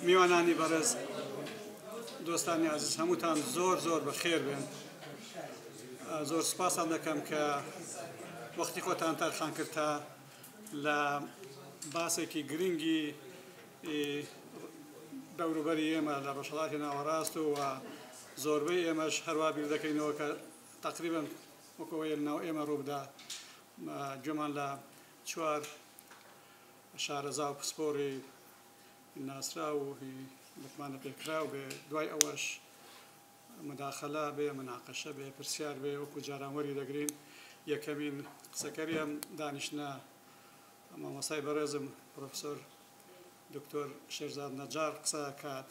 میوانانی بەڕێز دۆستانی عزیز هەمووتان زۆر بەخێر بێن. زۆر سپاسان دەکەم کە وەختی خۆتان تەرخان کرد تا لە باسێکی گرنگی دەوروبەری ئێمە لە ڕۆژهەڵاتی ناوەڕاست و زۆربەی ئێمەش هەروە بیر دەکەینەوە کە تقریبا وەکەوەی ناو ئێمە ڕووبدا گوێمان لە چوار شارەزا و پسپۆری ناسرا و متمانە پێکراو بێ، دوای ئەوەش مداخەلا بێ، مناقەشە بێ، پرسیار بێ، وەکو جارانوەری دەگرین. یەکەمین قسەکەریم دانیشتنە مامۆستای بەڕێزم پرۆفسۆر دکتۆر شێرزاد نەجار قسە کات،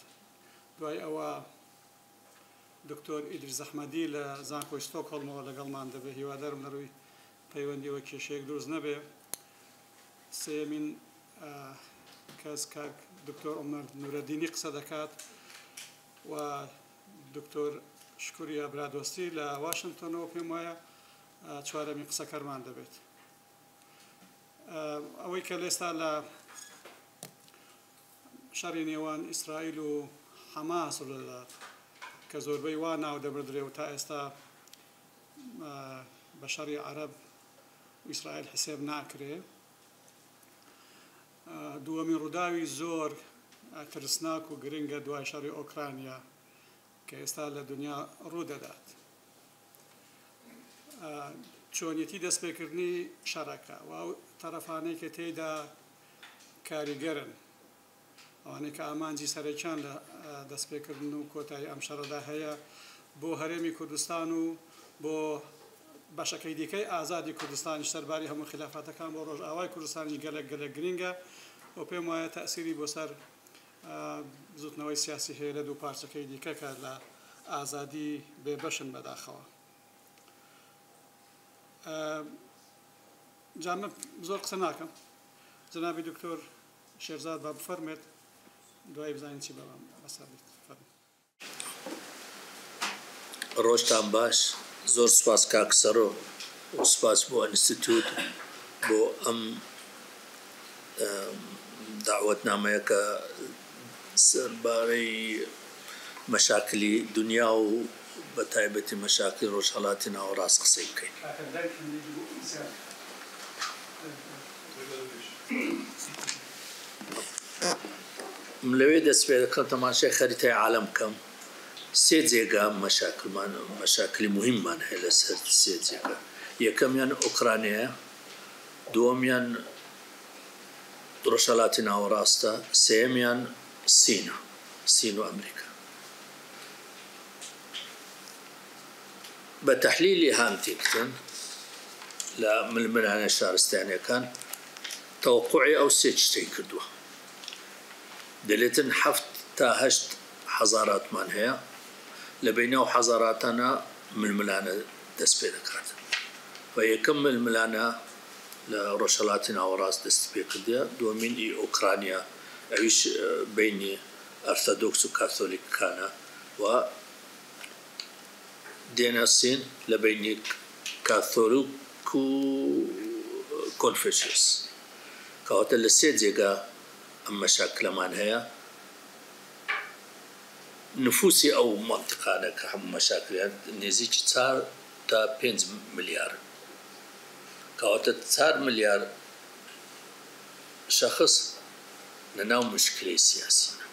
دوای ئەوە دکتۆر ئیدریس ئەحمەدی لە زانکۆی ستۆکهۆڵمەوە لەگەڵمان دەبێ، هیوادارم لە ڕووی پەیوەندیەوە کێشەیەک دروست نەبێ. سێمین کەس کاک دکتۆر عومەر نورەدینی قسە دەکات و دکتۆر شکوری ئەبرادۆستی لە واشنگتۆنەوە پێم وایە چوارەمی قسەکەرمان دەبێت. ئەوەی کە لێستا لە شەڕی نێوان ئیسرائیل و حەماس کە زۆربەی وا ناو دەبردرێ و تا ئێستا بە شەڕی عەرەب و ئیسرائیل حسێب ناکرێ، دووەمین ڕووداوی زۆر ترسناک و گرنگە دوای شەڕی ئۆکرانیا کە ئێستا لە دنیا ڕوودەدات. چۆنیەتی دەستپێکردنی شەڕەکە و ئەو تەرەفانەی کە تێیدا کاریگەرن، ئەوانەی کە ئامانجی سەرەکیان لە دەستپێکردن و کۆتایی ئەم شەڕەدا هەیە بۆ هەرێمی کوردستان و بۆ بەشەکەی دیکەی ئازادی کوردستانیش سەرباری هەموو خلافاتەکان بۆ ڕۆژئاوای کوردستانی گەلک گرنگە و پێم وایە تەئسیری بۆ سەر زوتنەوەی سیاسی هەیە لە دوو پارچەکەی دیکە کە لە ئازادی بێبەشن بەداخەوە. جامە زۆر قسە ناکەم، جەنابی دکتۆر شێرزاد با بفەرمێت، دوای بزانین چی بەوام بەسەریت فەرمێت. ڕۆژتان باش، زۆر سوپاس کاک سەرۆ و سوپاس بۆ ئینستیتووت بۆ ئەم داوەتنامەیە کە سەربارەی مەشاکلی دنیا و بە تایبەتی مەشاکلی ڕۆژهەڵاتی ناوەڕاست قسەی بکەین. لەوێ دەست پێ دەکەم تەماشای خەریتای عالەم بکەم. سێ جێگا مەشاکلی مهممان هەیە لەسەر سێ جێگا. یەکەمیان ئوکرانیایە، دووەمیان ڕۆژهەڵاتی ناوەڕاستە، سێیەمیان سین و ئەمریکا. بە تەحلیلی هانتی بکەن لە ململانە شارستانیەکان تەوەقوعی ئەو سێ شتەی کردووە. دەلێتن 7 تا 8 حەزاراتمان هەیە، لە بینە و حەزاراتانە ململانە دەست پێ دەکات. و یەکەم ململانە لە ڕۆژهەڵاتی ناوەڕاست دەست پێ کردووە، دووەمین ئوکرانیا، ئەویش بینی ئەرتۆدۆکس و کاتۆلیکەکانە، و دێنە سین لە بینی کاتۆلیک و کۆنفێشیس. کەواتە لە سێ جێگا ئەم مەشاکلەمان هەیە. نفوسی ئەو مەنتقانە کە هەموو مەشاکلیان نێزیکی 4 تا 5 ملیار، کەواتە 4 ملیار شەخص لەناو مشکلەی سیاسینە.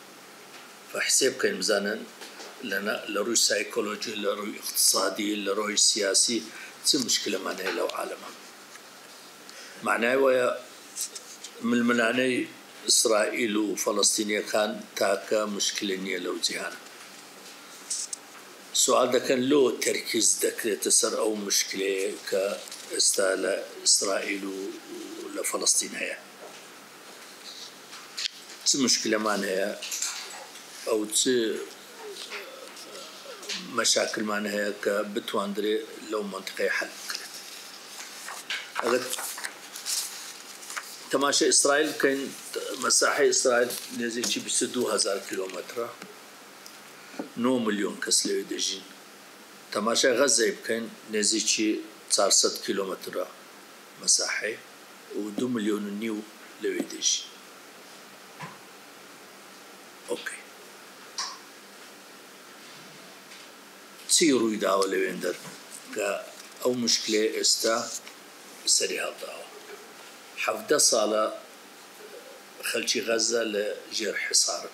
فحسێ بکەین بزانن لە ڕووی سایکۆلۆجی، لە ڕووی اقتصادی، لە ڕووی سیاسی چ مشکلەمان هەیە لەو عالەمە. معنای وایە ململانەی ئیسرائیل و فەڵەستینیەکان تاکە مشکلە نییە لەو جیهانە. سوال دەکەن لۆ تەرکیز دەکرێتە سەر ئەو مشکلەیە کە ئێستا لە ئیسرائیل و لە فەڵەستین هەیە. چ مشکلەمان هەیە، ئەو چ مەشاکلمان هەیە کە بتواندرێ لەو مەنتقەی حەل بکرێت. ئەگەر تەماشای ئیسرائیل بکەین، مەساحەی ئیسرائیل نێزێکی 22,000 کیلۆمەترە، 9 ملیۆن کەس لەوێ دەژین. تەماشای غەزەی بکەین، نێزێکی 400 کیلۆمەترە مەساحەی و 2,5 ملیۆن لەوێ دەژین. اوكي تصيروا يداوا لويندر او مشكله استا سريها الدعوة حفظة صالة خلشي غزة لجير حصارة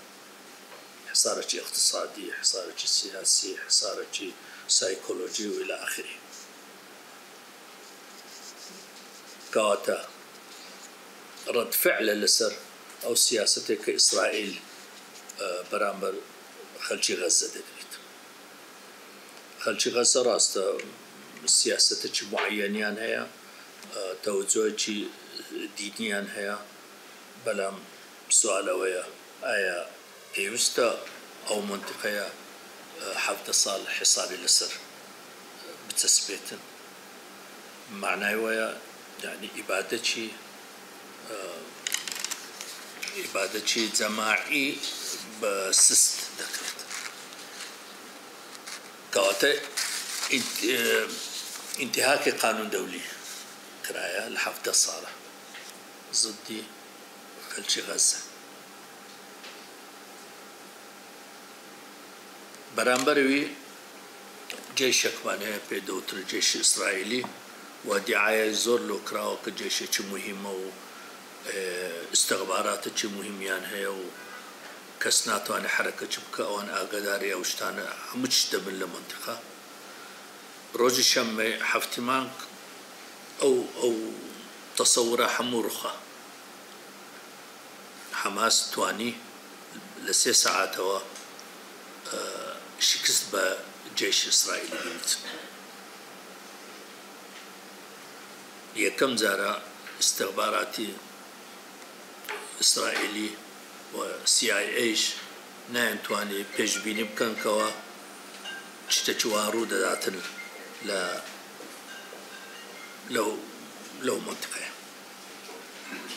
اقتصادي، حصارة سياسي، حصارة سايكولوجي وإلى آخره. كواتا رد فعل لسر أو سياسته كإسرائيل برامبر خلشي غزة دقيت. خلشي غزة راستا سياسته معينيان هي توجهي دينيان هي بلام سؤال ويا آية بيوستا أو منطقة حفظ صال حصاري لسر بتثبيت معناه ويا يعني إبادتي جماعي بسست ذكرت كواتا انتهاك قانون دولي كرايا لحفظ الصالة ضدي خلشي غزة برامبروي جيشك معناها بيدوتر جيش إسرائيلي ودعاية زور لو كراو كجيش مهمة واستخبارات مهميان هي وكسناتو عن حركة شبكة وان أقداري وشتانا مجتمع لمنطقة روج الشام حفتمانك أو تصورة حمورخة حماس تواني لسي ساعات هو شكست بجيش إسرائيلي يكم زارا استخباراتي إسرائيلي CIA ناين تواني بيش بيني بكن كوا تشتشوارو داتن لو منطقة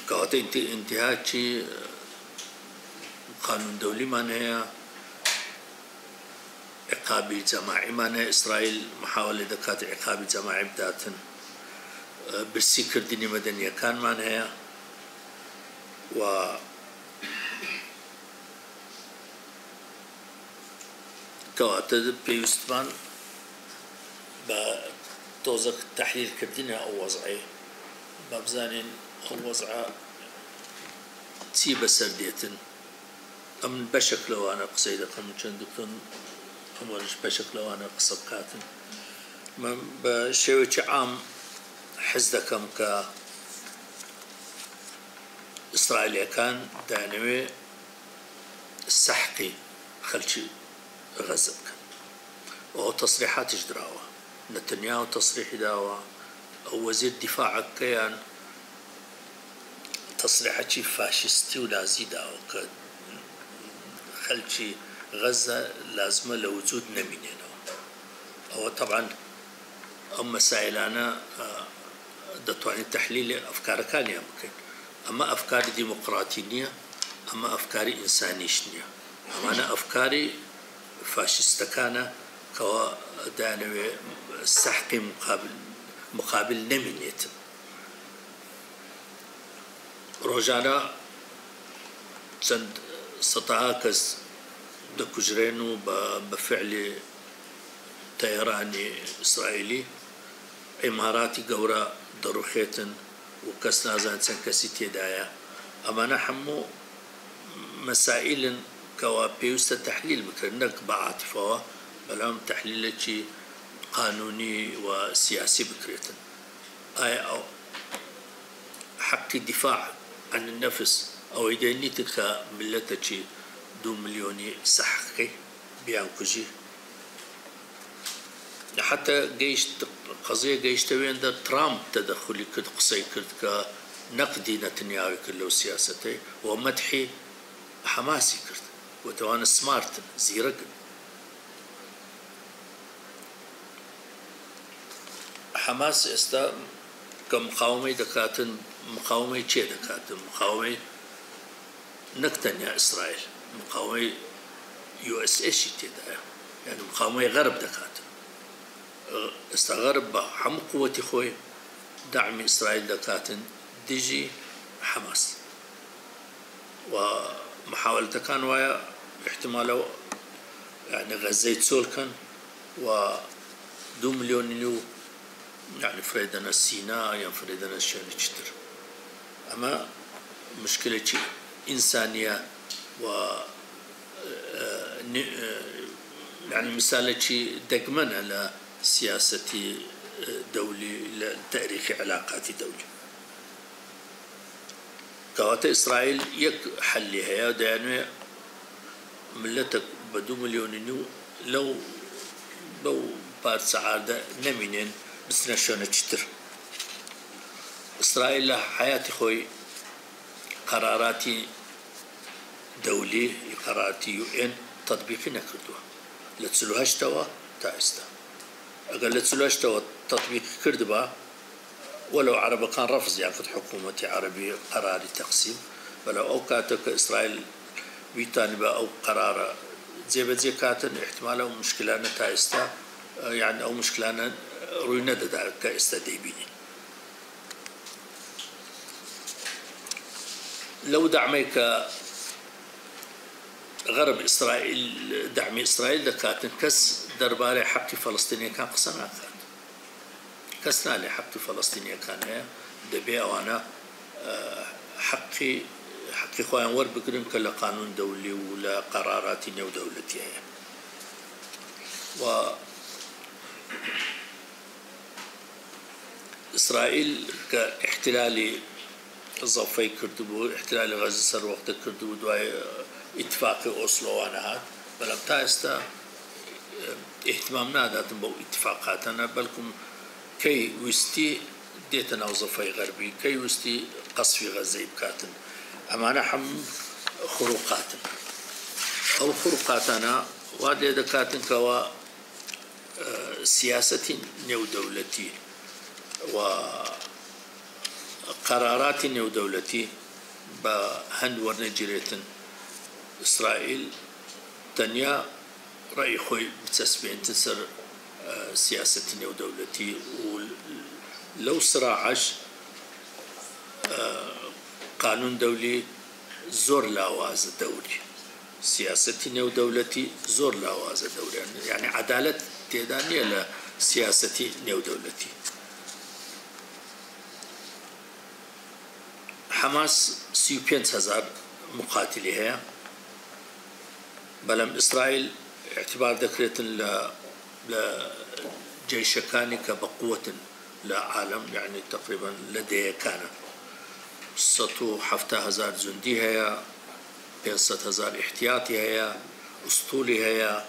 كوات انتهاكي قانون دولي معناها عقابي جماعي معناها إسرائيل محاولة دكات عقابي جماعي بداتن بالسكر ديني مدنية كان معناها و كوات بيوستمان بتوزق تحليل كردنا أو وضعي بابزانين أو وضع تسيب سرديتن أمن بشكل وأنا قصيدة من شندكتن أمرش بشكل وأنا قصب كاتن بشيوش عام حزدكم ك إسرائيل كان دانوي السحقي خلشي غزة كان وتصريحات جدراوة نتنياهو تصريح داوة أو وزير دفاع كيان تصريحات فاشستي ونازي داوة خلشي غزة لازمة لوجود نمينين هو طبعا أما سائلانا دتواني تحليل أفكار كان يمكن أما أفكار ديمقراطية أما أفكار إنسانيشنية أما أنا أفكاري فاشستكانا كوا دانوي سحقي مقابل نمينيت روجانا سند ستعاكس دكوجرينو بفعل طيراني إسرائيلي إماراتي قورا دروخيتن وكسنا زان سنكسي تيدايا أما نحمو مسائل كوا بيوست تحليل بكرنك بعاطفة بلام تحليل قانوني وسياسي بكريتن أي أو حق الدفاع عن النفس أو إدانيتك ملتك 2 مليون سحقي بيانكوجي حتى جيش قضية جيش توين ده ترامب تدخلي كد قصي كد كنقدي نتنياهو كله سياسته ومدحي حماسي كرد وتوان سمارت زيرق حماس استا كمقاومة دكاتن مقاومة شيء دكاتن مقاومة نكتنيا إسرائيل مقاومة USA شيء ده يعني مقاومة غرب دكاتن استغرب حم قوتي خوي دعم إسرائيل دكاتن ديجي حماس ومحاولة كان ويا احتماله يعني غزيت سولكن و 2 مليون نيو يعني فريدنا سيناء يعني فريدنا شنشتر أما مشكلة إنسانية و يعني مثال شيء دقمن على سياسة دولي لتاريخ علاقات دولي كوات إسرائيل يك حلها يعني ملتك بدو مليون نيو لو بارس عادة نمينين بس نشون تشتر إسرائيل حياتي خوي قراراتي دولي قراراتي UN تطبيقي نكردوها لتسلوهاش توا تايستا أقل لتسلوهاش توا تطبيق كردبا ولو عرب كان رفض ياخذ حكومة عربية قرار التقسيم ولو أوقاتك إسرائيل بيتانبا أو قرار زي كاتن احتماله مشكلة تايستا يعني أو مشكلة روينا دا كايستا ديبيني لو دعميك غرب إسرائيل دعم إسرائيل دكاتن كس درباري حق فلسطينية كان قصنا كان كسنا لي حق فلسطينية كان هي دبي وانا حقي خوان ور بقرن كلا قانون دولي ولا قرارات نيو دولتي هي و إسرائيل كاحتلالي ضفي كردبو احتلال غزة سر وقت كردبو دواي اتفاق أوسلو أنا هاد بلام تاستا اهتمامنا داتن بو اتفاقاتنا بلكم كي وستي ديتنا وظفي غربي كي وستي قصفي غزة بكاتن أمانا حم خروقاتنا أو خروقاتنا وادي دكاتن كوا سياسة نيو دولتي وقرارات نيو دولتي بهند ورنجريتن إسرائيل تنيا رأي خوي بتسبين تسر سياسة نيو دولتي ولو صراعش قانون دولي زور لاواز دولي سياسة نيو دولتي زور لاواز دولي يعني عدالة تيدانية لسياسة نيو دولتي حماس 35,000 مقاتلي هي بلام إسرائيل اعتبار ذكرت لجيش كان كبقوة لعالم يعني تقريبا لديه كان 107,000 جندي هي 500,000 احتياطي هي أسطولي هي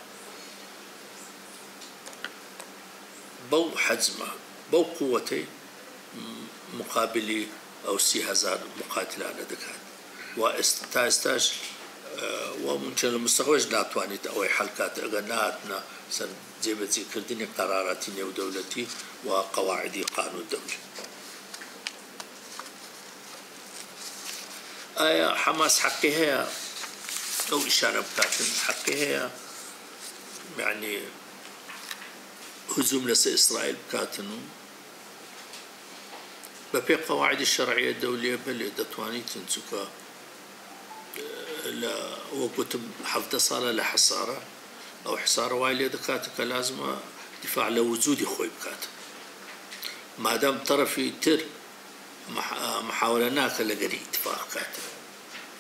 بو حزمة بو قوتي مقابلي أو 6,000 مقاتلة لدكات واستاش وممكن المستقبل ناتوانيت أو حلقات أغناتنا سن جيبت ذكردني قرارات نيو دولتي وقواعد قانون دولي آية حماس حقها أو إشارة بكاتن حقها يعني هزوم لس إسرائيل بكاتنو ببي قواعد الشرعية الدولية بل دتواني تنسكا لا وقت حفظ صالة لحصارة أو حصارة وايلة دكاتك لازم دفاع لوجود خوي بكات ما دام طرفي تر محاولناك لقري اتفاق كات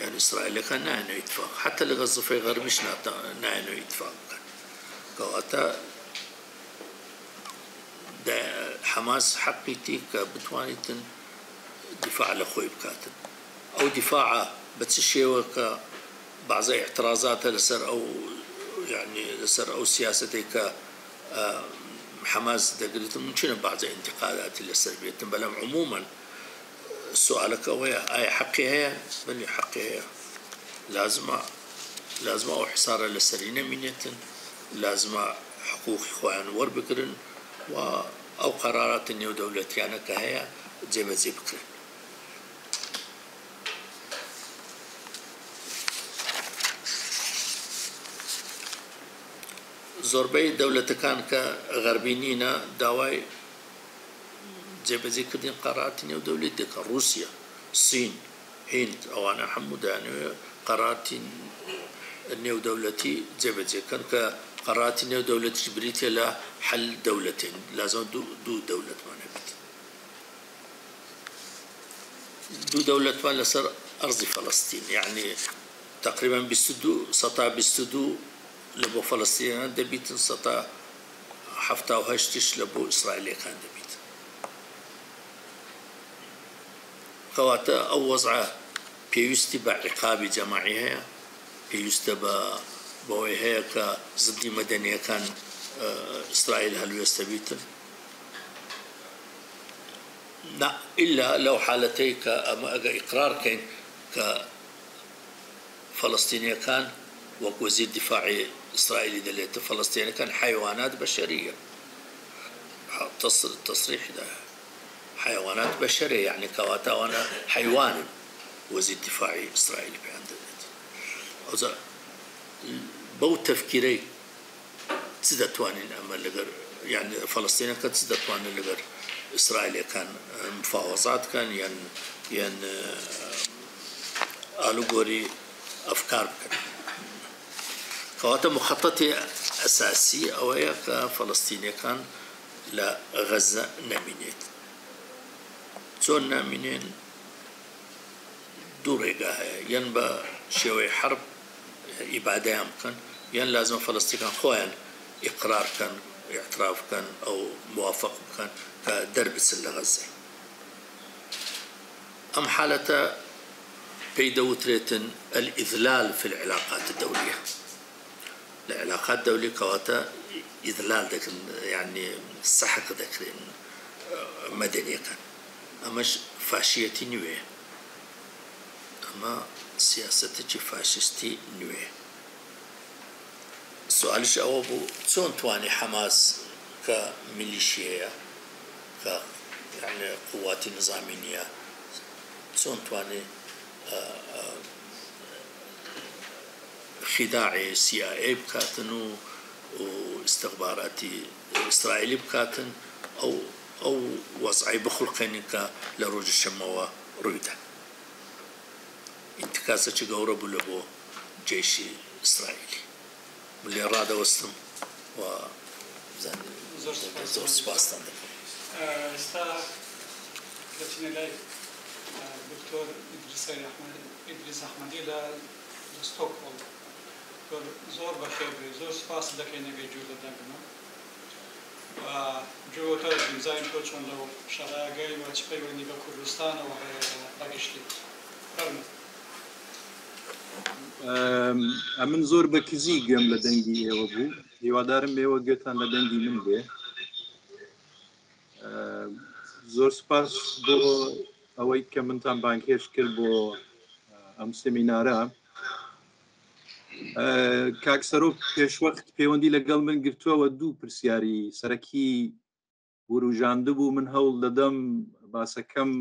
يعني إسرائيل كان ناينو اتفاق حتى لغزة في غربش ناينو اتفاق كواتا حماس حقيتي كبتواني دفاع لخوي بكاتن أو دفاع بتشيء بعض اعتراضات لسر أو يعني لسر أو سياستك حماس دقلت ممكن بعض انتقادات للسلبية بل عموما سؤالك ويا أي حقي هي بل حقي هي لازم أو حصار للسرينة منية لازم حقوق إخوان وربكرن أو قرارات النيو دولتي يعني كهي زي بكرن زوربي دولة كان كغربينينا داواي جيب كدين قرارات نيو دولتي روسيا الصين هند أو أنا حموداني قرارات النيو دولتي جبت كان كقرارات النيو دولتي بريتيا لا حل دولتين لازم دو دولة ما نبت دو دولة ما لصار أرض فلسطين يعني تقريبا بيستدو سطا بيستدو لبو فلسطين دبيت سطا حفتا وهشتش لبو إسرائيل كان دبيت كواتا أو وضعه بيستي بعقاب جماعيها بيستي بويها كزدي مدنية كان إسرائيل هل يستبيتن لا إلا لو حالتي كإقرار كان كفلسطينية كان ووزير دفاع إسرائيلي دليل فلسطين كان حيوانات بشرية التصريح ده حيوانات بشرية يعني كواتا وانا حيوان وزير دفاع إسرائيلي بعند بو تفكيري تزدتوانين أما لغر يعني فلسطين كانت تزدتوانين لغر إسرائيل كان مفاوضات كان ين ألوغوري أفكار كان كواتا مخططي أساسي أو هي كفلسطينية كان لغزة نامينيت زون نامينين دوريقا ينبا شوي حرب إبادة يمكن ين لازم فلسطين كان خوين إقرار كان اعتراف كان أو موافق كان كدرب سلة غزة أم حالة بيدوتريتن الإذلال في العلاقات الدولية العلاقات الدولية كواتا إذلال دك يعني سحق دك مدنية كان أماش فاشيتي نويه أما سياستي فاشيستي نويه سؤالش أوبو شون تواني حماس كميليشيا يعني قوات نظامية شون تواني خداعي CIA بكاتن واستخباراتي إسرائيلي بكاتن أو وضعي بخلقين لروج الشموة رويدا انتكاسة جورب لبو جيش إسرائيلي اللي راد وسطم وزان زور سباستان استا كتير لاي دكتور إدريس أحمدي لا ستوكهولم زور بخير زور سپاس دکینه جوده دگنا و جوته دیزاین کوچون لو شراغی و چپی و نیبه کردستان و دگشتی. من زور بکزی گم لدنگی و بو دیوادارم به وقتان لدنگی من به زور سپاس بو اوی که من تام بانکیش کرد بو ام سمیناره کاکسەرۆک پێشوەخت پەیوەندی لەگەڵ من گرتووەوە دوو پرسیاری سەرەکی وروژاندە بوو من هەوڵ دەدەم باسەکەم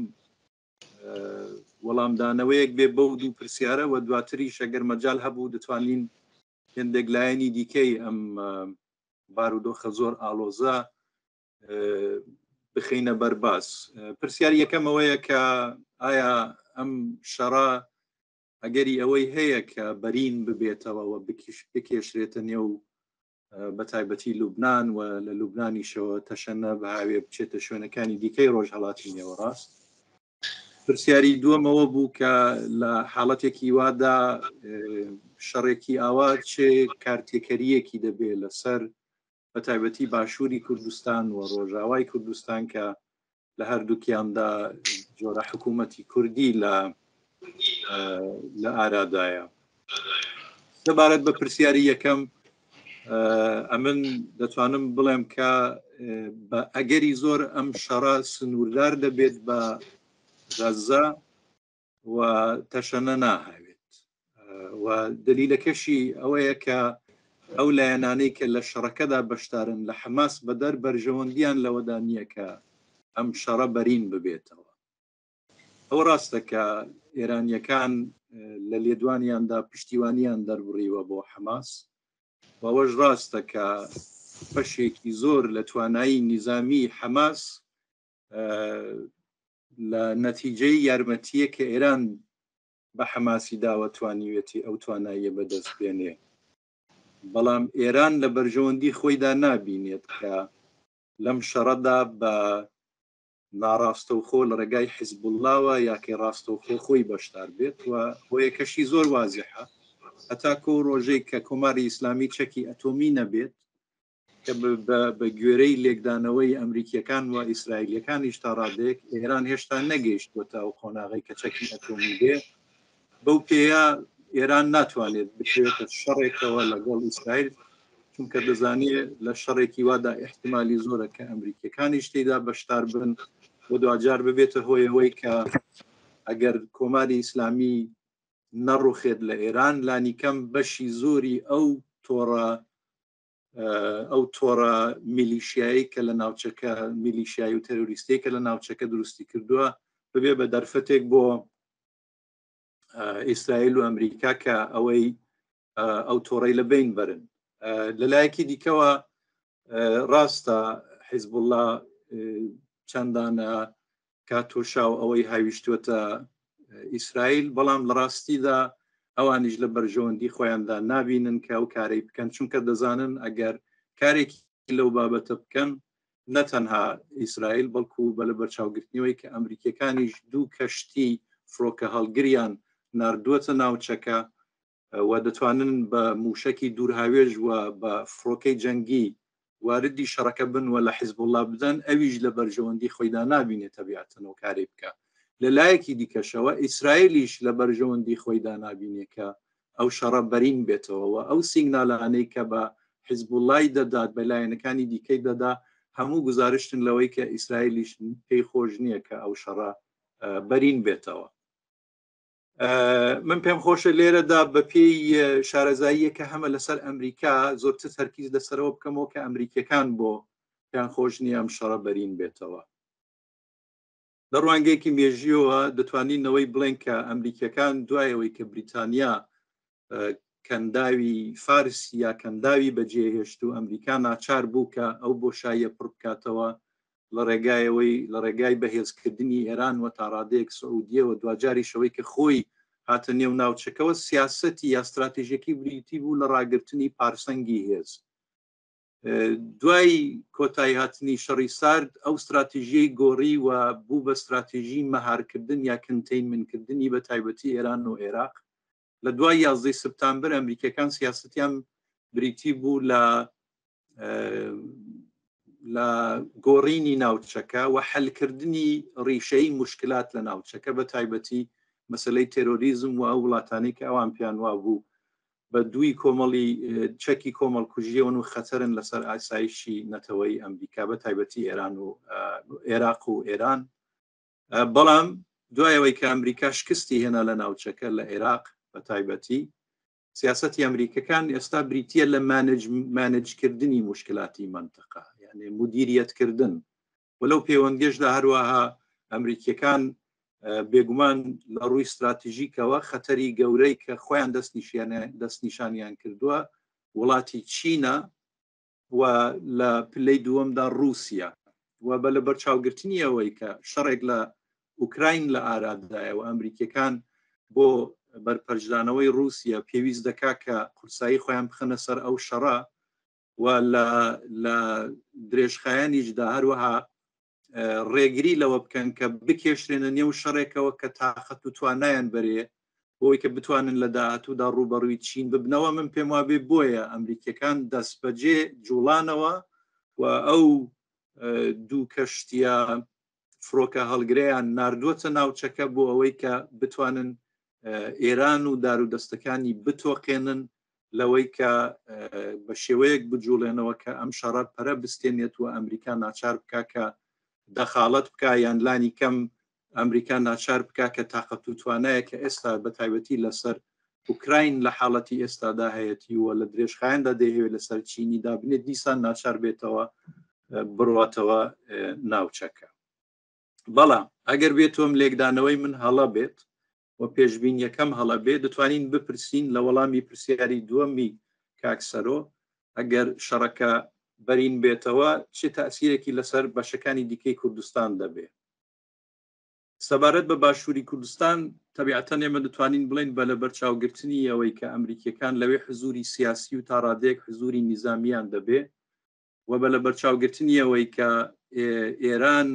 وەڵامدانەوەیەک بێ بەو دوو پرسیارە و دواتریش ئەگەر مەجال هەبوو دەتوانین هێندێک لایەنی دیکەی ئەم بارودۆخە زۆر ئاڵۆزە بخینە بەرباس. پرسیاری یەکەم ئەوەیە کە ئایا ئەم شەڕە ئەگەری ئەوەی هەیە کە بەرین ببێتەوە و بکێشرێتە نێو بەتایبەتی لوبنان و لە لوبنانیشەوە تەشەنە بەهاوێ بچێتە شوێنەکانی دیکەی ڕۆژهەڵاتی نێوەڕاست. پرسیاری دووەمەوە بوو کە لە حاڵەتێکی وادا شەڕێکی ئاوا چێ کارتێکەریەکی دەبێت لەسەر بەتایبەتی باشووری کوردستان و ڕۆژاوای کوردستان کە لە هەردووکیاندا جۆرە حکوومەتی کوردی لە ئارادایە. لەبارەت بە پرسیاری یەکەم ئەمن دەتوانم بڵێم کە بە ئەگەری زۆر ئەم شەڕە سنووردار دەبێت بە غەزە و تەشەنە ناهاوێت و دلیلەکەشی ئەوەیە کە ئەو لایەنانەی کە لە شەڕەکەدا بەشدارن لە حەماس بەدەر بەرژەوەندیان لەوەدا نییە کە ئەم شەڕە بەرین ببێتەوە. ئەو ڕاستە کە ئێرانیەکان لە لێدوانیاندا پشتیوانیان دەربڕیوە بۆ حەماس و ئەوەش ڕاستە کە بەشێکی زۆر لە توانایی نیزامی حەماس لە نەتیجەی یارمەتیە کە ئێران بە حەماسی داوە توانیوێتی ئەو تواناییە بەدەست بێنێ بەڵام ئێران لە بەرژەوەندی خۆیدا نابینێت کە لەم شەڕەدا بە ناڕاستەوخۆ لە ڕێگای حیزب اللهوە یاکەی ڕاستەوخۆ خۆی بەشدار بێت و هۆیەکەشی زۆر وازیحە هەتاکە و ڕۆژەی کە کۆماری ئیسلامی چەکی ئەتۆمی نەبێت کە بە گوێرەی لێکدانەوەی ئەمریکیەکان و ئیسرائیلەکانیش تا ڕادێک ئێران هێشتا نەگەیشتوەتە ئەو قۆناغی کە چەکی ئەتۆمی بێ بەو پێەیە ئێران ناتوانێت بکرێتە شەڕێکەوە لەگەڵ ئیسرائیل چونکە دەزانێت لە شەڕێکی وادا احتیمالی زۆرە کە ئەمریکیەکانیش تێدا بەشدار بن بۆ دوجار ببێتە هۆیەوەی کە ئەگەر کۆماری ئیسلامی نەڕوخێت لە ئێران لانیکەم بەشی زۆری ئەو تۆڕە میلیشیایی کە لە ناوچەکە میلیشیایی و تەروریستی کە لە ناوچەکە دروستی کردووە ببێ بە دەرفەتێک بۆ ئیسرائیل و ئەمریکا کە ئەوەی ئەو تۆڕەی لە بین برن لەلایەکی دیکەوە ڕاستە حیزب الله چەندانە کاتۆشاو ئەوەی هاویشتوەتە ئیسرائیل بەڵام لە ڕاستیدا ئەوانیش لە بەرژەوەندی خۆیاندا نابینن کە ئەو کارەی بکەن چونکە دەزانن ئەگەر کارێکی لەو بابەتە بکەن نەتەنها ئیسرائیل بەڵکو بە لە بەرچاوگرتنەوەی کە ئەمریکیەکانیش دوو کەشتی فڕۆکە هەڵگریان ناردووەتە ناوچەکە و دەتوانن بە موشکی دوورهاوێژ و بە فڕۆکەی جەنگی واردی شەڕەکە بن و لە حیزب الله بدەن ئەویش لە بەرژەوەندی خۆیدا نابینێت تەبیعەتەوە کاری بکە لەلایەکی دیکەشەوە ئیسرائیلیش لە بەرژەوەندی خۆیدا نابینێت کە ئەو شەڕە بەرین بێتەوە و ئەو سیگنالانەی کە بە حیزب اللهی دەدات بە لایەنەکانی دیکەی دەدا هەموو گزارشتن لەوەی کە ئیسرائیلیش پێی خۆش نییە کە ئەو شەڕە بەرین بێتەوە من پێم خۆشە لێرەدا بە پێی شارەزاییە کە هەمە لەسەر ئەمریکا زۆرتر تەرکیز لەسەرەوە بکەمەوە کە ئەمریکیەکان بۆ پێیان خۆش نییە ئەم شەڕە بەرین بێتەوە لە ڕوانگەیەکی مێژیەوە دەتوانینەوەی بڵێن کە ئەمریکیەکان دوایەوەی کە بریتانیا کەنداوی فارس یا کەنداوی بەجێهێشت و ئەمریکا ناچار بوو کە ئەو بۆشاییە پڕ بکاتەوە لە ڕێگای بەهێزکردنی ئێران و تا ڕادەیەک سعودیەوە دوجاری شەوەی کە خۆی هاتە نێو ناوچەکەەوە سیاسەتی یا استراتیژیەکی بریتی بوو لە ڕاگررتنی پارسەنگی هێز دوای کۆتایی هاتنی شەڕی سارد ئەو استراتیژیەی گۆڕی و بوو بە استراتیژی مەهارکردن یا کنتەینمنکردنی بە تایبەتی ئێران و عێراق لە دوای 11 سپتامبر ئەمریکیەکان سیاسەتیان بریتی بوو لە گۆڕینی ناوچەکە و حلکردنی ڕیشەی مشکلات لە ناوچەکە بە تایبەتی مەسلەی تێرۆریزم و ئەو وڵاتانی کە ئەوان پیان وا بوو بە دووی کۆمەڵی چەکی کۆمەڵکوژیەوەن و خەتەرن لەسەر ئاسایشی نەتەوەی ئەمریکا بە تایبەتی ئێران و عێراق و ئێران بەڵام دوایەوەی کە ئەمریکا شکستی هێنا لە ناوچەکە لە عێراق بە تایبەتی سیاسەتی ئەمریکەکان ئێستا بریتیە لە مانجکردنی مشکلاتی منطقە یعنی مدیریەتکردن وەلەو پەیوەندیشدا هەروەها ئەمریکیەکان بێگومان لە ڕووی استراتیژیکەوە خەتەری گەورەی کە خۆیان دەستنیشانیان کردووە وڵاتی چینە و لە پلەی دووەمدا رووسیا و بە لە بەرچاوگرتنی ئەوەی کە شەڕێک لە ئوکراین لە ئارادایە و ئەمریکیەکان بۆ بەرپەرجدانەوەی رووسیا پێویست دەکا کە قورسایی خۆیان بخەنە سەر ئەو شەڕە و لە درێژخایانیشدا هەروەها ڕێگری لەوە بکەن کە بکێشرێنە نێو شەڕێکەوە کە تاقەت و توانایان بەرێ بۆی کە بتوانن لە داهاتوودا ڕوبەڕووی چین ببنەوە من پێم وابێ بۆیە ئەمریکیەکان دەست بەجێ جوڵانەوە و ئەو دوو کەشتیە فڕۆکە هەڵگرەیان ناردووەتە ناوچەکە بۆ ئەوەی کە بتوانن ئێران و دارودەستەکانی بتۆقێنن لەوەی کە بە شێوەیەک بجوڵێنەوە کە ئەم شەڕە پەرە بستێنێت و ئەمریکا ناچار بکە کە دەخاڵەت بکە یان لانی کەم ئەمریکا ناچار بکە کە تاقەت و توانایە کە ئێستا بە تایبەتی لەسەر ئوکراین لە حاڵەتی ئێستادا هەیەی و لە درێژخایاندا دەهێوێت لەسەر چینی دابنێت دیسان ناچار بێتەوە بڕاتەوە ناوچەکە بەڵام ئەگەر بێتۆم لێکدانەوەی من هەڵە بێت و پێشبینیەکەم هەڵە بێت دەتوانین بپرسین لە وەڵامی پرسیاری دووەمی کاکسەرۆ ئەگەر شەڕەکە بەرین بێتەوە چه تەسیرێکی لەسەر بەشەکانی دیکەی کوردستان دەبێت سەبارەت بە باشووری کوردستان تەبیعەتەن ئێمە دەتوانین بڵێن بە لە بەرچاوگرتنی ئەوەی کە ئەمریکیەکان لەوێ حزوری سیاسی و تا ڕادەیەک حزوری نیزامیان دەبێ و بە لە بەرچاوگرتنی ئەوەی کە ئێران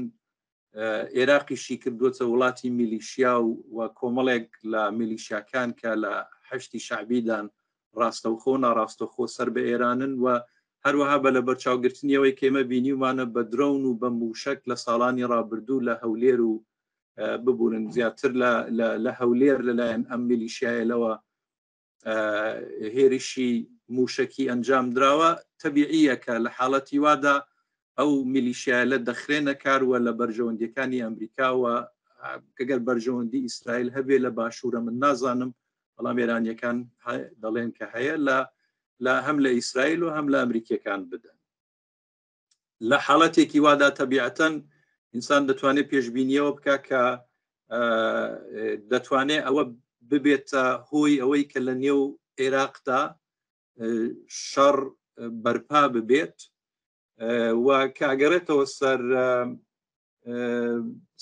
عێراقیشی کردووەتە وڵاتی میلیشیا و کۆمەڵێک لە میلیشیاکان کە لە هەشتی شعبیدان ڕاستەوخۆ ناڕاستەوخۆ سەر بە ئێرانن و هەروەها بە لە بەرچاوگرتنیەوەی کێمە بینیومانە بە درۆن و بە موشک لە ساڵانی ڕابردوو لە هەولێر و ببوورن زیاتر لە هەولێر لەلایەن ئەم میلیشیایەوە هێرشی موشکی ئەنجام دراوە تەبیعیە کە لە حاڵەتی وادا ئەو میلیشیای لە دەخرێنە کاروە لە بەرژەوەندیەکانی ئەمریکاوە گەگەر بەرژەوەندی ئیسرائیل هەبێ لە باشوورە من نازانم بەڵام ئێرانیەکان دەڵێن کە هەیە لە هەم لە ئیسرائیل و هەم لە ئەمریکیەکان بدەن لە حاڵەتێکی وادا تەبیعەتەن ئینسان دەتوانێت پێشبینیەوە بکە کە دەتوانێت ئەوە ببێتە هۆی ئەوەی کە لە نێو عێراقدا شەڕ بەرپا ببێت و کاگەرێتەوە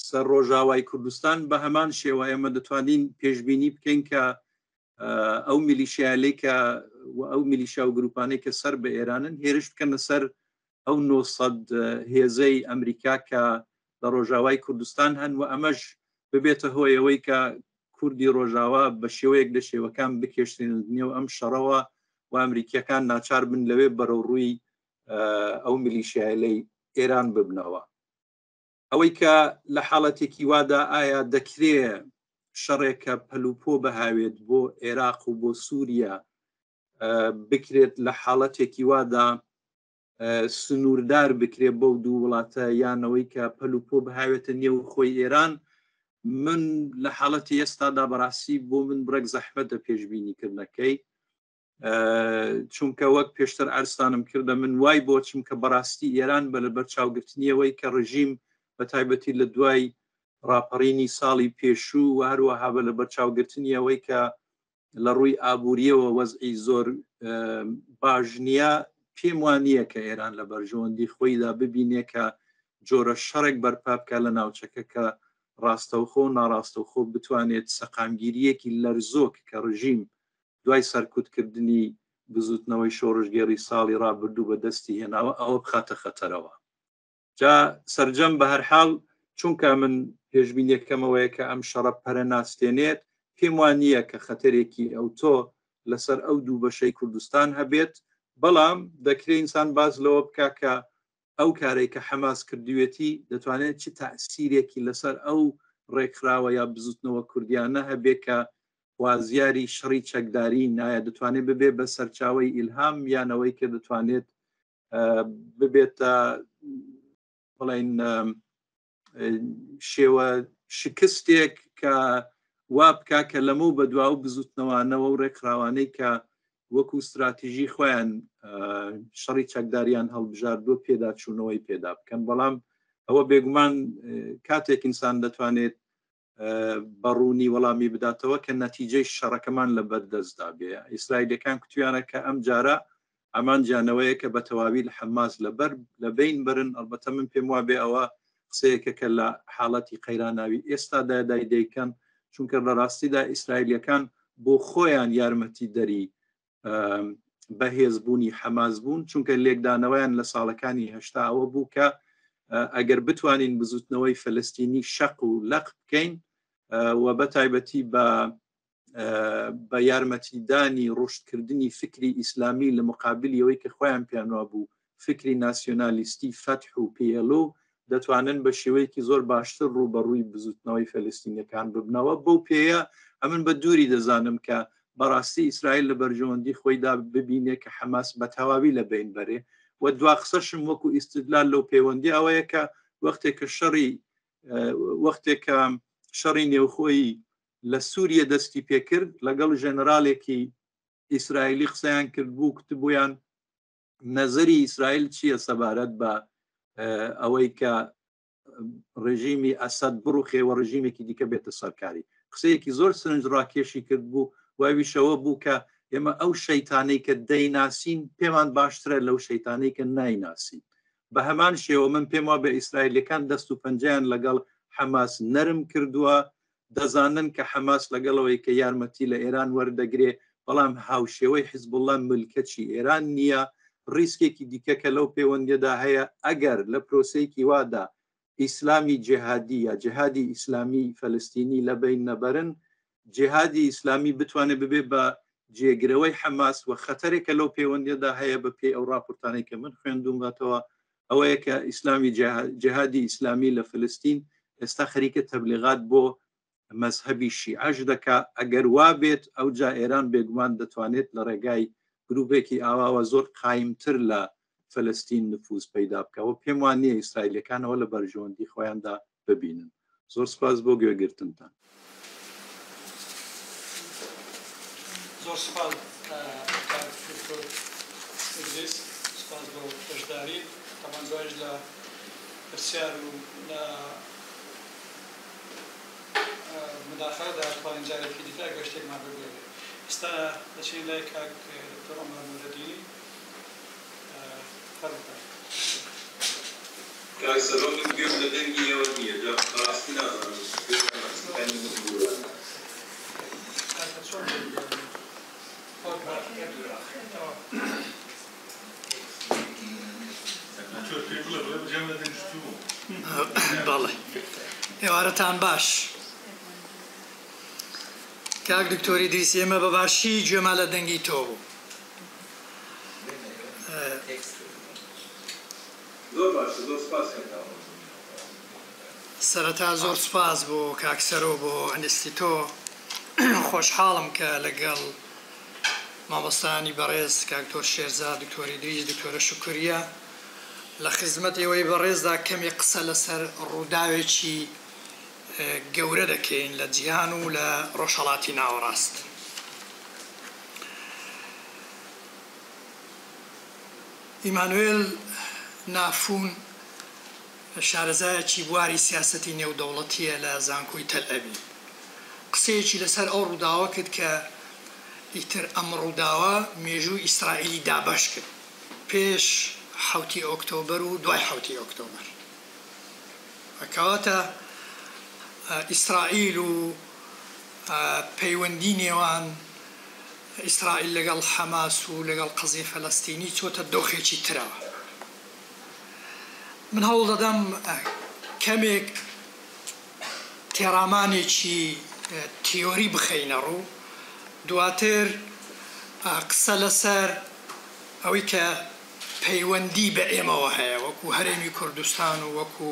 سەر ڕۆژاوای کوردستان بە هەمان شێوە ئێمە دەتوانین پێشبینی بکەین کە ئەو میلیشیالێکە و ئەو میلیشیا و گروپانەی کە سەر بە ئێرانن هێرش بکەنە سەر ئەو 900 هێزەی ئەمریکا کە لە ڕۆژاوای کوردستان هەن و ئەمەش ببێتە هۆی ئەوەی کە کوردی ڕۆژاوا بە شێوەیەک لە شێوەکان بکێشتێن نێو ئەم شەڕەوە و ئەمریکیەکان ناچار بن لەوێ بەرەو ڕووی ئەو میلیشیالەی ئێران ببنەوە ئەوەی کە لە حاڵەتێکی وادا ئایا دەکرێت شەڕێکە پەلوپۆ بەهاوێت بۆ عێراق و بۆ سووریا بکرێت لە حاڵەتێکی وادا سنووردار بکرێت بەو دوو وڵاتە یانەوەی کە پەلوپۆ بەهاوێتە نێو خۆی ئێران من لە حاڵەتی ئێستادا بەڕاستی بۆ من بڕێک زەحمەتە پێشبینیکردنەکەی چونکە وەک پێشتر ئارستانم کردە من وای بۆ چم کە بەڕاستی ئێران بە لە بەرچاوگرتنیەوەی کە ڕژیم بە تایبەتی لە دوای ڕاپەڕینی ساڵی پێشوو و هەروەها بە لە بەرچاوگرتنیەوەی کە لە ڕووی ئابوووریەوە وەزعی زۆر باش نییە پێم وانییە کە ئێران لە بەرژەوەندی خۆیدا ببینێ کە جۆرە شەڕێک بەرپا بکە لە ناوچەکە کە ڕاستەوخۆ و ناڕاستەوخۆ بتوانێت سەقامگیریەکی لەرزۆک کە ڕژیم دوای سەرکوتکردنی بزوتنەوەی شۆڕژگێڕی ساڵی ڕابردوو بە دەستی هێناوە ئەوە بخاتە خەتەرەوە جا سەرجەم بە هەر حاڵ چونکە من پێشبینیەکەمەوەیە کە ئەم شەڕە پەرە ناستێنێت پێم وانییە کە خەتەرێکی ئەوتۆ لەسەر ئەو دوو بەشەی کوردستان هەبێت بەڵام دەکرێت ئینسان باز لەوە بکە کە ئەو کارێک کە حەماس کردوێتی دەتوانێت چ تەئسیرێکی لەسەر ئەو ڕێکخراوە یا بزوتنەوە کوردیانە هەبێ کە وازیاری شەڕی چەکداری نایە دەتوانێت ببێ بە سەرچاوی ئیلهام یانەوەی کە دەتوانێت ببێتە بڵێن شێوە شکستێک کە وا بکە کە لەمە بە دواو بزوتنەوانەوە و ڕێکخراوانەی کە وەکو استراتیژی خۆیان شەڕی چەکداریان هەڵبژاردووە پێدا چوونەوەی پێدا بکەن بەڵام ئەوە بێگومان کاتێک ئینسان دەتوانێت بەڕوونی وەڵامی بداتەوە کە نەتیجەی شەڕەکەمان لە بەردەستدا بێ ئیسرائیلەکان کوتویانە کە ئەم جارە ئەمان جانەوەیە کە بە تەواوی لە حەماس لە بین برن ئەلبەتە من پێم وابێ ئەوە قسەیەکە کە لە حاڵەتی قەیراناوی ئێستادا دایدەیکەن چونکە لە ڕاستیدا ئیسرائیلەکان بۆ خۆیان یارمەتی دەری بەهێزبوونی حەماس بوون چونکە لێکدانەوەیان لە ساڵەکانی هەشتا ئەوە بوو کە ئەگەر بتوانین بزوتنەوەی فەلەستینی شەق و لەق بکەین و بە تایبەتی بە یارمەتیدانی ڕشتکردنی فکری ئیسلامی لە مقابلی ئەوەی کە خۆیان پیانوا بوو فکری ناسیۆنالیستی فەتح و پێڵۆ دەتوانن بە شێوەیەکی زۆر باشتر ڕوبەڕووی بزوتنەوەی فەلەستینیەکان ببنەوە بەو پێەیە ئەمن بە دووری دەزانم کە بەڕاستی ئیسرائیل لە بەرژەوەندی خۆیدا ببینێ کە حەماس بە تەواوی لە بین بەرێ و دوا قسەشم وەکو ئیستدلال لەو پەیوەندی ئەوەیە کە وەختێک کە شەڕی نێوخۆی لە سووریە دەستی پێکرد لەگەڵ ژێنەرالێکی ئیسرائیلی قسەیان کرد بوو کتبوویان نەزەری ئیسرائیل چییە سەبارەت بە ئەوەی کە ڕژیمی ئەسەد بڕوخێەوە ڕژیمێکی دیکە بێتە سەرکاری قسەیەکی زۆر سرنج ڕاکێشی کرد بوو واویشەوە بوو کە ئێمە ئەو شەیتانەی کە دەیناسین پێمان باشترە لەو شەیتانەی کە نایناسین بە هەمان شێوە من پێم وا بە ئیسرائیلەکان دەست و پەنجیان لەگەڵ حەماس نەرم کردووە دەزانن کە حەماس لەگەڵەوەی کە یارمەتی لە ئێران وەردەگرێ بەڵام هاوشێوەی حیزب الله ملکەچی ئێران نییە. ڕیسکێکی دیکە کە لەو پەیوەندیدا هەیە ئەگەر لە پرۆسەیەکی وادا ئیسلامی جیهادی یا جیهادی ئیسلامی فەلستینی لە بین نەبەرن، جیهادی ئیسلامی بتوانێت ببێ بە جێگرەوەی حەماس و خەتەرێکە لەو پەیوەندیدا هەیە بە پێی ئەو راپۆرتانەی کە من خوێندومەتەوە ئەوەیە کە ئیسلامی جیهادی ئیسلامی لە فلستین ئێستا خەریکە تەبلیغات بۆ مەزهەبی شیعەش دەکا. ئەگەر وا بێت ئەو جا ئێران بێگومان دەتوانێت لە ڕێگای گروپێکی ئاواوە زۆر قایمتر لە فلستین نفوذ پەیدا بکەوە. پێم وان نییە ئیسرائیلەکانەوە لە بەرژەوەندی خۆیاندا ببینن. زۆر سپاس بۆ گوێگرتنتان. زۆر سپاس دکتۆر ئیدریس، سپاس بۆ بەشداری. تەمان دوایش لە پرسیار و لە مداخەدا توانین جارێکی دیکە ئەگەر شتێکمان بگوێت. ئێستا دەچین لای کاک دکتۆر عومەر نورەدینی. کاک سەرۆکم گوێم لە دەنگی ئێوە نییە، جا ڕاستی نازانم بەڵێ ئێوارەتان باش. کاک دکتۆر ئیدریس، ئێمە بەباشی گوێمان لە دەنگی تۆ بوو. سەرەتا زۆر سپاس بۆ کاکسەرۆ بۆ ئەنستی تۆ. خۆشحاڵم کە لەگەڵ مامۆستانی بەڕێز کاکتۆر شێرزاد، دکتۆر ئیدریس، دکتۆرە شوکوریە لە خزمەت ئێوەی بەڕێزدا کەمێک قسە لەسەر ڕووداوێکی گەورە دەکەین لە جیهان و لە ڕۆژهەڵاتی ناوەڕاست. ئیمانوێل نافون شارەزایەکی بواری سیاسەتی نێودەوڵەتیە لە زانکۆی تەلئەبیب. قسەیەکی لەسەر ئەو ڕووداوە کرد کە ئیتر ئەم ڕووداوە مێژووی ئیسرائیلی دابەش کرد پێش 7 ئۆکتۆبەر و دوای 7 ئۆکتۆبەر. کەواتە ئیسرائیل و پەیوەندی نێوان ئیسرائیل لەگەڵ حەماس و لەگەڵ قەزی فەلەستینی چۆتە دۆخێکی ترەوە. من هەوڵ دەدەم کەمێک تێڕامانێکی تیۆری بخەینە ڕوو، دواتر قسە لەسەر ئەوەی کە پەیوەندی بە ئێمەوە هەیە وەکو هەرێمی کوردستان و وەکو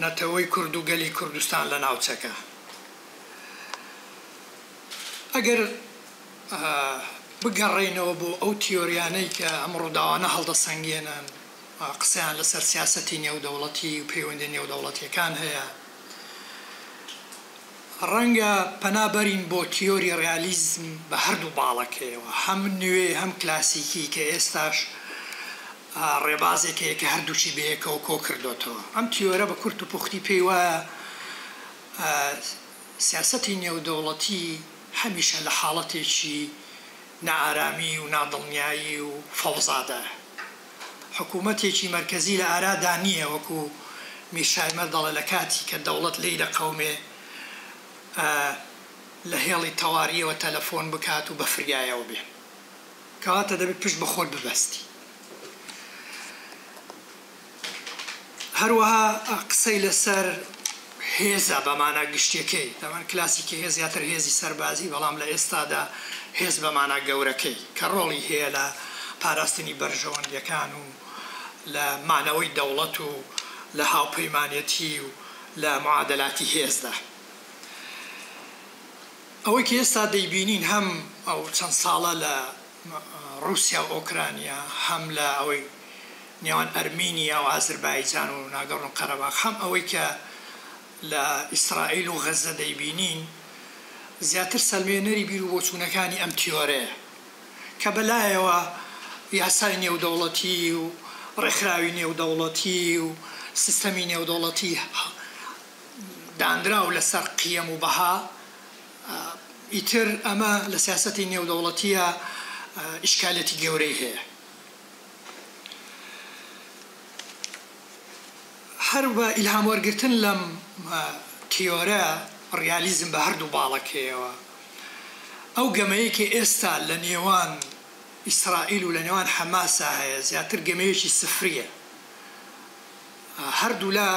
نەتەوەی کورد و گەلی کوردستان لە ناوچەکە. ئەگەر بگەڕێنەوە بۆ ئەو تیۆریانەی کە ئەم ڕووداوانە هەڵدەسەنگێنن، قسەیان لەسەر سیاسەتی نێودەوڵەتی و پەیوەندی نێودەوڵەتیەکان هەیە، ڕەنگە پەنابەرین بۆ تیۆری ڕیالیزم بە هەردوو باڵەکەیەوە، هەم نوێ هەم کلاسیکی کە ئێستاش ڕێبازێکەیە کە هەردووچی بەیەکەوە کۆ کردوتەوە. ئەم تیۆرە بە کورت و پوختی پێی وایە سیاسەتی نێودەوڵەتی هەمیشە لە حاڵەتێکی نائارامی و نادڵنیایی و فەوزادە. حکوومەتێکی مەرکەزی لە ئارادا نییە، وەکو میرشایمە دەڵێ لە کاتی کە دەوڵەت لی لە قەومێ لە هێڵی تەواریەوە تەلەفۆن بکات و بە فریایەوە بێ، کەواتە دەبێت پشت بە خۆت ببەستی. هەروەها قسەی لەسەر هێزە بەمانە گشتیەکەی، دەمان کلاسیکی هێز یاتر هێزی سەربازی، بەڵام لە ئێستادا هێز بەمانە گەورەکەی کە ڕۆڵی هەیە لە پاراستنی بەرژەوەندیەکان و لە مانەوەی دەوڵەت و لە هاوپەیمانەتی و لە معادلاتی هێزدا. ئەوەی کە ئێستا دەیبینین هەم ئەو چەند ساڵە لە رووسیا و ئۆکرانیا، هەم لە ئەوەی نێوان ئەرمینیا و ئازربایجان و ناگەڕۆن قەرەباغ، هەم ئەوەی کە لە ئیسرائیل و غەزە دەیبینین، زیاتر سەلمێنەری بیر و بۆچوونەکانی ئەم تیۆرەیە کە بەلایەوە یاسای نێودەوڵەتی و ڕێکخراوی نێودەوڵەتی و سیستەمی نێودەوڵەتی دانرا و لەسەر قیەم و بەها. ئیتر ئەمە لە سیاسەتی نێودەوڵەتیە ئیشکالەتی گەورەی هەیە. هەر بە ئیلهام وەرگرتن لەم تیۆرە ڕیالیزم بە هەردوو باڵەکەیەوە ئەو گەمەیەکی ئێستا لە نێوان ئیسرائیل و لە نێوان حەماسا هەیە زیاتر گەمەیەکی سفریە هەردوو لە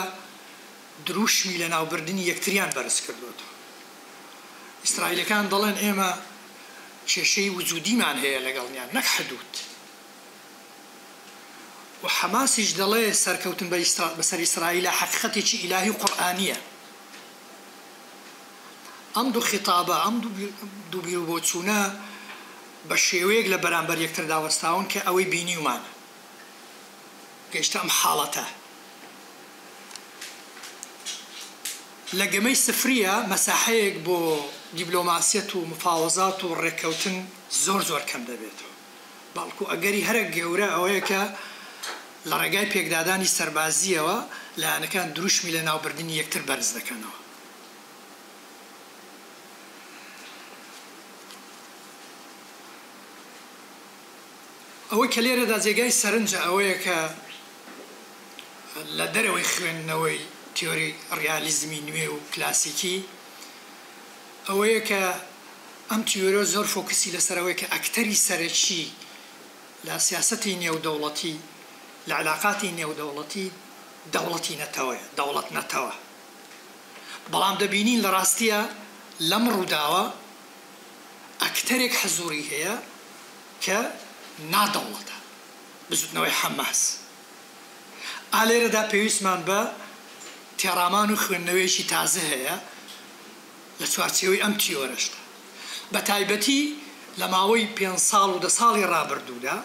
دروشمی لە ناوبردننی یەکتریان بەرز کردوتەوە ئیسرائیلەکان دەڵێن ئێمە کێشەی وجودیمان هەیە لەگەڵیان نەک حدود و حەماسیش دەڵێ سەرکەوتن بەسەر ئیسرائیلە حەقیقەتێکی ئیلاهی و قورئانیە ئەم دوو خیتابە ئەم دوو بیربۆچوونە بە شێوەیەک لە بەرامبەر یەکتر داوەستاون کە ئەوەی بینیومانە گەیشتە ئەم حاڵەتە لە گەمەی سفریە مەساحەیەک بۆ دیبلۆماسیەت و مفاوەزات و ڕێککەوتن زۆر کەم دەبێتەوە باڵکو ئەگەری هەرە گەورە ئەوەیە کە لە ڕێگای پێکدادانی سەربازیەوە لایەنەکان دروشمی لە ناوبردننی یەکتر بەرز دەکەنەوە ئەوەی کە لێرەدا جێگای سەرنجە ئەوەیە کە لە دەرەوەی خوێندنەوەی تیۆری ڕیالیزمی نوێ و کلاسیکی ئەوەیە کە ئەم تیۆرە زۆر فۆکسی لەسەرەوەی کە ئەکتەری سەرەکی لە سیاسەتی نێودەوڵەتی لە علاقاتی نێودەوڵەتی دەوڵەتی نەتەوەیە دەوڵەت نەتەوە بەڵام دەبینین لە ڕاستیە لەم ڕووداوە ئەکتەرێک حەزوری هەیە کە نادەوڵەتە بزوتنەوەی حەماس ئالێرەدا پێویستمان بە تێڕامان و خوێندنەوەیەکی تازە هەیە لە چوارچێوەی ئەم تیۆرەشدا بە تایبەتی لە ماوەی 5 ساڵ و 10 ساڵی ڕابردوودا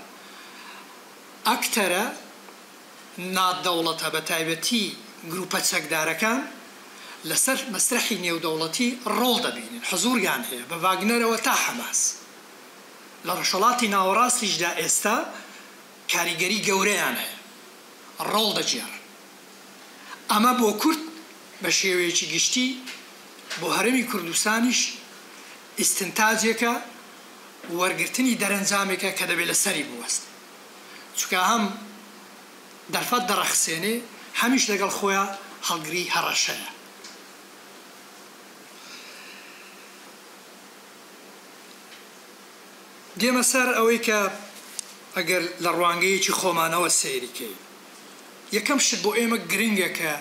ئەکتەرە نادەوڵەتە بە تایبەتی گروپە چەکدارەکان لەسەر مەسرحی نێودەوڵەتی ڕۆڵ دەبینن حەزوریان هەیە بە ڤاگنەرەوە تا حەماس لە ڕۆژهەڵاتی ناوەڕاستیشدا ئێستا کاریگەری گەورەیان هەیە ڕۆڵ دەگێڕن ئەمە بۆ کورد بە شێوەیەکی گشتی بۆ هەرێمی کوردستانیش ئیستنتاجێکە وەرگرتنی دەرەنجامێکە کە دەبێت لەسەری بوەست چونکە هەم دەرفەت دەڕەخسێنێ هەمیش لەگەڵ خۆیان هەڵگری هەڕەشەیە دێمە سەر ئەوەی کە ئەگەر لە ڕوانگەیەکی خۆمانەوە سەیریکەی یەکەم شت بۆ ئێمە گرنگە کە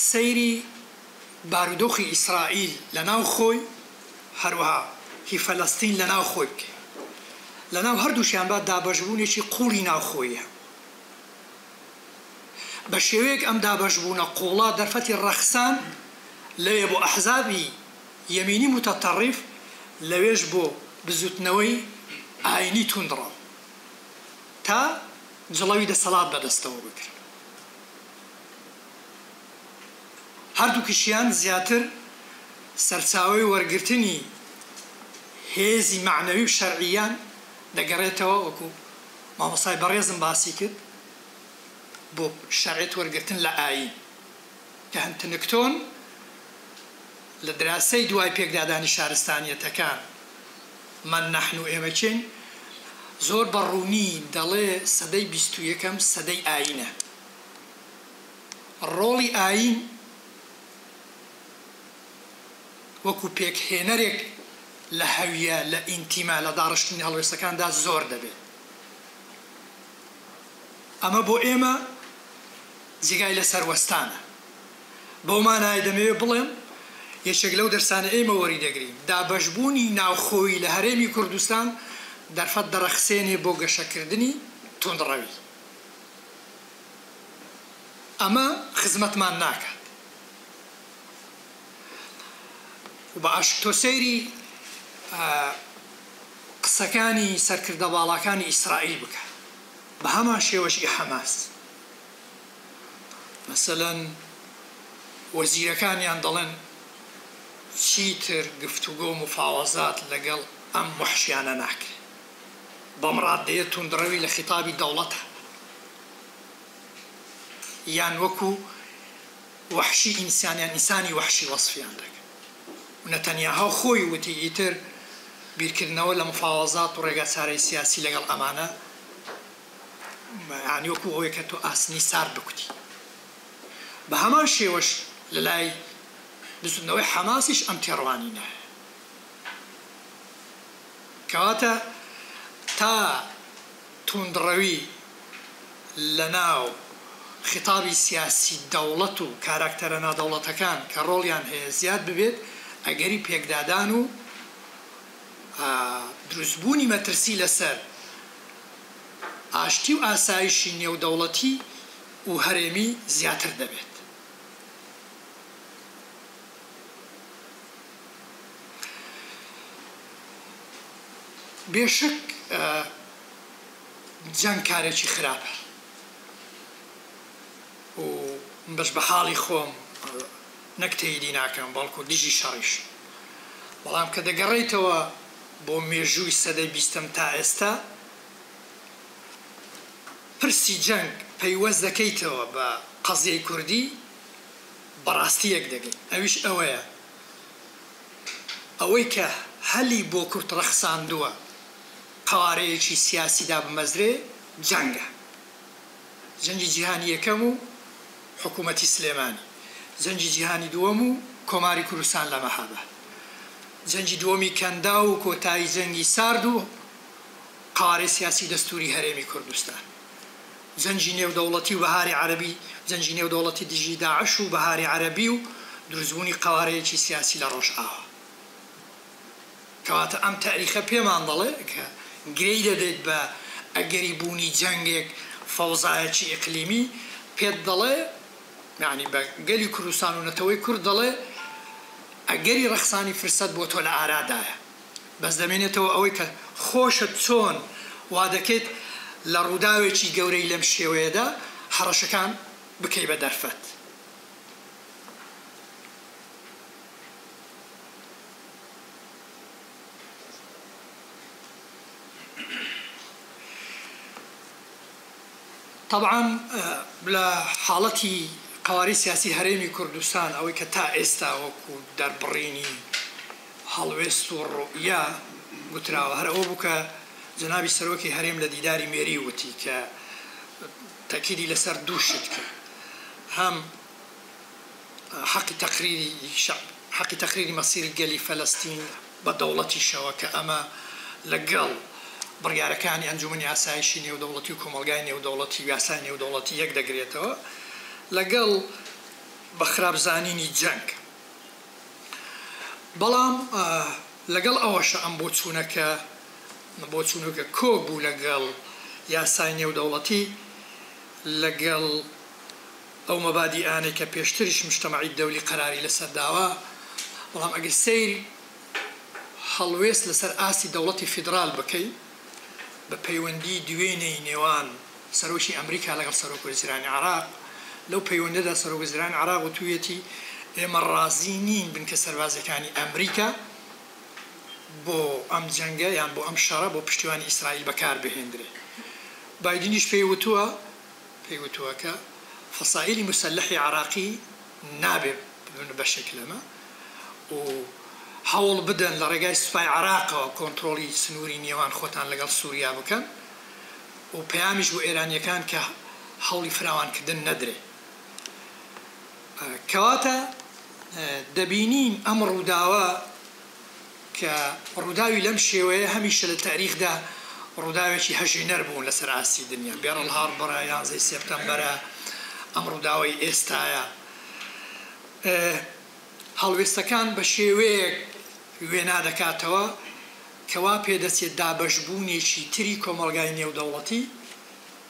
سەیری بارودۆخی ئیسرائیل لە ناو خۆی هەروەها هی فەلەستین لە ناو خۆی بکە لە ناو هەردووشیان با دابەشبوونێکی قوڵی ناوخۆیە بە شێوەیەک ئەم دابەشبوونە قوڵە دەرفەتی ڕەخسان لەوێ بۆ ئەحزابی یەمینی متەتەڕیف لەوێش بۆ بزوتنەوەی ئاینی توندڕە تا جڵەوی دەسەڵات بەدەستەوە بکرێت هەردووکیشیان زیاتر سەرچاوەی وەرگرتنی هێزی معنەوی و شەرعیان دەگەڕێتەوە وەکو مامۆستای بەڕێزم باسی کرد بۆ شەرعیت وەرگرتن لە ئاین کە هەمتنکتۆن لە دراسەی دوای پێکدادانی شارستانیەتەکان من نەحن و ئێمە چین زۆر بەڕوونی دەڵێ سەدەی 21ەم سەدەی ئاینە ڕۆڵی ئاین وەکو پێکهێنەرێک لە هەویە لە ئینتیما لە داڕشتنی هەڵوێستەکاندا زۆر دەبێت ئەمە بۆ ئێمە جێگای لەسەر وەستانە بۆمانای دەمەوێت بڵێم یەکێک لەو دەرسانە ئێمە وەری دەگرین دابەشبوونی ناوخۆی لە هەرێمی کوردستان دەرفەت دەڕەخسێنێ بۆ گەشەکردنی توندڕەوی ئەمە خزمەتمان ناکات و بە ئاشتۆ سەیری قسەکانی سەرکردە باڵاکانی ئیسرائیل بکە بە هەمان شێوەشی حەماس مەسەلەن وەزیرەکانیان دەڵێن چیتر گفتوگۆ و مفاوەزات لەگەڵ ئەم وحشیانە ناکرێت بەم ڕادەیە توندڕەوی لە خیتابی دەوڵەتە یان وەکو وحشی ئینسانیان ئینسانی وحشی وەصفیان دەکەن و نەتەنیاها خۆی وتی ئیتر بیرکردنەوە لە مفاوەزات و ڕێگا چارەی سیاسی لەگەڵ ئەمانە یعنی وەکو ئەوەیە کە تۆ ئاسنی سار بکوتی بە هەمان شێوەش لە لای بزودنەوەی حەماسیش ئەم تێڕوانینە کەواتە تا توندڕەوی لە ناو خطابی سیاسی دەوڵەت و کاراکتەرە نادەوڵەتەکان کە ڕۆڵیان هەیە زیاد ببێت ئەگەری پێکدادان و دروستبوونی مەترسی لەسەر ئاشتی و ئاسایشی نێودەوڵەتی و هەرێمی زیاتر دەبێت. بێشک جەنگ کارێکی خراپە و بەش بە حاڵی خۆم نەکتەیدی ناکەم بەڵکو دژی شەڕیش، بەڵام کە دەگەڕێیتەوە بۆ مێژووی سەدەی 20م تا ئێستا پرسی جەنگ پەیوەست دەکەیتەوە بە قەزیەی کوردی بەڕاستی یەک دەگەین، ئەویش ئەوەیە ئەوەی کە هەلی بۆ کورد ڕەخساندووە قوارەیەکی سیاسیدا بمەزرێ جەنگە، جەنگی جیهانی یەکەم و حکوومەتی سلێمانی، جەنگی جیهانی دووەم و کۆماری کوردستان لە مەهابە، جەنگی دووەمی کەندا و کۆتایی جەنگی سارد و قوارەی سیاسی دەستوری هەرێمی کوردستان، جەنگی نێودەوڵەتی و بەهاری عەرەبی، جەنگی نێودەوڵەتی دژی داعش و بەهاری عەرەبی و دروستبوونی قوارەیەکی سیاسی لە ڕۆژئاوا. کەواتە ئەم تاریخە پێمان دەڵێ کە گرەی دەدێت بە ئەگەری بوونی جەنگێک فەوزایەکی ئیقلیمی، پێت دەڵێ یعنی بە گەلی کوردستان و نەتەوەی کورد دەڵێ ئەگەری ڕەخسانی فرسەت بۆ تۆ لە ئارادایە، بەس دەمێنێتەوە ئەوەی کە خۆشت چۆن وا دەکەیت لە ڕووداوێکی گەورەی لەم شێوەیەدا هەڕەشەکان بکەی بە دەرفەت. طبعا لە حاڵەتی قواری سیاسی هەرێمی کوردستان ئەوەی کە تا ئێستا وەکو دەربڕینی هەڵوێست و ڕوئیا گوتراوە هەر ئەوە بوو کە جەنابی سەرۆکی هەرێم لە دیداری مێری وتی کە تەکیدی لەسەر دوو شت کرد، هەم حەقی تەقریری مەسیری گەلی فەلەستین بە دەوڵەتیشەوە کە ئەمە لەگەڵ بڕیارەکانی ئەنجومەنی ئاسایشی نێودەوڵەتی و کۆمەلگای نێودەوڵەتی یاسای نێودەوڵەتی یەک دەگرێتەوە لەگەڵ بە خراپزانینی جەنگ. بەڵام لەگەڵ ئەوەشە ئەم بۆچوونەکە کۆک بوو لەگەڵ یاسای نێودەوڵەتی لەگەڵ ئەو مەبادیئانەی کە پێشتریش مجتەمەعی دەولی قەراری لەسەر داوە، بەڵام ئەگەر سەیری هەڵوێست لەسەر ئاسی دەوڵەتی فیدرال بکەی بە پەیوەندی دوێنەی نێوان سەرۆکی ئەمریکا لەگەڵ سەرۆکوەزیرانی عێراق، لەو پەیوەندەدا سەرۆکوەزیرانی عێراق وتوویەتی ئێمە ڕازی نین بنکە سەربازەکانی ئەمریکا بۆ ئەم جەنگە یان بۆ ئەم شەڕە بۆ پشتیوانی ئیسرائیل بەکار بهێندرێ. بایدنیش پێی وتووە کە فەسائلی مسلحی عێراقی نابێ ببن بە شەکلەمە و هەوڵ بدەن لە ڕێگای سوپای عێراقەوە کۆنتڕۆلی سنووری نێوان خۆتان لەگەڵ سووریا بکەن و پەیامیش بۆ ئێرانیەکان کە هەوڵی فراوانکردن نەدرێ. کەواتە دەبینین ئەم ڕووداوە کە ڕووداوی لەم شێوەیە هەمیشە لە تاریخدا ڕووداوێکی هەژینەر بوون لەسەر ئاسی دنیا، بێڕەڵ هاربڕە 11 سێپتەمبەرە، ئەم ڕووداوەی ئێستایە. هەڵوێستەکان بە شێوەیەک وێنا دەکاتەوە کەوا پێدەچێت دابەشبوونێکی تری کۆمەڵگای نێودەوڵەتی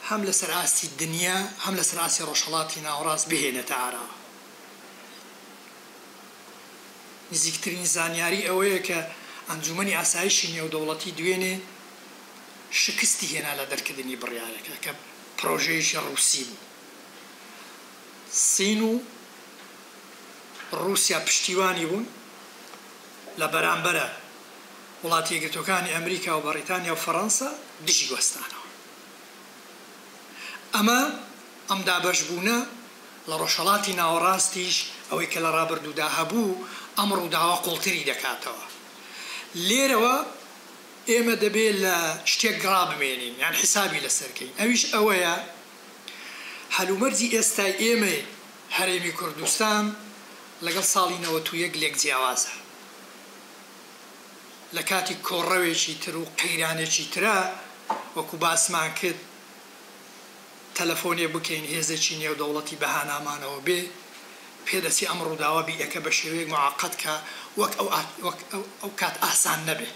هەم لەسەر ئاستی دنیا هەم لەسەر ئاسی ڕۆژهەڵاتی ناوەڕاست بهێنێتە ئاراوە. نزیکترین زانیاری ئەوەیە کە ئەنجومەنی ئاسایشی نێودەوڵەتی دوێنێ شکستی هێنا لە دەرکردنی بڕیارەکە کە پرۆژەیەکی ڕووسی بوو. سین و رووسیا پشتیوانی بوون لە بەرامبەرە وڵاتی یەکگرتوەکانی ئەمریکا و بەریتانیا و فەڕەنسا دژی گوەستانەوە. ئەم دابەشبوونە لە ڕۆژهەڵاتی ناوەڕاستیش ئەوەی کە لە ڕابردوودا هەبوو ئەم ڕووداوە قوڵتری دەکاتەوە. لێرەوە ئێمە دەبێت لە شتێک گڕابمێنین یان حسابی لەسەرکەین، ئەویش ئەوەیە هەلومەرجی ئێستای ئێمە هەرێمی کوردستان لەگەڵ ساڵی 91 لێک جیاوازە لە کاتی کۆڕەوێکی تر و قەیرانێکی ترە وەکو باسمان کرد تەلەفۆنێ بکەین هێزێکی نێودەوڵەتی بەهانامانەوە بێ پێدەچی ئەم ڕووداوە بیئەکە بە شێوەیەک موعەقەت کە وەک ئەو کات ئاسان نەبێ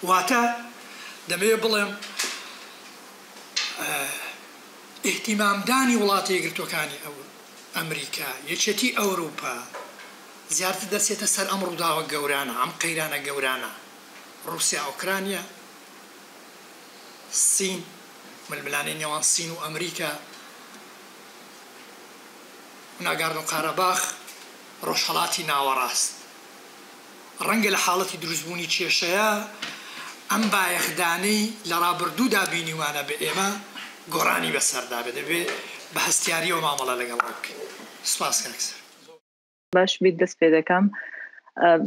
واتە دەمەوێت بڵێم ئیحتیمامدانی وڵاتی یەکگرتووەکانی ئەمریکا یەکێتی ئەوروپا زیاتر دەچێتە سەر ئەم ڕووداوە گەورانە ئەم قەیرانە گەورانە رووسیا ئۆکرانیا سین ململانەی نێوان سین و ئەمریکا ناگاردن قارەباخ ڕۆژهەڵاتی ناوەڕاست ڕەنگە لە حاڵەتی دروستبوونی کێشەیە ئەم بایەخدانەی لە ڕابردوودا بینیوانە بە ئێمە گۆڕانی بەسەردا بێ دەبێ بە هەستیاریەوە مامەڵە لەگەڵ بکەین. سوپاس کاکسەر. باش بیت دەست پێ دەکەم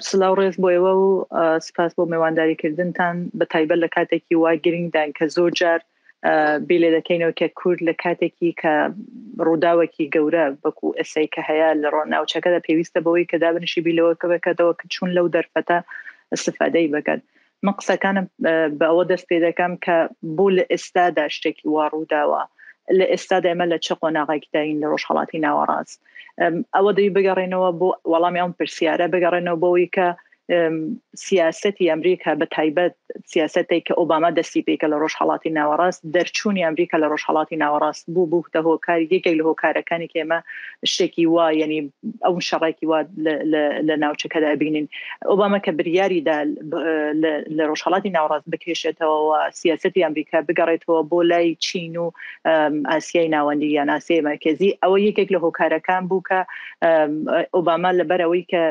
سلااو ڕێز بۆ ئێوە و سپاس بۆ میوانداریکردنتان بە تایبەت لە کاتێکی وا گرنگدان کە زۆر جار بێ لێ دەکەینەوە کە کورد لە کاتێکی کە ڕووداوێکی گەورە بەکو ئەسەی کە هەیە لە ڕۆناوچەکەدا پێویستە بەوەی کە دابنیشی بیلەوە کە بکاتەوە کە چوون لەو دەرفەتە استفادەی بکات. من قسەکانم بە ئەوە دەست پێ دەکەم کە بۆ لە ئێستادا شتێکی وا ڕووداوە لە ئێستادا ئێمە لە چه قۆناغێکی داین لە ڕۆژهەڵاتی ناوەڕاست ئەوە دەی بگەڕێنەوە بۆ وەڵامی ئەم پرسیارە بگەڕێنەوە بۆەوەی کە سیاسەتی ئەمریکا بە تایبەت سیاسەتی کە ئۆباما دەستی پێکە لە ڕۆژهەڵاتی ناوەڕاست دەرچوونی ئەمریکا لە ڕۆژهەڵاتی ناوەڕاست بووتە هۆکاری یەکێک لە هۆکارەکانی کە ئێمە شتێکی وا یعنی ئەو شەڕێکی وا لە ناوچەکەدا بینین ئۆباما کە بریاریدا لە ڕۆژهەڵاتی ناوەڕاست بکێشێتەوە سیاسەتی ئەمریکا بگەڕێتەوە بۆ لای چین و ئاسیای ناوەندی یان ئاسیای مەرکەزی ئەوە یەکێک لە هۆکارەکان بوو کە ئۆباما لەبەرەوەی کە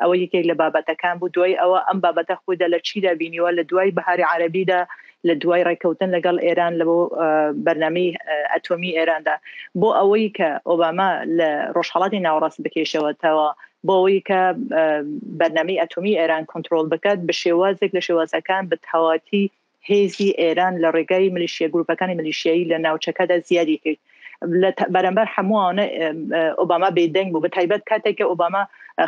ئەوە یەکێک لە بابەتەکان بوو دوای ئەوە ئەم بابەتە خۆیدا لە چیدا بینیوە لە دوای بەهاری عەرەبیدا لە دوای ڕێکەوتن لەگەڵ ئێران لە بۆ بەرنامەی ئەتۆمی ئێراندا بۆ ئەوەی کە ئۆباما لە ڕۆژهەڵاتی ناوەڕاست بکێشەوەتەوە بۆ ئەوەی کە بەرنامەی ئەتۆمی ئێران کۆنتڕۆڵ بکات بە شێوازێک لە شێوازەکان بە تەواتی هێزی ئێران لە ڕێگای ملیشیا گروپەکانی ملیشیایی لە ناوچەکەدا زیادی کرد بەرامبەر هەمووانە ئۆباما بێدەنگ بوو بە تایبەت کاتێک کە ئۆباما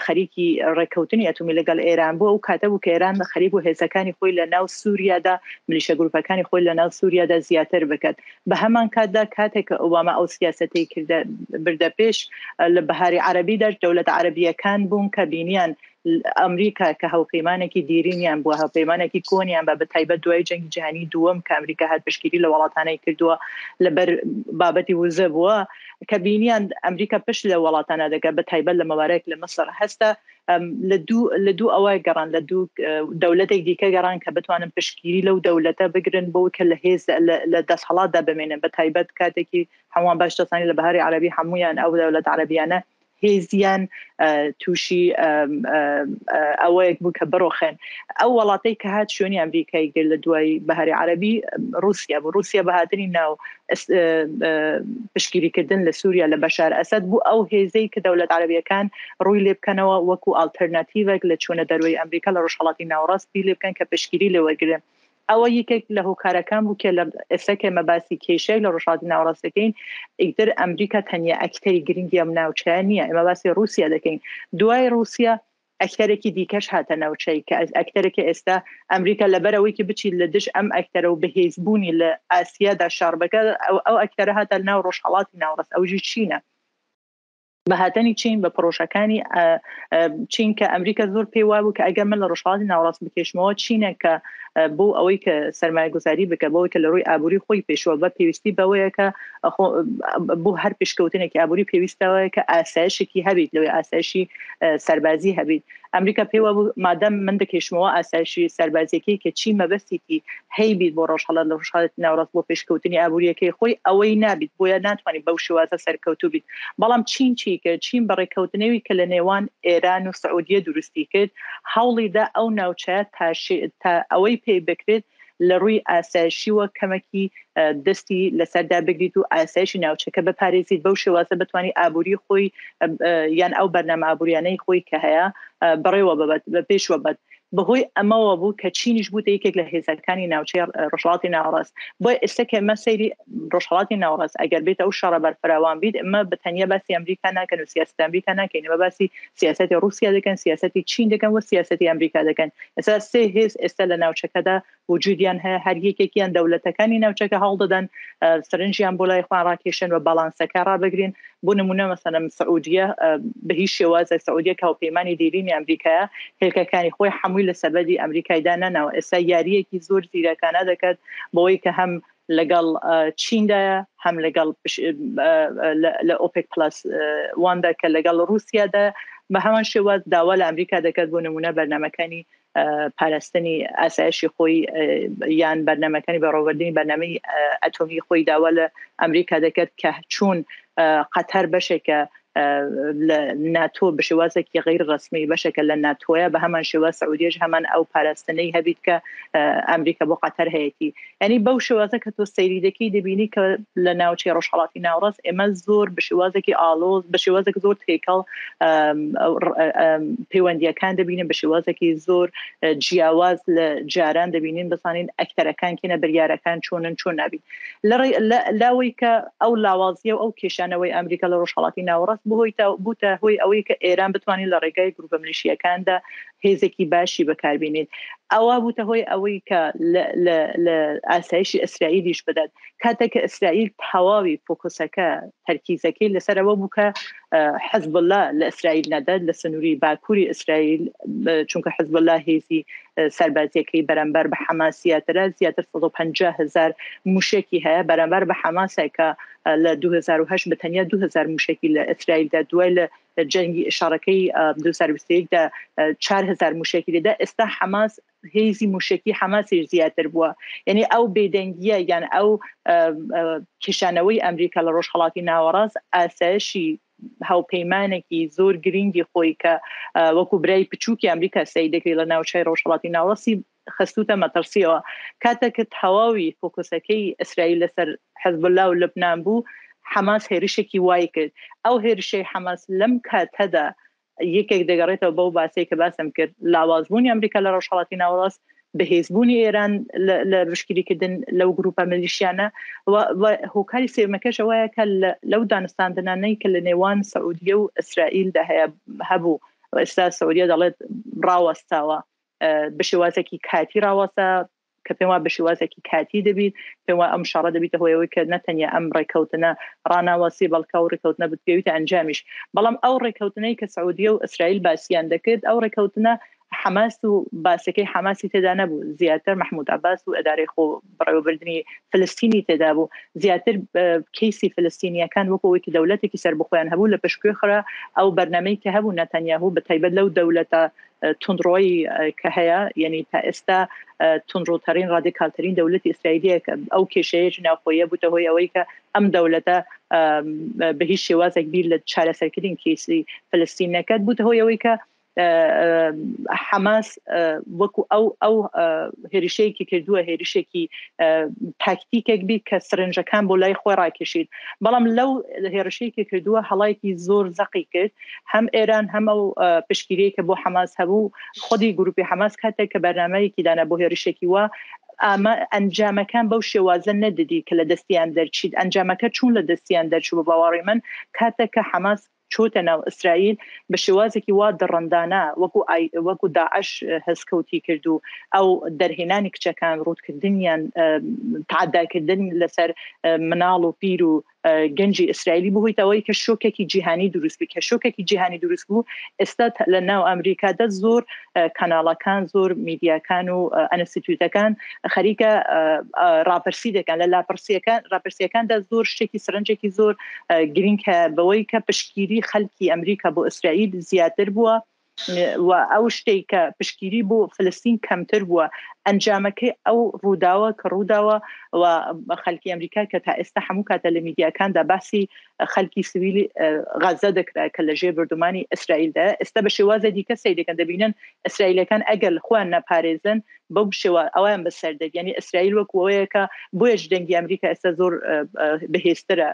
خەریکی ڕێکەوتنی ئەتۆمی لەگەڵ ئێران بوو ئەو کاتە بوو کە ئێران خەریک بوو هێزەکانی خۆی لە ناو سووریادا ملیشیا گروپەکانی خۆی لە ناو سووریادا زیاتر بکات بە هەمان کاتدا کاتێک کە ئۆباما ئەو سیاسەتی بردە پێش لە بەهاری عەرەبیدا دەوڵەتە عەرەبیەکان بوون کە بینیان ئەمریکا کە هەوپەیمانێکی دیرینیان بووە هەوپەیمانێکی کۆنیان بە بەتایبەت دوای جەنگی جیهانی دووەم کە ئەمریکا هات پشتگیری لە وڵاتانەی کردووە لەبەر بابەتی وزە بووە کە بینیان ئەمریکا پشت لە وڵاتانە دەگات بەتایبەت لە مەوارەیەک لە مەسر هەستە لە دوو ئەوەی گەڕان لە دوو دەوڵەتێک دیکە گەڕان کە بتوانن پشتگیری لەو دەوڵەتە بگرن بۆ کە لە هێز لە دەستهەڵاتدا بمێنن بەتایبەت کاتێکی هەمووان باش دەزانی لە بەهاری عەرەبی هەمویان ئەو دەوڵەت عەرەبیانە هێزیان تووشی ئەوەیەک بوو کە بڕۆخێن ئەو وڵاتەی کە هات شوێنی ئەمریکای گرت لە دوای بەهاری عەرەبی رووسیا بوو رووسیا بەهاتنی ناو پشتگیریکردن لە سووریا لە بەشار ئەسەد بوو ئەو هێزەی کە دەوڵەت عەرەبیەکان ڕووی لێ بکەنەوە وەکو ئالتەرناتیڤێک لە چوونە دەروی ئەمریکا لە ڕۆژهەڵاتی ناوەڕاستی لێ بکەن کە پشتگیری لێوەرگرن ئەوە یەکێک لە هۆکارەکان بوو کە لە ئێستا مەباسی کێشەی لە ڕۆژهەڵاتی ناوەڕاستەکەین ئیتر ئەمریکا تەنیا ئەکتەری گرنگی ئەم ناوچەیە نییە ئێمە باسی رووسیا دەکەین دوای رووسیا ئەکتەرێکی دیکەش هاتە ناوچەی کە ئەکتەرێکی ئێستا ئەمریکا لەبەرەوەی کە بچیت لە دژ ئەم ئەکتەرە و بەهێزبوونی لە ئاسیادا شاربەکە ئەو ئەکتەرە هاتە ناو ڕۆژهەڵاتی ناوەڕاست ئەوژی چینە بەهاتنی چین بە پرۆژەکانی چین کە ئەمریکا زۆر پێی وابوو کە ئەگەر من لە ڕۆژهەڵاتی ناوەڕاست بکێشمەوە چینە کە بۆ ئەوەی کە سەرمایه‌گوزاری بکە بۆەوەی کە لە ڕووی ئابووری خۆی پێشوە بە پێویستی بەوەیە کە بۆ هەر پێشکەوتنێکی ئابووری پێویستەوەیە کە ئاسایشێکی هەبیت لەوەی ئاسایشی سەربازی هەبیت ئەمریکا پێی وابوو مادەم من دەکێشمەوە ئاسایشی سەربازیەکەی کە چی مەبەستێکی هەیبیت بۆ ڕۆژهەڵاتی ناوەڕاست بۆ پێشکەوتنی ئابووریەکەی خۆی ئەوەی نابیت بۆیە ناتوانێت بەو شێوازە سەرکەوتوو بیت بەڵام چین چی کرد چین بە ڕێکەوتنەوەی کە لە نێوان ئێران و سعودیە دروستی کرد هەوڵیدا ئەو ناوچەیە تا ئەوەی پێی بکرێت لە ڕووی ئاسایشیوە کەمەکی دەستی لەسەردا بگریت و ئاسایشی ناوچەکە بپارێزیت بەو شێوازە بتوانانی ئابووری خۆی یان ئەو بەرنامە ئابووریانەی خۆی کە هەیە بەڕێوە ببەت بە پێشوە بەت بەهۆی ئەمەوە بوو کە چینیش بوو یەکێک لە هێزەکانی ناوچەی ڕۆژهەڵاتی ناوەڕاست بۆ ئێستا کە ئێمە سەیری ڕۆژهەڵاتی ناوەڕاست ئەگەر بێت ئەو شەڕە بەرفراوان بیت ئەمە بەتەنیا باسی ئەمریکا ناکەن و سیاست ئەمریکا ناکەین ئەمە باسی سیاسەتی رووسیا دەکەن سیاسەتی چین دەکەن و سیاسەتی ئەمریکا دەکەن ئێستا سێ هێز ئێستا لە ناوچەکەدا وجودیان هەیە هەر یەکێکیان دەوڵەتەکانی ناوچەکە هەڵدەدەن سەرنجیان بۆ لای خۆیان ڕاکێشن و باڵانسەکە ڕابگرین بۆ نمونە مەسەڵەن سعودیە بە هیچ شێوازە سعودیە کە هاوپەیمانی دیرینی ئەمریکایە هێلکەکانی خۆی هەمووی لە سەبەدی ئەمریکایدا نەناوە ئێستا یاریەکی زۆر زیرەکانە دەکات بۆەوەی کە هەم لەگەڵ چیندایە هەم لەگەڵ لە ئۆپێک پلاس واندا کە لەگەڵ رووسیادا بە هەمان شێواز داوا لە ئەمریکا دەکات بۆ نمونە بەرنامەکانی پاراستنی ئاسایشی خۆی یان بەرنامەکانی بەڕێوەبردننی بەرنامەی ئەتۆمی خۆی داوا لە ئەمریکا دەکات کە چوون قەتەر بەشێکە لە ناتۆ بە شێوازێکی غیر ڕسمی بەشێکە لە ناتۆیە بە هەمان شێوە سعودیەش هەمان ئەو پاراستنەی هەبیت کە ئەمریکا بۆ قەتەر هەیەی ینی بەو شێوازە کە تۆ سەیری دەکەی دەبینی کە لە ناوچەی ڕۆژهەڵاتی ناوەڕاست ئێمە زۆر بە شێوازێکی ئالۆز بە شێوازێک زۆر تێکەڵ پەیوەندیەکان دەبینن بە شێوازێکی زۆر جیاواز لە جاران دەبینین بزانین ئەکتەرەکان کێنە بریارەکان چۆنن چۆن نابین لاوەی کە ئەو لاوازیە و ئەو کێشانەوەی ئەمریکا لە ڕۆژهەڵاتی ناوەڕاست بووتە هۆی ئەوەی کە ئێران بتوانین لە ڕێگای گروپە ملیشیەکاندا هێزێکی باشی بەکاربینین ئەوە بووتە هۆی ئەوەی کە لە ئاسایشی ئیسرائیلیش بدات کاتێک کە ئیسرائیل تەواوی فۆکوسەکە تەرکیزەکەی لەسەرەوە بوو کە حزب الله لە ئیسرائیل نەدات لە سنووری باکووری ئیسرائیل چونکە حزب الله هێزی سەربازیەکەی بەرامبەر بە حەماسیاترە زیاتر 150,000 موشێکی هەیە بەرامبەر بە حەماسێکە لە 2008 بەتەنیا 2000 موشێکی لە ئیسرائیلدا دوای لە جەنگی ئشارەکەی 2021دا 4000 موشێکی لێدا ئێستا حەماس هێزی موشکی حەماسی زیاتر بووە یعنی ئەو بێدەنگیە یان ئەو کێشانەوەی ئەمریکا لە ڕۆژهەڵاتی ناوەڕاست ئاسایشی هاوپەیمانێکی زۆر گرنگی خۆی کە وەکو برای پچووکی ئەمریکا سەی دەکەی لە ناوچەی ڕۆژهەڵاتی ناوەڕاستی خستوتە مەترسیەوە کاتێک تەواوی فۆکوسەکەی ئیسرائیل لەسەر حزب الله و لبنان بوو حەماس هێرشێکی وای کرد ئەو هێرشەی حەماس لەم کاتەدا یەکێک دەگەڕێتەوە بەو باسی کە باسم کرد لاوازبوونی ئەمریکا لە ڕۆژهەڵاتی ناوەڕاست بەهێزبوونی ئێران لە بشکریکردن لەو گروپە ملیشیانە و هۆکاری سێمەکەش ئەوەیە کە لەو دانستاندنانەی کە لە نێوان سعودیە و ئیسرائیلدا هەبوو ئێستا سعودیە دەڵێت ڕاوەستاوە بە شێوازێکی کاتی ڕاوەستە کە پێم وایە بە شێوازێکی کاتی دەبیت پێم وایە ئەم شەڕە دەبیتە هۆیەوەی کە نەتەنیا ئەم ڕێکەوتنە ڕاناوەسی بەڵکە و ڕێکەوتنە بتگەویتە ئەنجامیش بەڵام ئەو ڕێکەوتنەی کە سعودیە و ئیسرائیل باسییان دەکرد ئەو ڕێکەوتنە حماس و باسەکەی حماسی تێدا نەبوو زیاتر محمود عباس و ئەدارەی خۆ بەڕێوەبردننی فلستینی تێدا بوو زیاتر کەیسی فلستینیەکان وەکەوەیکی دەوڵەتێکی سەر بخۆیان هەبوو لە پشتگوێ خرا ئەو بەرنامەی کە هەبوو نەتەنیاهوو بە تایبەت لەو دەوڵەتە تونڕۆی کە هەیە یعنی تا ئێستا تونڕۆترین ڕادیکالترین دەوڵەتی ئیسرائیلیە کە ئەو کێشەیەش ناوخۆیە بووتە هۆی ئەوەی کە ئەم دەوڵەتە بە هیچ شێوازێک بیر لە چارەسەرکردن کێسی فلستین نەکات بووتە هۆی ئەوەی کە حماس وەکو ئەو هێرشەیەکی کردووە هێرشێکی تاکتیکێک بی کە سرنجەکان بۆ لای خۆی ڕاکێشید بەڵام لەو هێرشەیەکی کردووە هەڵایەکی زۆر زەقی کرد هەم ئێران هەم ئەو پشتگیریە کە بۆ حماس هەبوو خودی گروپی حماس کاتێک کە بەرنامەیەکی دانا بۆ هێرشێکی وە ئەمە ئەنجامەکان بەو شێوازە نەدەدی کە لە دەستیان دەرچیت ئەنجامەکە چوون لە دەستیان دەرچوو بە باوەڕی من کاتێک کە حماس چۆتە ناو ئیسرائیل بە شێوازێکی وا دڕندانە وەکو داعش هەستکەوتی کردو ئەو دەرهێنانی کچەکان ڕوودکردنیان تعداکردن لەسەر مناڵ و پیر و گەنجی ئیسرائیلی بوویتەوەی کە شۆکێکی جیهانی دروست بوو کە شۆکێکی جیهانی دروست بوو ئێستا لە ناو ئەمریکادا زۆر کاناڵەکان زۆر میدیاکان و ئەنستیتوتەکان خەریکە ڕاپرسی دەکەن لە راپرسیەکاندا زۆر شتێکی سرنجێکی زۆر گرنگ بەوەی کە پشتگیری خەڵکی ئەمریکا بۆ ئیسرائیل زیاتر بووە و ئەو شتێک کە پشتگیری بۆ فلستین کەمتر بووە ئەنجامەکەی ئەو ڕووداوە کە ڕووداوە و خەڵکی ئەمریکا کە تا ئێستا هەموو کاتە لە میدیاکاندا باسی خەڵکی سیویلی غەزە دەکرا کە لە ژێر بردومانی ئیسرائیلدا ئێستا بە شێوازە دیکە سەی دەکەن دەبینن ئیسرائیلەکان ئەگەر خۆیان نەپارێزن بەو شێوە ئەویان بەسەردەت یعنی ئیسرائیل وەکوەوەیە کە بۆیەش دەنگی ئەمریکا ئێستا زۆر بەهێزترە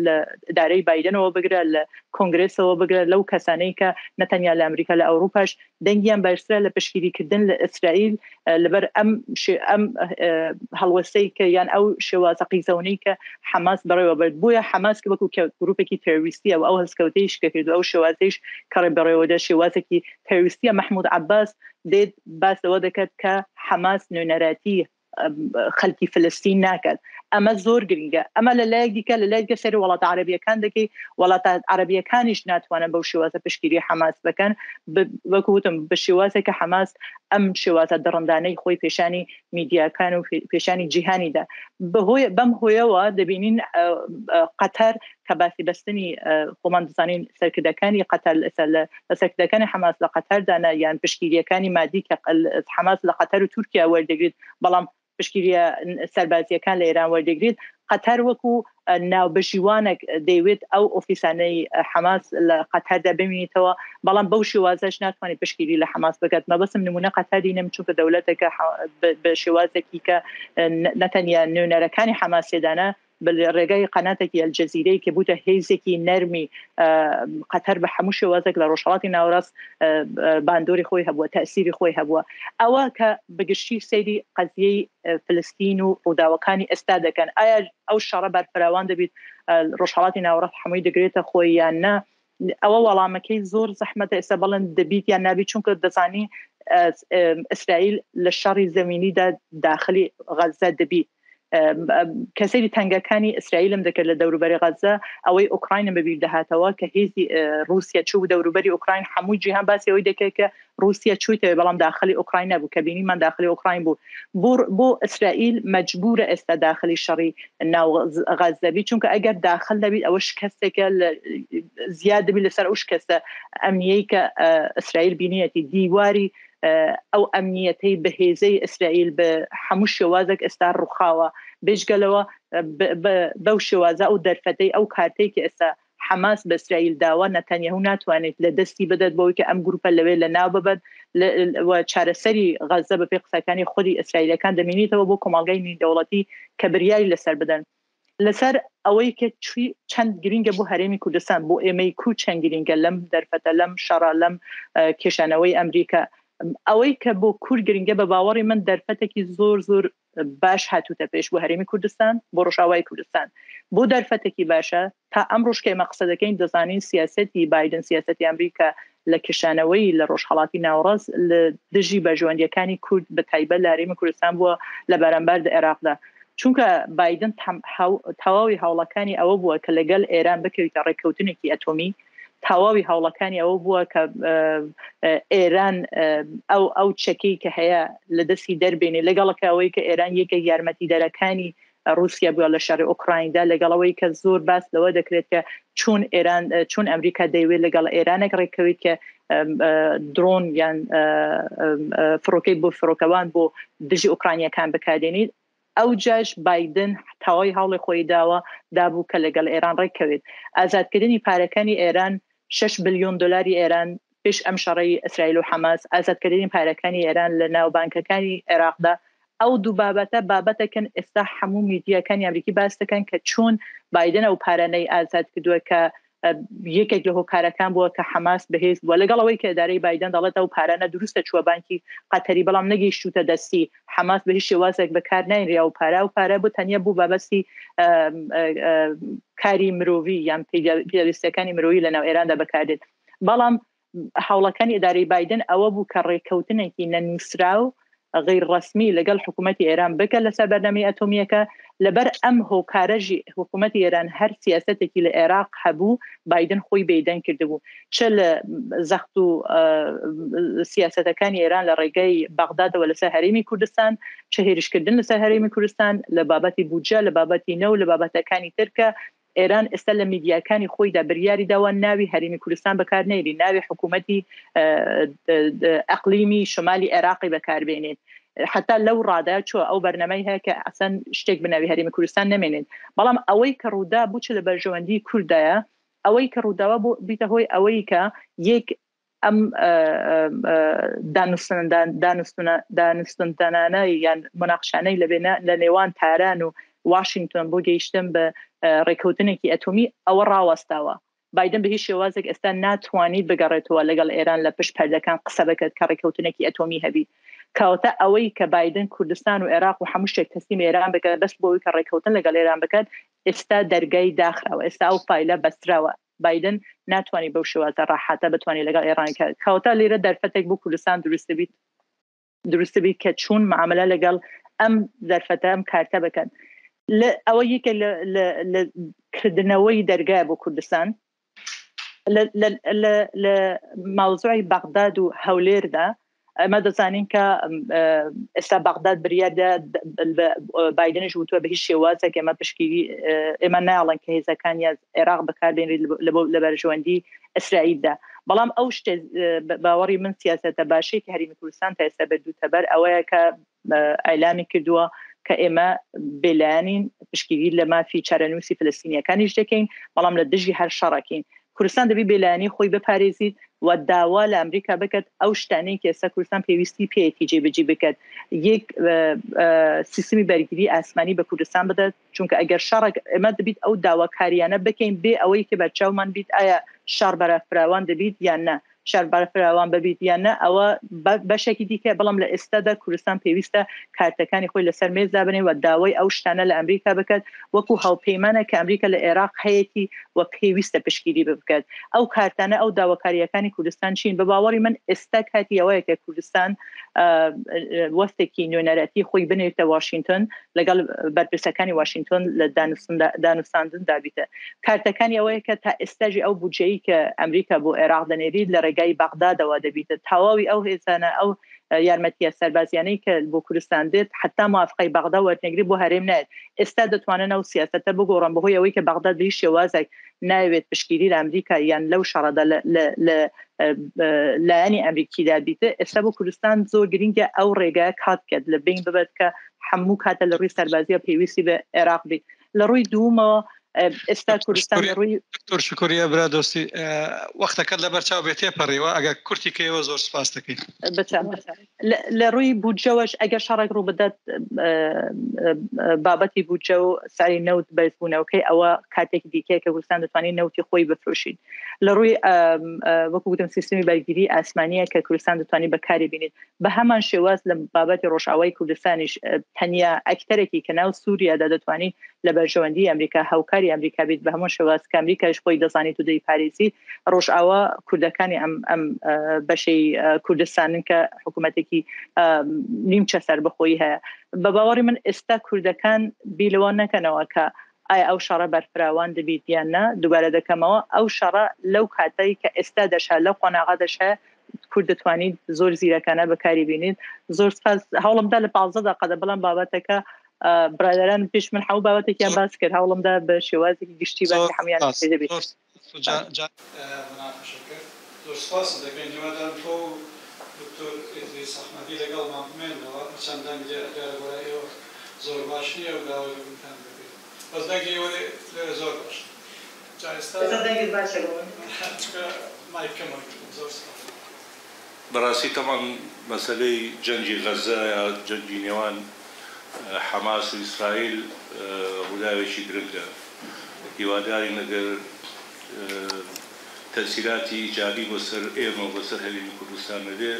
لە ئیدارەی بایدنەوە بگرە لە کۆنگرسەوە بگرە لەو کەسانەی کە نەتەنیا لە ئەمریکا لە ئەوروپاش دەنگیان باشترە لە پشگیریکردن لە ئیسرائیل لەبەر ئەم هەڵوەستەی کە یان ئەو شێوازە قیزەونەی کە حەماس بەڕێوە برد بووە حەماس کە وەکو گروپێکی تێروریستیە و ئەو هەستکەوتەیش کە کردو ئەو شێوازەیش کەڕێ بەڕێوەدا شێوازێکی تێروریستیە. محمود عباس دێت باس لەوە دەکات کە حەماس نوێنەراتی خەڵکی فلسطین ناکات. ئەمە زۆر گرنگە. ئەمە لە لایەک دیکە لە لایەک سەر وڵاتە عەرەبیەکان دەکەی وڵاتە عەرەبیەکانیش ناتوانن بەو شێوازە پشگیری حەماس بکەن وەکو وتم بە شێوازێک کە حەماس ئەم شێوازە دڕندانەی خۆی پێشانی میدیاکان و پێشانی جیهانیدا بەم هۆیەوە دەبینین قەتەر کە باسی بەستنی خۆمان دەزانین سەرکردەکانی قەتەر لە سەرکردەکانی حەماس لە قەتەردانە یان پشگیریەکانی مادی کە حەماس لە قەتەر و تورکیا وەردەگریت بەڵام پشگیریە سەربازیەکان لە ئێران وەردەگریت. قەتەر وەکو ناوبەشیوانێک دەیوێت ئەو ئۆفیسانەی حەماس لە قەتەردا ببینیتەوە بەڵام بەو شێوازەش ناتوانێت پشگیری لە حەماس بکات. مەبەستم نمونە قەتەری نەم چونکە دەوڵەتێکە بە شێوازێکی کە نەتەنیا نوێنەرەکانی حەماسێدانە ڕێگای قەناتێکی ئەلجەزیرەی کە بووتە هێزێکی نەرمی قەتەر بە هەموو شێوازێک لە ڕۆژهەڵاتی ناوەڕاست باندۆری خۆی هەبووە تەسیری خۆی هەبووە. ئەوە کە بەگشتی سەیری قەزیەی فلسطین و ڕووداوەکانی ئێستا دەکەن ئایا ئەو شەڕە بەرپەراوان دەبێت ڕۆژهەڵاتی ناوەڕاست هەمووی دەگرێتە خۆی یان نە؟ ئەوە وەڵامەکەی زۆر زەحمەتە ئێستا بەڵێن دەبیت یان نابیت چونکە دەزانی ئیسرائیل لە شەڕی زەمینیدا داخلی غەزە دەبیت. کەسێری تەنگەکانی ئیسرائیلم دەکرد لە دەوروبەری غەزە ئەوەی ئوکراینە بەبیر دەهاتەوە کە هێزی رووسیا چوو دەوروبەری ئوکراین هەموو جیهان باسی ئەوەی دەکەێت کە رووسیا چوویتەوە بەڵام داخلی ئوکراین نەبوو کە بینیمان داخلی ئوکراین بوو. بۆ ئیسرائیل مەجبورە ئێستا داخلی شەڕی ناو غەزەبی چونکە ئەگەر داخل دەبیت ئەوە شکستێکە زیاد دەبیت لەسەر ئەو شکستە ئەمنیەی کە ئیسرائیل بینیەتی دیواری ئەو ئەمنیەتەی بەهێزەی ئیسرائیل بە هەموو شێوازێک ئێستا ڕووخاوە بێژگەلەوە بەو شێوازە ئەو دەرفەتەی ئەو کارتەی کە ئێستا حەماس بە ئیسرائیل داوە نەتەنیاهو ناتوانێت لە دەستی بدەت بۆی کە ئەم گروپە لەوێ لە ناو ببەت و چارەسەری غەزە بە پێی قسەکانی خودی ئیسرائیلەکان دەمێنیتەوە بۆ کۆمەڵگەی نێودەوڵەتی کە بریاری لەسەر بدەن لەسەر ئەوەی کە چەند گرینگە بۆ هەرێمی کوردستان بۆ ئێمەی کوور چەند گرینگە لەم دەرفەتە لەم شەڕە لەم کێشانەوەی ئەمریکا ئەوەی کە بۆ کوور گرنگە بە باوەڕی من دەرفەتێکی زۆر زۆر باش هاتوتە پێش بۆ هەرێمی کوردستان بۆ ڕۆژاوای کوردستان بۆ دەرفەتێکی باشە تا ئەم ڕۆژکەی مەقسەدەکەین دەزانین سیاسەتی بایدن سیاسەتی ئەمریکا لە کێشانەوەی لە ڕۆژهەڵاتی ناوەڕاست لە دژی بەژەوەندیەکانی کورد بە تایبەت لە هەرێمی کوردستان بووە لە بەرامبەر عێراقدا چونکە بایدن تەواوی هەوڵەکانی ئەوە بووە کە لەگەڵ ئێران بکەویتە ڕێککەوتنێکی ئەتۆمی تەواوی هەوڵەکانی ئەوە بووە کە ئێران ئەو چەکەی کە هەیە لە دەستی دەربێنێ لەگەڵەکە ئەوەی کە ئێران یەکە یارمەتیدەرەکانی رووسیا بووە لە شەڕی ئوکرایندا لەگەڵەوەی کە زۆر باس لەوە دەکرێت کە چون ئەمریکا دەیوێت لەگەڵ ئێرانێک ڕێکەوێت کە درۆن یان فڕۆکەی بۆ فڕۆکەوان بۆ دژی ئوکرانیەکان بکاردێنیت ئەو جاش بایدن تەواوی هەوڵی خۆی دابوو کە لەگەڵ ئێران ڕێکەوێت ئازادکردنی پارەکانی ئێران 6 بلیۆن دلاری ئێران پێش ئەم شەڕی ئیسرائیل و حەماس ئازادکردنی پارەکانی ئێران لە ناو بانکەکانی عێراقدا ئەو دوو بابەتەکەن ئێستا هەموو میدیاکانی ئەمریکی باس دەکەن کە چۆن بایدن ئەو پارانەی ئازاد کردووە کە یەکێک لە هۆکارەکان بووە کە حەماس بەهێز بووە لەگەڵەوەی کە ئیدارەی بایدن دەڵێت ئەو پارانە دروستە چووە بانکی قەتەری بەڵام نەگەیشتوتە دەستی حەماس بە هیچ شێوازێک بەکار نایێنرا و پارە بۆ تەنیا بوو بابەستی کاری مرۆڤی یان پێویستیەکانی مرۆڤی لە ناو ئێراندا بەکاردێت بەڵام هەوڵەکانی ئیدارەی بایدن ئەوە بوو کە ڕێککەوتنێکی نەنووسراو غیر ڕسمی لەگەڵ حکوومەتی ئێران بکە لەسەر بەرنامەی ئەتۆمیەکە لەبەر ئەم هۆکارەژی حکوومەتی ئێران هەر سیاسەتێکی لە عێراق هەبوو بایدن خۆی بەیدەن کردبوو چ لە زەخت و سیاسەتەکانی ئێران لە ڕێگەی بەغدادەوە لەسەر هەرێمی کوردستان چه هێرشکردن لەسەر هەرێمی کوردستان لە بابەتی بودجە لە بابەتی نەو لە بابەتەکانی ترکە ئێران ئێستا لە میدیاکانی خۆیدا بریاری داوە ناوی هەرێمی کوردستان بەکارنێری ناوی حکوومەتی ئەقلیمی شمالی عێراقی بەکاربێنێت حتا لەو ڕادا چوە ئەو بەرنامەی هەیە کە ئەسەن شتێک بناوی هەرێمی کوردستان نەمێنێت بەڵام ئەوەی کە ڕوودا بوو چ لە بەرژەوەندی کوردایە ئەوەی کە ڕووداوە بۆ بیتە هۆی ئەوەی کە یەک ئەم دانوستنانە یان مناقشانەی لە نێوان تاران و واشنگتن بۆ گەیشتن بە ڕێککەوتنێکی ئەتۆمی ئەوە ڕاوەستاوە بایدن به هیچ شێوازێک ئێستا ناتوانێت بگەڕێتەوە لەگەڵ ئێران لە پشت پەردەکان قسە بکات کە ڕێکەوتنێکی ئەتۆمی هەبی کەواتە ئەوەی کە بایدن کوردستان و عێراق و هەموو شتێک تەسلیم ئێران بکات بەس بۆ ئەوەی کە ڕێکەوتن لەگەڵ ئێران بکات ئێستا دەرگای داخراوە ئێستا ئەو فایلە بەستراوە بایدن ناتوانێت بەو شێوازە ڕاحەتە بتوانێت لەگەڵ ئێران کەواتە لێرە دەرفەتێک بۆ کوردستان دروستە بیت کە چوون معاملە لەگەڵ ئەم دەرفەتە ئەم کارتە بکەن ئەوە یەکێک لە کردنەوەی دەرگای بۆ کوردستان لە ماوزوعی بەغداد و هەولێردا ئەمە دەزانین کە ئێستا بەغداد بریادا بایدنش وتووە بە هیچ شێوازێک ئێمە پشتگیری ئێمە ناڵن کە هێزەکان یا عێراق بەکاردێنێت لە بەرژەوەندی ئیسرائیلدا بەڵام ئەو شتێ باوەڕی من سیاسەتە باشەی کە هەرێمی کوردستان تا ئێستا بەردووتەبەر ئەوەیە کە ئەیلامی کردووە کە ئێمە بێلایەنین پشتگیری لە مافی چارەنووسی فلەستینیەکانیش دەکەین بەڵام لە دژی هەر شەڕەکەین کوردستان دەبی بێلایەنی خۆی بپارێزیت و داوا لە ئەمریکا بکات ئەو شتانەی کە ئێستا کوردستان پێویستی پێیەتی جێبەجێ بکات یەک سیستمی بەرگری ئاسمانی بە کوردستان بدات چونکە ئەگەر شەڕێک ئێمە دەبیت ئەو داواکاریانە بکەین بێ ئەوەی کە بەرچاومان بیت ئایا شەڕ بەرەفراوان دەبیت یان نە شەڕ بەرەفراوان ببیت یان نە ئەوە بەشێکی دیکە بەڵام لە ئێستادا کوردستان پێویستە کارتەکانی خۆی لەسەر مێزدا بنێ و داوای ئەو شتانە لە ئەمریکا بکات وەکو هەڵپەیمانە کە ئەمریکا لە عێراق هەیەی و پێویستە پشتگیری بکات ئەو کارتانە ئەو داواکاریەکانی کوردستان چین بە باوەڕی من ئێستا کاتی ئەوەیە کە کوردستان وەستێکی نوێنەرەتی خۆی بنێتە واشنگتن لەگەڵ بەرپرسەکانی واشنگتن لە دانوستاندن دابیتە کارتەکانی ئەوەیە کە تا ئێستاژی ئەو بودجەیە کە ئەمریکا بۆ عێراق دەنێرید لە ڕێگای بەغدادەوە دەبیتە تەواوی ئەو هێزانە ئەو یارمەتیە سەربازیانەی کە بۆ کوردستان دێت حتا موافقەی بەغدا وەرنەگری بۆ هەرێم نایێت ئێستا دەتوانن ئەو سیاسەتە بگۆڕن بەهۆی ئەوەی کە بەغداد بە هیچ شێوازێک ناوێت پشتگیری لە ئەمریکا یان لەو شەڕەدا لایەنی ئەمریکیدا بیتە ئێستا بۆ کوردستان زۆر گرینگە ئەو ڕێگایە کات کرد لە بین ببێت کە هەموو کاتە لە ڕووی سەربازیە پێویستی بە عێراق بیت لە ڕووی دوومەوە ئێستا کوردستان ڕووی دکتۆر شکوریە برا دۆستی وەختەکەت لە بەرچاو بێتێ پەڕیوە ئەگەر کورتی کەیەوە زۆر سپاس دەکەین لە ڕووی بودجەوەش ئەگەر شەڕێک ڕوو بدات بابەتی بودجە و ساری نەوت بەرزبوونەوەکەی ئەوە کاتێکی دیکەیە کە کوردستان دەتوانێت نەوتی خۆی بفرۆشین لە ڕووی وەکو گوتم سیستمی بەرگری ئاسمانیە کە کوردستان دەتوانێت بەکاری بینێت بە هەمان شێواز لە بابەتی ڕۆژئاوای کوردستانیش تەنیا ئەکتەرێکی کە ناو سووریادا دەتوانێت لە بەرژەوەندی ئەمریکا هاوکاری ئەمریکا بیت بە هەموو شێواز کە ئەمریکاش خۆی دەزانێت و دەیپارێزی ڕۆژئاوا کوردەکانی ئەم بەشەی کوردستانن کە حکوومەتێکی نیمچە سەر بەخۆی هەیە بە باوەڕی من ئێستا کوردەکان بیلەوە نەکەنەوە کە ئایا ئەو شەڕە بەرفراوان دەبیت یان نە دووبارە دەکەمەوە ئەو شەڕە لەو کاتەی کە ئێستا دەشا لەو قۆناغا دەشا کورد دەتوانیت زۆر زیرەکانە بەکاری بینیت زۆر سپاس هەوڵمدا لە 15 دقیقە بەڵام بابەتەکە برادران پێش من حەو بابەتێکیان باس کرد هەوڵمدا بە شێوازێکی گشتی باسی هەمویان دەبێت زۆر سپاس دەکەین هیوادارم تۆ دکتۆر ئیدریس ئەحمەدی لەگەڵمان بمێنەوە چەندان جارەگۆرای ئێوە زۆر باش نییە و داوای لەگەڵتان بکەین بەس دەنگی ئێوە لێرە زۆر باش جا ئێستا دەنگت باشە چونکە مایکەمە زۆر سپاس بەڕاستی تەمان مەسەلەی جەنگی غەزە یا جەنگی نێوان حەماس و ئیسرائیل ڕووداوێکی گرنگە هیواداری نەگەر تەسیراتی ایجابی بۆ سەر ئێمە بۆ سەر هەرێمی کوردستان نەبێ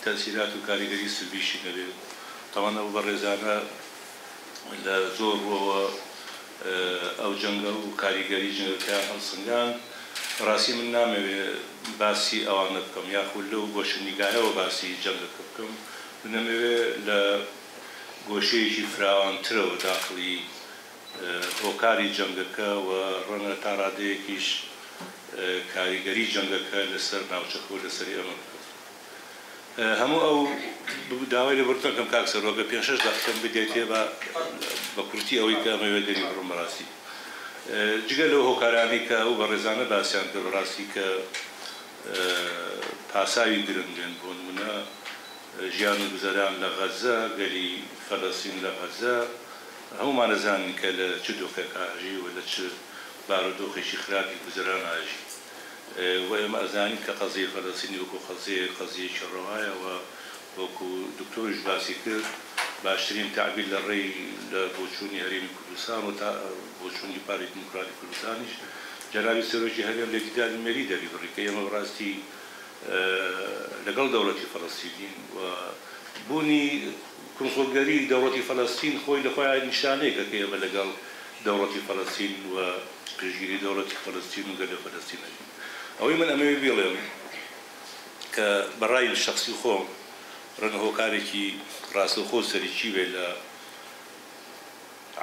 تەسیرات و کاریگەری سلبیشی نەبێ تەمانە بە ڕێزانە لە زۆر ڕۆوە ئەو جەنگە و کاریگەری جنگەکە هەڵسەنگان ڕاستی من نامەوێ باسی ئەوانە بکەم یاخود لەو گۆشەنیگایەوە باسی جەنگەکە بکەم نەمەوێ لە گۆشەیەکی فراوانترەوە داخلی هۆکاری جەنگەکە و ڕەنگە تا ڕادەیەکیش کاریگەری جەنگەکە لەسەر ناوچەکە و لەسەری ئەمە هەموو ئەو داوای لەبەرتەکەم کاک سەرۆگە 5-6 دقیقەم بدەیتێ بە کورتی ئەوەی کە ئەمەوێ دەری بڕۆم بەڕاستی جگە لەو هۆکارانی کە ئەو بە ڕێزانە باسییان کرد ڕاستی کە پاساوی گرنگێن بۆ نمونە ژیان و گوزەران لە غەزە گەلی فەلەستین لە غەزە هەمومان دەزانین کە لە چ دۆخێک ئاژی و لە چ بارودۆخێکی خراپی گوزەران ئاژی و ئێمە ئەزانین کە قەزیە فەلەستینی وەکو قەزیەکی ڕەوایە و وەکو دکتۆریش باسی کرد باشترین تعبیر لە ڕێی لە بۆچوونی هەرێمی کوردستان و تا بۆچوونی پارتی دیموکراتی کوردستانیش جنابی سەرۆکی هەرێم لە دیداری مێری دەریبڕی کە ئێمە بەڕاستی لەگەڵ دەوڵەتی فەڵەستینین و بوونی کنسۆلگەری دەوڵەتی فەڵەستین خۆی لە خۆیان نیشانەیەکە کە ئێمە لەگەڵ دەوڵەتی فەڵەستین و پشتگیری دەوڵەتی فەڵەستین و گەلە فەلەستینەکەین. ئەوەی من ئەمەوێ بڵێم کە بەڕای شخصی خۆم ڕەنگە هۆکارێکی ڕاستەوخۆ سەرەکی بێ لە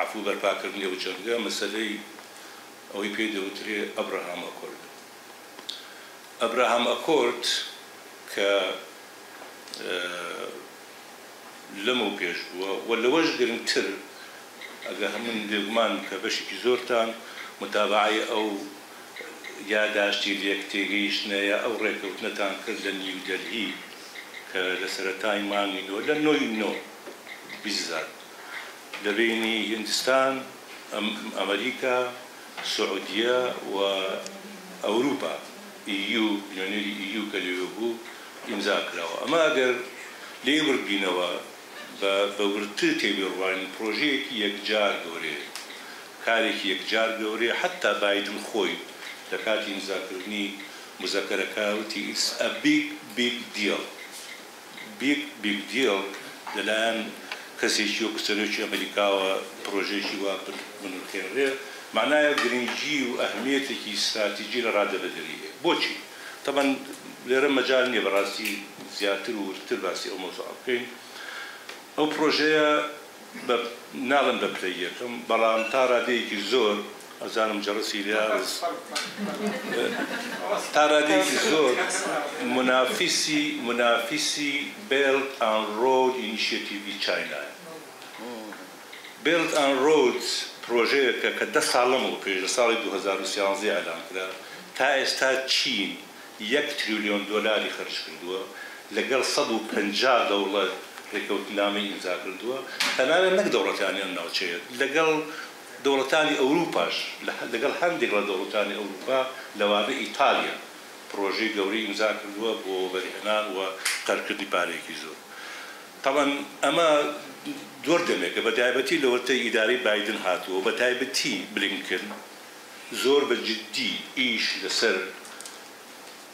عفو بەرپاکردنی ئەو جەنگە مەسەلەی ئەوەی پێی دەوترێ ئەبراهام ئەکۆرد. ئەبراهام ئەکۆرد کە لەمە پێش بووە و لەوەش گرنگتر ئەگە هەمون لێگومان کە بەشێکی زۆرتان متابعی ئەو یاداشتی لێک تێگەیشتنەیە ئەو ڕێکەوتنەتان کرد لە نیو دەلهی کە لە سەرەتای مانگی نۆ لە نۆی نۆ بیزار لە بینی هیندستان، ئەمریکا، سعودیە و ئەوروپا EU یۆنێری EU کە لێوە بوو ئیمزا کراوە. ئەمە ئەگەر لێ وەربینەوە بە ورتر تێبێڕوانین پرۆژەیەکی یەکجار گەورەیە، کارێکی یەکجار گەورەیە. حتا بایدن خۆی لە کاتی ئیمزاکردنی مزەکەرەکە وتی it's a big deal لەلایەن کەسێکی وەکو سەرۆکی ئەمریکاوە پرۆژێکی وا بنرخێنرێ، معنایە گرنگی و ئەهمیەتێکی استراتیجی لە ڕادەبەدەریە. بۆچی؟ تەبەن لێرە مەجال نییە بەڕاستی زیاتر و ورتر باسی ئەو مۆزوع بکەین. ئەو پرۆژەیە ناڵم بە پلەی یەکەم، بەڵام تا ڕادەیەکی زۆر ئەزانم جەڕسی ریاض تا ڕادەیەکی زۆر منافیسی Belt and Road Initiative چاینایە. Belt and Road پرۆژەیەکە کە 10 ساڵەمەوە پێش لە ساڵی 2013 ئەلان کرا، تا ئێستا چین $1 تریلیۆن خەرج کردووە، لەگەڵ 150 دەوڵەت ڕێکەوتنامەی ئیمزا کردووە، تەنانەت نەک دەوڵەتانیان ناوچەیە، لەگەڵ دەوڵەتانی ئەوروپاش، لەگەڵ هەندێک لە دەوڵەتانی ئەوروپا لەوانە ئیتالیا پرۆژەی گەورەی ئیمزا کردووە بۆ بەرهێنان و قەرکردنی پارێکی زۆر. طبعا ئەمە زۆر دەمێکە بە تایبەتی لە وەرتەی ئیدارەی بایدن هاتووە، بە تایبەتی بلینکن زۆر بە جددی ئیش لەسەر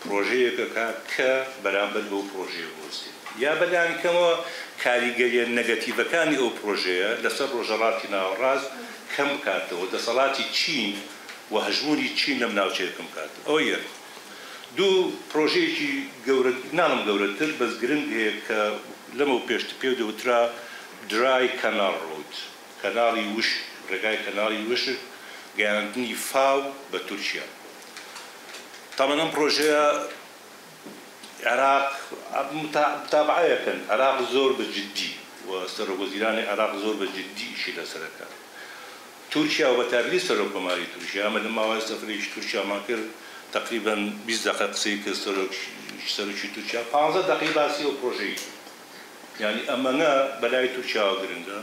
پرۆژەیەکە کە بەرامبەر بەو پرۆژەیە بوەستێت، یا بەلایەنکەمەوە کاریگەریە نەگەتیڤەکانی ئەو پرۆژەیە لەسەر ڕۆژهەڵاتی ناوەڕاست کەم بکاتەوە، دەسەڵاتی چین و هەژمونی چین لەم ناوچەیە کەم بکاتەوە. ئەوە یەک. دوو پرۆژەیەکی گەورە، ناڵم گەورەتر بەس گرنگ هەیە کە لەمەوە پێشتر پێ دەوترا درای کەناڵ ڕۆد، کەناڵی وشک، ڕێگای کەناڵی وشک، گەیاندنی فاو بە تورکیا. تامان ئەم پرۆژەیە عێراق متابعەیەکەن، عێراق زۆر بە جددی و سەرۆکوەزیرانی عێراق زۆر بە جددی ئیشی لەسەرەکە. تورکیا و بەتابعی سەرۆکۆماری تورکیا، ئەمە لە ماوەی سەفرێکی تورکیامان کرد تقریبا 20 دقیقە قسەی کرد سەرۆکی تورکیا، 15 دقیقە باسی ئەو پرۆژەی کرد. یعنی ئەمەنە بەلای تورکیاوە گرنگە،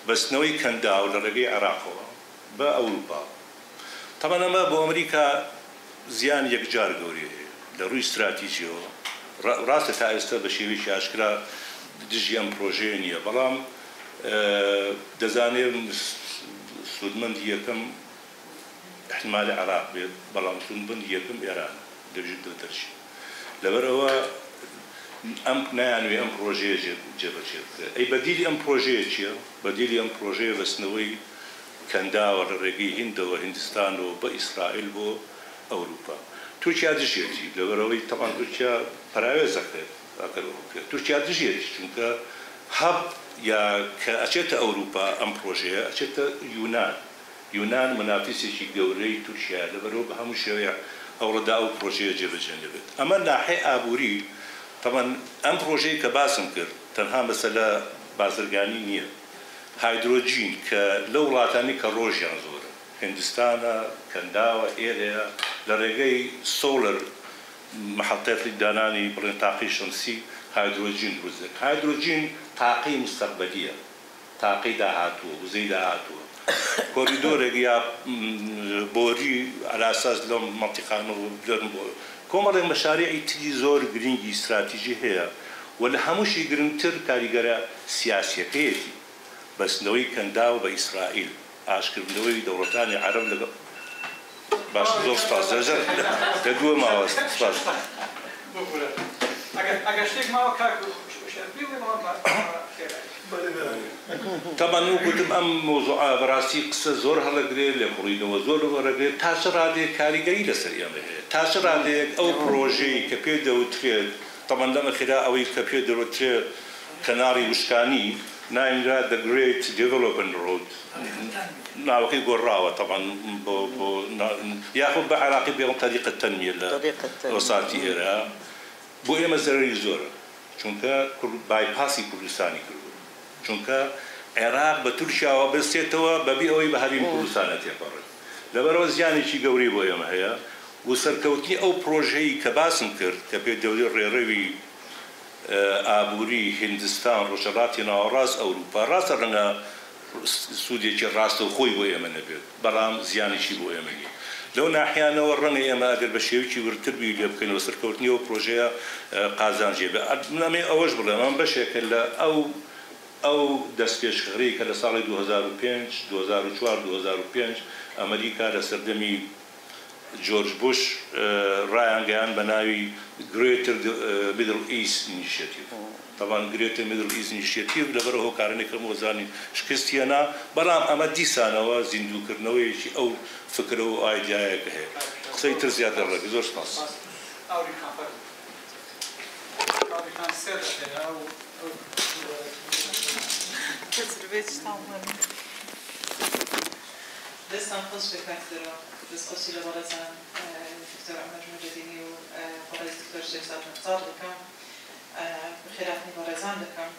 بەستنەوەی کەنداو لە ڕێگەی عێراقەوە بە ئەوروپا. تەمان ئەمە بۆ ئەمریکا زیان یەکجار گەورەیە لە ڕووی استراتیژیەوە. ڕاستە تا ئێستا بە شێوەیەکی ئاشکرا دژی ئەم پرۆژەیە نییە، بەڵام دەزانێت سوودمەندی یەکەم احتمالی عێراق بێت، بەڵام سوودمەندی یەکەم ئێران دەبێت دەرچێت. لەبەرەوە ئەم نایانوێ ئەم پرۆژەیە جێبەجێ بکرێت. ئەی بەدیلی ئەم پرۆژەیە چییە؟ بەدیلی ئەم پرۆژەیە بەستنەوەی کەنداوە لە ڕێگەی هیندەوە، هیندستانەوە بە ئیسرائیل بۆ ئەوروپا. تورکیا دژێتی، لەبەرەوەی تەمان تورکیا پراوێزەکرێت تورکیا دژێتی، چونکە هەب یا کە ئەچێتە ئەوروپا ئەم پرۆژەیە ئەچێتە یونان منافیسێکی گەورەی تورکیا، لەبەرەوە بە هەموو شێوەیە ئەوڕەدا ئەو پرۆژەیە جێبەجێ دەبێت. ئەمە ناحێ ئابووری. طبعا ئەم پرۆژەیە کە باسم کرد تەنها مەسەلە بازرگانی نییە، هایدرۆجین کە لە وڵاتانی کە ڕۆژیان زۆرە، هندستانە، کەنداوە، ئێرەیە، لە ڕێگەی سۆلەر محەڵتەتی دانانی بڵێن تاقی شەمسی هایدرۆجین دروست دەکات. هایدرۆجین تاقی مستەقبەلیە، تاقی داهاتووە، وزەی داهاتووە. کۆریدۆرێک یا بۆری ئەلاساس لەم مەنتیقانەوە بدەن بۆ کۆمەڵێک مەشاریعی تری زۆر گرنگی استراتیژی هەیە و لە هەمووشی گرنگتر کاریگەرە سیاسیەکەیەتی بەستنەوەی کەنداو بە ئیسرائیل، ئاشکردنەوەی دەوڵەتانی عەرەب باش زۆر سپاس دەدووە ماوە سپاس ئەگەر شتێک ماوە کاک طبعا وقتم ام موضوع براسي قصه زور هەڵەگرێ لێ بڕینەوە زۆر وەرەگرێت تاشە ڕادێک کاریگەری لەسەر ئێمە هەیە تاشە ڕادێک ئەو پرۆژەی کە پێ دەوترێت طبعا لەمە خێرا ئەوەی کە پێ دەوترێت کەناری وشکانی ناینرا the great development road ناوەکەی گۆڕاوە طبعا بۆ یاخود بە عراقی بێڵم طریقە تەنمیە لە وەساتی ئێرە بۆ ئێمە زەرەری زۆرە چونکە بایپاسی کوردستانی کردو چونکە عێراق بە تورکیاوە بستێتەوە بەبێ ئەوەی بە هەرێمی کوردستانە تێپەڕێت لەبەرەوە زیانێکی گەورەی بۆ ئێمە هەیە و سەرکەوتنی ئەو پرۆژەی کە باسم کرد کە پێدەوری ڕێڕەوی ئابووری هیندستان ڕۆژهەڵاتی ناوەڕاست ئەوروپا ڕاستە ڕەنگە سوودێکی ڕاستە و خۆی بۆ ئێمە نەبێت بەڵام زیانێکی بۆ ئێمە نیە لەو ناحیانەوە ڕەنگە ئێمە ئەگەر بە شێوکی ورتر بی لێ بکەینەوە سەرکەوتنی ئەو پرۆژەیە قازانجێ بێ نامێ ئەوەش بڵێم ئەم بەشێکە لە ئەو دەستپێشخەرەی کە لە ساڵی 2005 2004 2005 ئەمریکا لە سەردەمی جۆرج بوش ڕایانگەیان بە ناوی Greater Middle East Initiative طبعا Greater Middle East Initiative لەبەرەوە هۆکارانێکم وەزانی شکستیەنا بەڵام ئەمە دیسانەوە زیندووکردنەوەیەکی ئەو فکرە و ئایدیایەکە هەیە قسەی تر زیاتر ڕێک زۆر سپاس دەستان خۆش بکاتەوە دەستخۆشی لە بەڕێزان دکتۆر ئەحمەد موجەدینی و بەڕێز دکتۆر شێخزاد مختار دەکەم خێراتنی بەڕێزان دەکەم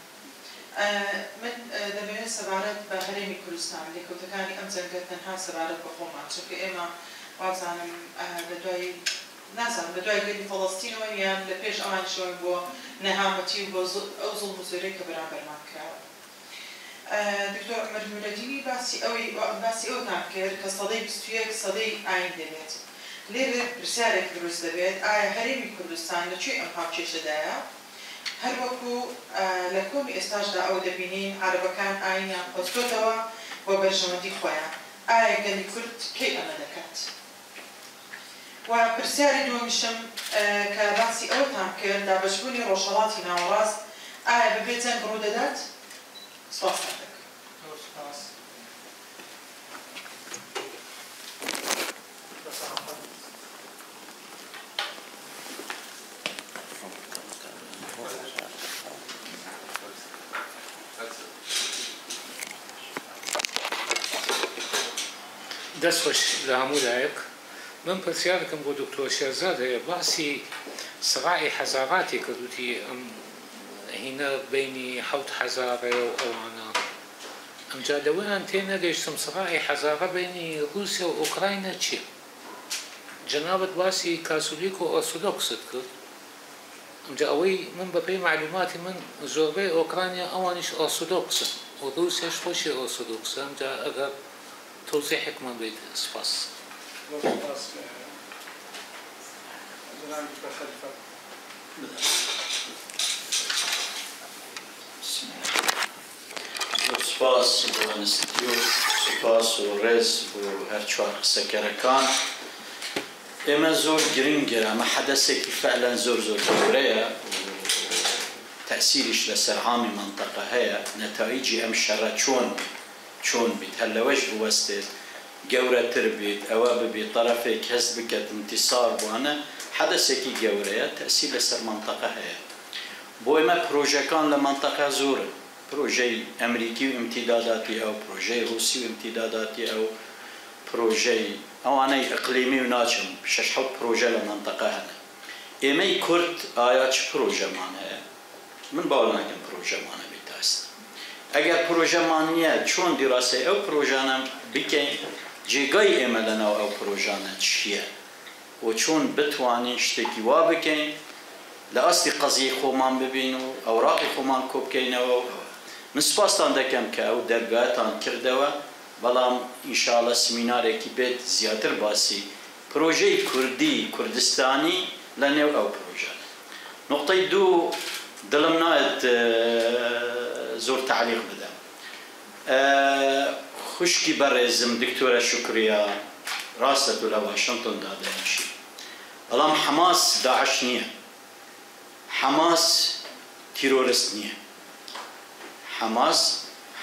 من دەمەوێت سەبارەت بە هەرێمی کوردستان لێکۆتەکانی ئەم جەنگە تەنها سەبارەت بە خۆمان چونکە ئێمە وابزانم لە دوای نازانم لە دوای گەلی فەڵەستینەوە یان لە پێش ئەوانشەوە بۆ نەهامەتی و بۆ ئەو زوڵم و زۆرەی کە بەرامبەرمان کراوە دکتۆر ئەحمەد موجەدینی باسی ئەوتان کرد کە سەدەی 21 سەدەی ئاین دەبێت لێرە پرسیارێک دروست دەبێت ئایا هەرێمی کوردستان لەکوێ ئەم هاوکێشەدایە هەر وەکو لە کۆمی ئێستاشدا ئەو دەبینین عەرەبەکان ئاینیان خۆستۆتەوە بۆ بەرژەوەندی خۆیان ئایا گەلی کورد کەی ئەمە دەکات و پرسیاری دووەمیشم کە باسی ئەوتان کرد دابەشبوونی ڕۆژهەڵاتی ناوەڕاست ئایا بەبێ جەنگ ڕوو دەدات سپاس دەستخۆش لە هەموو لایەک من پرسیارەکەم بۆ دکتۆر شێرزاد هەیە باسی سڕاعی حەزاغاتی کردوتی ئەم هینە بینی 7,000 و ئەوانە ئەمجا لەوەیان تێ نەگەیشتم سڕاعی حەزاغا بینی رووسیا و ئوکراینە چییە؟ جەنابەت باسی کاسولیک و ئۆرتۆدۆکست کرد ئەمجا ئەوەی من بەپێی معلوماتی من زۆربەی ئۆکرانیا ئەوانیش ئۆرتۆدۆکسن و رووسیاش خۆشی ئۆرتۆدۆکسە ئەمجا ئەگەر توضيحك من بيت سباس سپاس بۆ ئەنستیو سپاس و ڕێز بۆ هەر چوار قسەکەرەکان ئێمە زۆر گرنگە ئەمە حەدەسێکی فعلەن زۆر گەورەیە تەأسیریش لەسەر عامی منطقە هەیە نەتایجی ئەم شەڕە چۆن بیت هەر لەوەش بوەستێت گەورەتر بیت ئەوە ببێت طرفێک هەست بکات انتصار بوانە حەدەسێکی گەورەیە تەأسیر لەسەر منطقە هەیە بۆ ئێمە پرۆژەکان لە منطقە زۆرن پرۆژەی ئەمریکی و ئیمتیداداتی ئەو پرۆژەی رووسی و ئیمتیداداتی ئەو پرۆژەی ئەوانەی ئەقلیمی و ناچم 6-7 پرۆژە لە منطقە هەن ئێمەی کورد ئایا چ پرۆژەمان هەیە من باوەڕ ناکەم پرۆژەمانە بیت ئاستا ئەگەر پرۆژەمان نییە چۆن دیڕاستەی ئەو پرۆژانە بکەین جێگای ئێمە لەناو ئەو پرۆژانە چییە و چۆن بتوانین شتێکی وا بکەین لە ئاستی قەزیی خۆمان ببین و ئەوراقی خۆمان کۆ بکەینەوە من سوپاستان دەکەم کە ئەو دەرگاتان کردەوە بەڵام ئینشاڵە سمینارێکی بێت زیاتر باسی پرۆژەی کوردی کوردستانی لە نێو ئەو پرۆژانە نقطەی دوو دڵم نایەت زۆر تعلیق بدەم خوشکی بەڕێزم دکتۆرە شوکریا راسته لە واشنطن دادەنیشی بەڵام حماس داعش نییە حماس تیرۆریست نییە حماس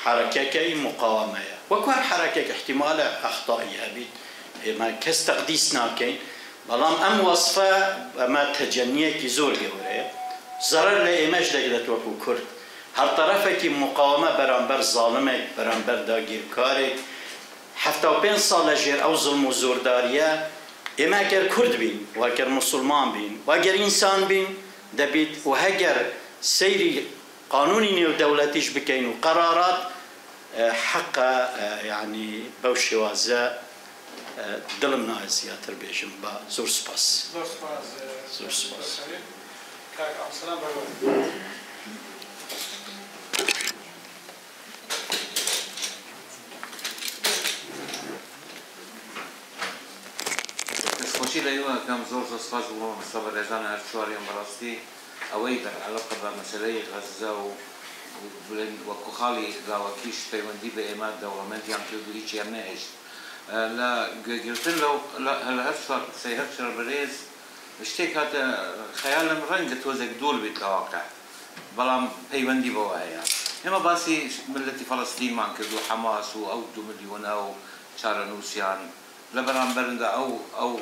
حرەکەکەی مقاومەیە وەکو هەر حرەکێک احتیمالە ئەخطائی هەبیت ئێمە کەس تەقدیس ناکەین بەڵام ئەم وەصفە ئەمە تەجەنیەکی زۆر گەورەیە زەرەر لە ئێمەش دەگرێت وەکو کورد هەر تەرەفێکی مقاومە بەرامبەر زاڵمێک بەرامبەر داگیرکارێک 75 ساڵ لە ژێر ئەو زڵم و زۆرداریە ئێمە ئەگەر کورد بین وەگەر موسڵمان بین وەگەر ئینسان بین دەبێت و هەگەر سەیری قانونی نێودەوڵەتیش بکەین و قەرارات حەقە یعنی بەو شێوازە دڵم نایە زیاتر بێژم بە زۆر سوپاس زۆر سوپاس دەستخۆشی لە ئێوەکەم زۆر زۆر سپاس بۆ مەستەفا بەڕێزان هەر چوارێم بەڕاستی ئەوەی بەعەلاقە بە مەسەلەی غەزە و وەکو خاڵی داواکیش پەیوەندی بە ئێمە دەوڵەمەندیان کرد و هیچیان نەهێشت لە گوێگرتن لە هەر چوار قسەی هەر چوار بەڕێز شتێک هاتە خەیالم ڕەنگە تۆزێک دوور بێت تەواقع بەڵام پەیوەندی بەوە هەیە ئێمە باسی ملەتی فەڵەستینمان کرد و حەماس و ئەو 2 ملیۆنە و چارەنووسیان لە بەرامبەرندا ئەو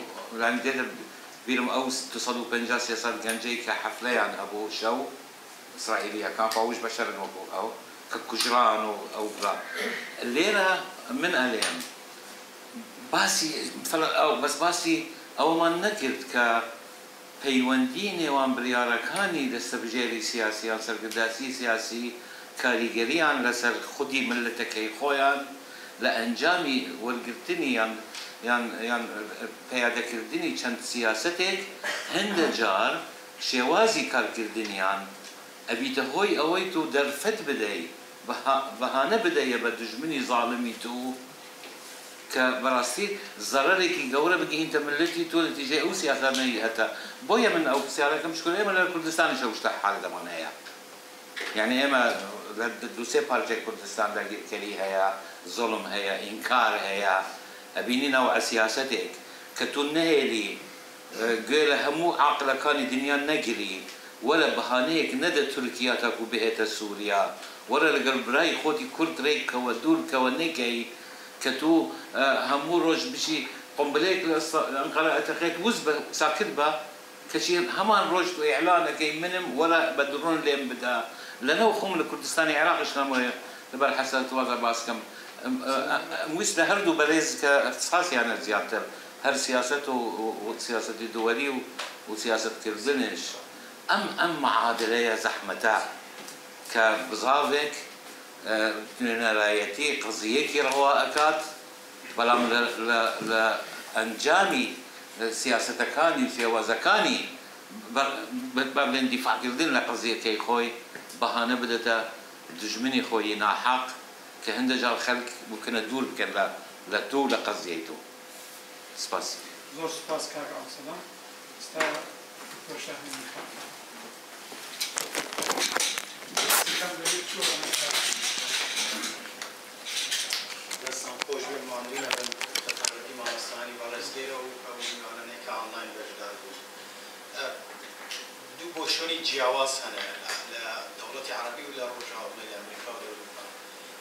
لانگێتر بیرم ئەو 250 گەنجەی کە حەفلەیان هەبوو شەو ئیسرائیلیەکان خۆش بەشەرن وەکو ئەو کە کوژران و ئەو برا لێرە من ئەلێم باسی ئەومان نەکرد کە پەیوەندی نێوان بڕیارەکانی دەستەبژێری سیاسیان سەرکرداسی سیاسی کاریگەریان لەسەر خودی ملەتەکەی خۆیان لە ئەنجامی وەرگرتنی یان پەیادەکردنی چەند سیاسەتێک هەندە جار شێوازی کارکردنیان ئەبیتە هۆی ئەوەی تو دەرفەت بدەی بەهانە بدەیە بە دژمنی زاڵمی تو کە بەڕاستی زەرەرێکی گەورە بگەینتە ملەتی تۆ نەتیجەی ئەو سیاسانەی هەتا بۆیە من ئەو پرسیارەکەم شکر ئێمە لە کوردستانی شەوشتە حال دەمان هەیە یعنی ئێمە دووسێ پارچەی کوردستاندا گیرکەری هەیە زۆڵم هەیە ئینکار هەیە ئەبینینەوە سیاسەتێک کە تو نەهێلی گوێ لە هەموو عاقلەکانی دنیا نەگیری وەرە بەهانەیەک نەدە تورکیا تاکو بهێتە سووریا وەرە لەگەڵ برای خۆتی کورد ڕێکەوە دوورکەوە نەگەی کە تو هەموو ڕۆژ بشی قۆمبلەیەک لە ئەنقەرە ئەتەقێت وز بە ساکت بە کەچی هەمان ڕۆژ تو ئیعلانەکەی منم وەرە بە درۆن لێم بدە لەنەو خۆم لە کوردستانی عێراقش نامۆیە لەبەر حەسەن توازە باسکەم ویست لە هەردوو بەڕێز کە اختصاسیانە زیاتر هەر سیاست و سیاسەتی دووەری و سیاستکردنش ئەم معادلەیە زەحمەتە کە بزاوێک نوێنەرایەتی قزیەکی ڕەوا ئەکات بەڵام لە ئەنجامی سیاسەتەکانی و شێوازەکانی بەبێن دیفاعکردن لە قزیەکەی خۆی بەهانە بدەتە دژمنی خۆی ناحەق کە هەندە جار خەڵک بکەنە دوور بکەن لە تۆ لە قەزیەی تۆ سپاس زۆر سپاس کاک ئەوسەلام ئێستا پۆشاهێنی دەستان خۆش بێ ماندوینە بن تەتارەتی مامۆستانی بەڕێزگەیرە و ئەو میوانانەی کە ئۆنلاین بەشدار بوو دوو بۆشۆنی جیاواز هەنە لە دەوڵەتی عەرەبی و لە ڕۆژهەڵاتەی لە ئەمریکا و ئەوروپا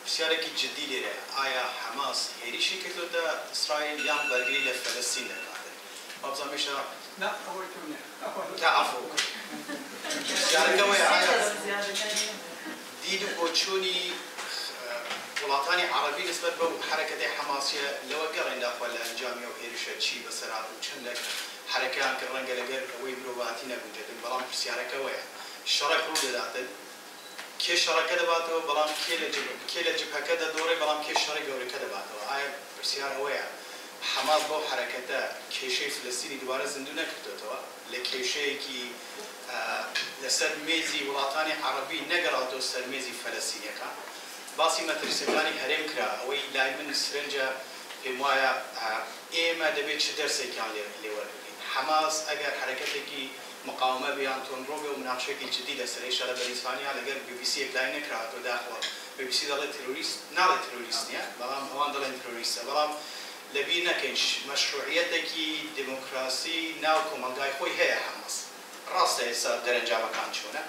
پرسیارێکی جددی لێرە ئایا حەماس هێرشی کردوتە ئیسرائیل یان بەرگری لە فەلەستین دەکاتێت وابزانێشە نا ئەوەی تۆ نییە تا ئەفۆ پرسیارەکەوەیە ئایا دید و بۆچوونی وڵاتانی عەرەبی نسبەت بەو حەرەکەتەی حەماسیە لەوە گەڕێنداخوا لە ئەنجامی ئەو هێرشە چی بەسەرات و چەندێک حرەکەیان کە ڕەنگە لەگەر ئەوەی مرۆڤاتی نەبووێتن بەڵام پرسیارەکەوەیە شەڕێک ڕوو دەداتن کێ شەڕەکە دەباتەوە بەڵام کێ لە جبهەکە دەدۆڕێ بەڵام کێ شەڕی گەورەکە دەباتەوە ئایا پرسیار ئەوەیە حەماس بەو حرەکەتە کێشەی فلەستینی دوبارە زیندوو نەکردوێتەوە لە کێشەیەکی لەسەر مێزی وڵاتانی عەرەبی نەگەڕاتەوە سەر مێزی فەلەستینیەکان باسی مەترسیەکانی هەرێم کرا ئەوەی لای من سرنجە پێم وایە ئێمە دەبێت چ دەرسێکیان لێوەربگرین حەماس ئەگەر حرەکەتێکی مقاومە بیان تۆنڕۆ بێ و مناقشەیەکی جددی لەسەرەی شەڕە بەر ئیسپانیا لەگەر BBC-یەک لای نەکراتەوە داخەوە BBC دەڵێت تێرۆریست ناڵێت تێرۆریست نییە بەڵام ئەوان دەڵێن تێرۆریستە بەڵام لەبی نەکەینش مەشروعیەتێکی دیموکراسی ناو کۆمەلگای خۆی هەیە حماس ڕاستە ئێستا دەرەنجامەکان چۆنە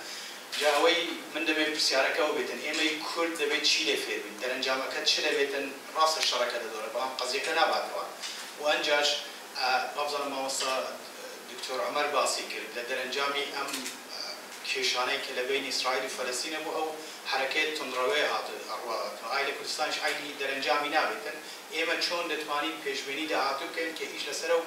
جا ئەوەی من دەبێت پرسیارەکەەوە بێتن ئێمەی کورد دەبێت چی لێ فێر بین دەرەنجامەکە چ دەبێتن ڕاستە شەڕەکە دەدۆرە بەڵام قەزیەکە ناباتەوە و ئەنجاش بابزانم مامۆستا دکتۆر عومەر باسی کرد لە دەرەنجامی ئەم کێشانەی کە لە بین ئیسرائیل و فەلەستینە بوو ئەو حرەکەت تونڕەوەی ئایلە کوردستانش ئایلی دەرەنجامی نابێتن ئێمە چۆن دەتوانین پێشبینی داهاتوو بکەین کە هیچ لەسەر و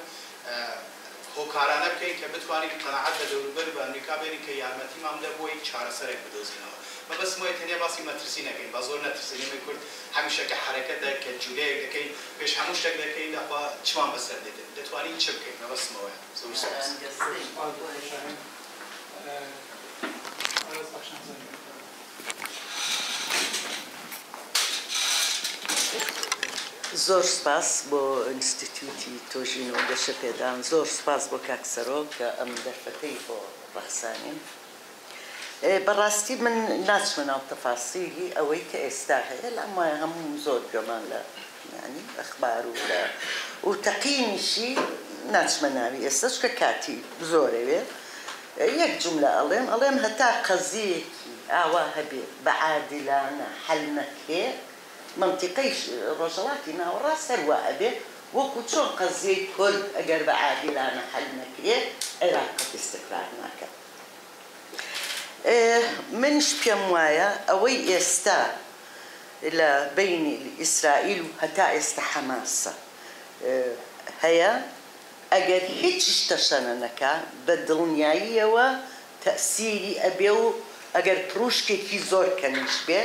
هۆکارانە بکەین کە بتوانین قەناعەت لە دەوروبەر بە ئەمریکا بێنین کە یارمەتیمان بدە بۆی چارەسەرێک بدۆزینەوە مەبەستمەوەی تەنیا باسی مەترسی نەکەین با زۆر نەترسین ئێمەی کورد هەمیشە کە حرەکەتە کە جولەیەک دەکەین پێش هەموو شتێک دەکەین لەخوا چمان بەسەر دێتن دەتوانین چ بکەین مەبەستمەوەیە زۆر سپاس زۆر سپاس بۆ ئینستیتیوتی تۆژین و گەشە پێدان زۆر سپاس بۆ کاکسەرۆ کە ئەم دەرفەتەی بۆ ڕەخسانین بەڕاستی من ناچمە ناو تەفاسیلی ئەوەی کە ئێستا هەیە لەم وایە هەموو زۆر گەمان لە ینی ئەخبار و تەقیمیشی ناچمە ناوی ئێستاش کە کاتی زۆرەوێ یەک جملە ئەڵێم هەتا قەزیەکی ئاوا هەبێ بەعادلانە حەل نەکرێ منطقەی ڕۆژهەڵاتی ناوەڕاست هەروە ئەبێ وەکو چۆن قەزیەی کورد ئەگەر بەعادلانە حەل نەکرێ عێراق قەت ئیستیقرار ناکات منش پێم وایە ئەوەی ئێستا لە بینی ئیسرائیل و هەتا ئێستا حەماسە هەیە ئەگەر هیچ شتەشەنە نەکا بە دڵنیاییەوە تەسیری ئەبێ و ئەگەر پرۆشکێکی زۆر کەمیش بێ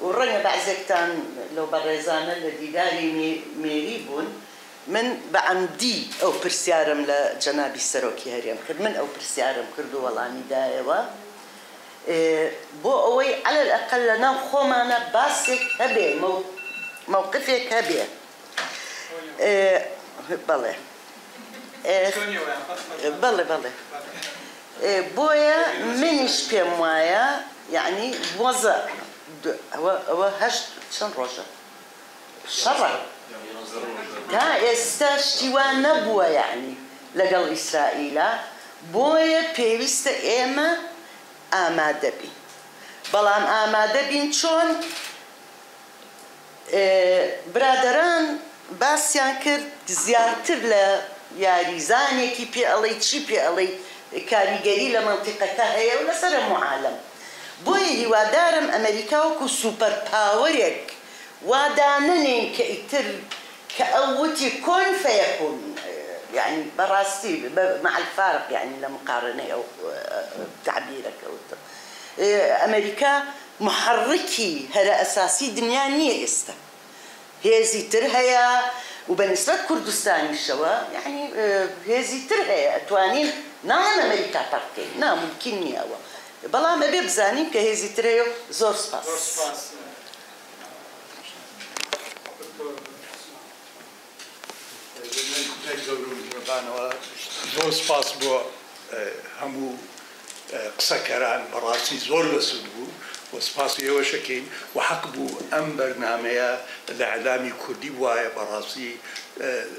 و ڕەنگە بەعزێکتان لەو بەڕێزانە لە دیداری مێری بوون من بە عەمدی ئەو پرسیارم لە جەنابی سەرۆکی هەرێم کرد من ئەو پرسیارم کرد و وەڵامی دایەوە بۆ ئەوەی عەلە الئەقەل لەناو خۆمانە باسێک هەبێ موقفێک هەبێ بەڵێ بەڵێ بۆیە منیش پێم وایە یعنی وەزە ئەوە هەشت چەند ڕۆژە شەڕە تا ئێستا شتیوان نەبووە یعنی لەگەڵ ئیسرائیلە بۆیە پێویستە ئێمە ئامادە بین بەڵام ئامادە بین چۆن برادەران باسییان کرد زیاتر لە یاریزانێکی پێ ئەڵەی چی پێ ئەڵەی کاریگەری لە منتیقەکە هەیە و لەسەر هەموو عالەم بۆیە هیوادارم ئەمریکا وەکو سوپەر پاوەرێک واداننێن کە ئیتر کە ئەو وتی کۆن فەیەکون يعني بەڕاستی مع الفارق يعني لە مقارنەی ئەو تعبیرەکەوتە ئەمریکا محرکی هەرە ئەساسی دنیا نییە ئێستا هێزی تر هەیە و بەنسبەت کوردستانیشەوە یعنی هێزی تر هەیە ئەتوانین ناڵێن ئەمریکا پەڕکەین ناممکن نییەوە بەڵام ئەبێ بزانین کە هێزی تر هەیە زۆر سپاس زۆر سپاس بۆ هەموو قسەکەران بەڕاستی زۆر بەسود بوو و سپاسی ئێوەشەکەین و حەق بوو ئەم بەرنامەیە لە ئەعلامی کوردی وایە بەڕاستی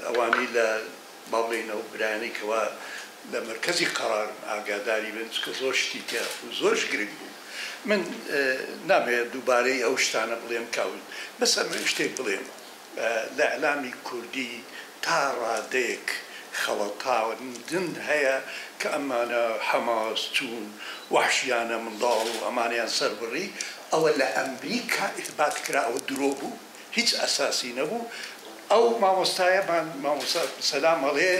ئەوانەی لە باڵێنەوە برایانێکەوە لە مرکزی قەرار ئاگاداری بن کە زۆر شتی تێ و زۆرش گرنگ بوو من نامەوێت دووبارەی ئەو شتانە بڵێم کاون بەسە من شتێک بڵێم لە ئەعلامی کوردی تا ڕادەیەک خەڵەتاوەندن هەیە کە ئەمانە حەماس چوون وەحشیانە منداڵ و ئەمانیان سەربڕی ئەوە لە ئەمریکا ئیثبات کرا ئەوە درۆ بوو هیچ ئەساسی نەبوو ئەو مامۆستایەمان مامۆستا سەلام هەڵێ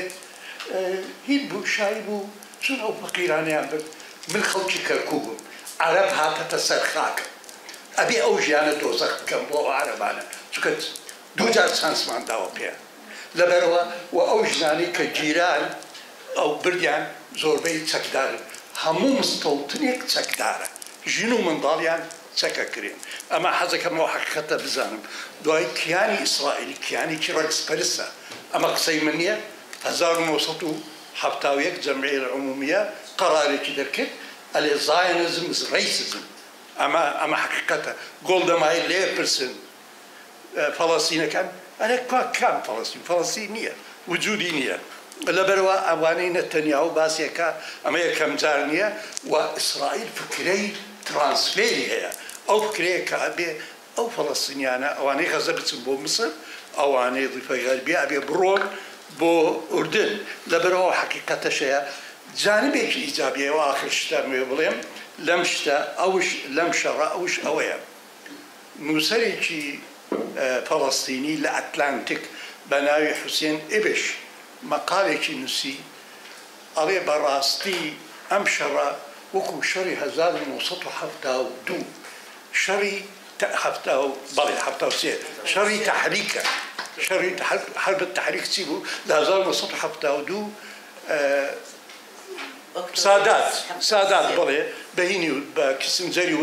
هیچ بوو شای بوو چون ئەو فەقیرانیان برد من خەڵکی کەرکوو بووم عەرەب هاتەتە سەر خاک ئەبێ ئەو ژیانە دۆزەخ بکەم بۆ ئەو عەرەبانە چونکە دوو جار چانسمان داوە پێ لەبەرەوە و ئەو ژنانی کە گیران ئەو بردیان زۆربەی چەکدارن هەموو مستەوتنێک چەکدارە ژین و منداڵیان چەکە کرێن ئەمە حەزەکەمەوە حەقیقەتە بزانم دوای کیانی ئیسرائیل کیانێکی ڕەگسپەرستە ئەمە قسەی من نییە 1971 جەمعیە عمومیە قەرارێکی دەکرد ئەلێ زاینزم ڕیسزم ئەمە حەقیقەتە گۆڵدەمای لێ پرسن فەڵەستینەکان أنا كان فلسطين نییە وجودی نییە لەبەرەوە ئەوانەی نەتەنیاهو باسیەکە ئەمە یەکەم جار نییە و ئیسرائیل فکرەی ترانسفێری هەیە ئەو فکرەیە کە ئەبێ ئەو فەڵەستینیانە ئەوانەی غەزە بچن بۆ مسر ئەوانەی ضیفەی غەربی ئەبێ بڕۆن بۆ ئوردن لەبەرەوە حەقیقەتەش هەیە جانبێکی ئیجابیەوە ئاخر شتە نوێ بڵێم لەم شتە ئەوش لەم شەڕە ئەوش ئەوەیە نووسەرێکی فەڵەستینی لە ئەتلانتیک بە ناوی حوسێن ئێبش مەقالێکی نووسی ئەڵێ بەڕاستی ئەم شەڕە وەکو شەڕی 1972 شەڕی بەڵێ 73 شەڕی تەحریکە شەڕی حرب التحریک چی بوو لە 1972 سادات بڵێ بەهینی و بە کیسنجەری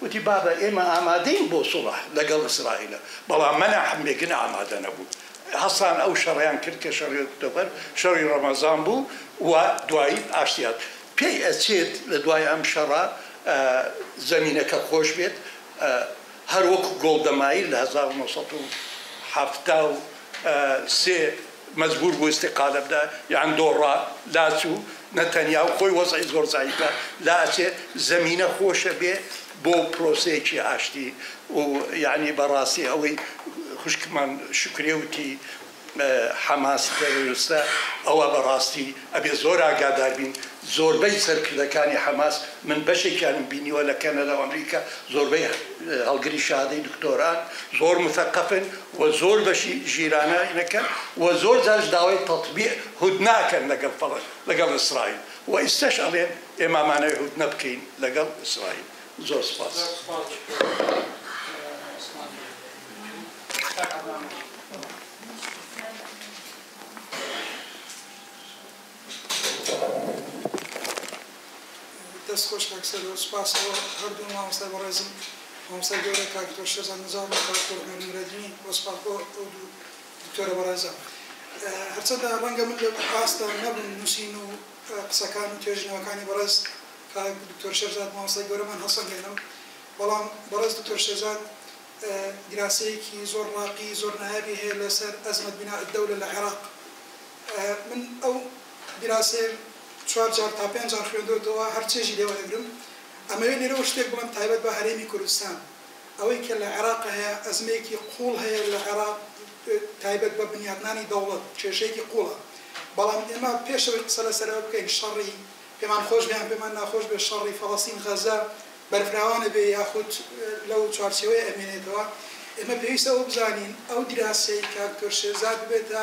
وتی بابە ئێمە ئامادەین بۆ سوڵح لەگەڵ ئیسرائیلە بەڵام مەناحم بێگن ئامادە نەبوو هەستان ئەو شەڕیان کرد کە شەڕی ئۆکتۆبەر شەڕی ڕەمەزان بوو و دوایی ئاشتیات پێی ئەچێت لە دوای ئەم شەڕە زەمینەکە خۆش بێت هەر وەکو گۆڵدەمایی لە 1973 مەجبور بوو استقالە بدە یان دۆڕا لاچوو نەتەنیاهو خۆی وەزعی زۆر زایفە لا ئەچێ زەمینە خۆشە بێ بۆ پرۆسەیەکی ئاشتی و یعنی بەڕاستی ئەوەی خوشکمان شکرێ وتی حەماس تەرۆریستە ئەوە بەڕاستی ئەبێ زۆر ئاگادار بین زۆربەی سەرکردەکانی حەماس من بەشێکیانم بینیوە لە کەنەدا و ئەمریکا زۆربەی هەڵگری شادەی دکتۆران زۆر مثەقەفن و زۆر بەشی ژیرانەکەن و زۆر جارش داوای تەطبیع هودناکەن لەگەڵ ئیسرائیل و ئێستاش ئەڵێن ئێمە مانەوێ هودنە بکەین لەگەڵ ئیسرائیل زۆر سپاس دەست خۆش کاکسەر و سپاسەوە هەردوو مامۆستای بەڕێزم مامۆستای گەورە کاکتۆر شێرزاد نزام و کاکتۆر نوورەدینی بۆ سپاس بۆ ئەو دوو دکتۆرە بەڕێزە هەرچەندە ڕەنگە من لە ئاستا نەبوون نووسین و قسەکان و توێژینەوەکانی بەڕێز کاک دکتۆر شێرزاد مامۆستای گەورەمان هەڵسەنگێنم بەڵام بەڕێز دکتۆر شێرزاد دراسەیەکی زۆر ڕاقی زۆر نایابی هەیە لەسەر ئەزمەت بیناء الدەولە لە عێراق من ئەو دراسەیە 4 جار تا 5 جار خوێندەوە هەر چێژی لێوە دەگرم ئەمەوێ لێرەوە شتێک بڵێم تایبەت بە هەرێمی کوردستان ئەوەی کە لە عێراق هەیە ئەزمەیەکی قوڵ هەیە لە عێراق تایبەت بە بنیادنانی دەوڵەت کێشەیەکی قوڵە بەڵام ئێمە پێشەوەی قسە لەسەرەوە بکەین شەڕی پێمان خۆش بیان پێمان ناخۆش بێ شەڕی فەڵەستین غەزە بەرفراوانە بێ یاخود لەو چوارچێوەیە ئەمێنێتەوە ئێمە پێویستە ئەو بزانین ئەو دراسەی کاکتۆر شێرزاد ببێتە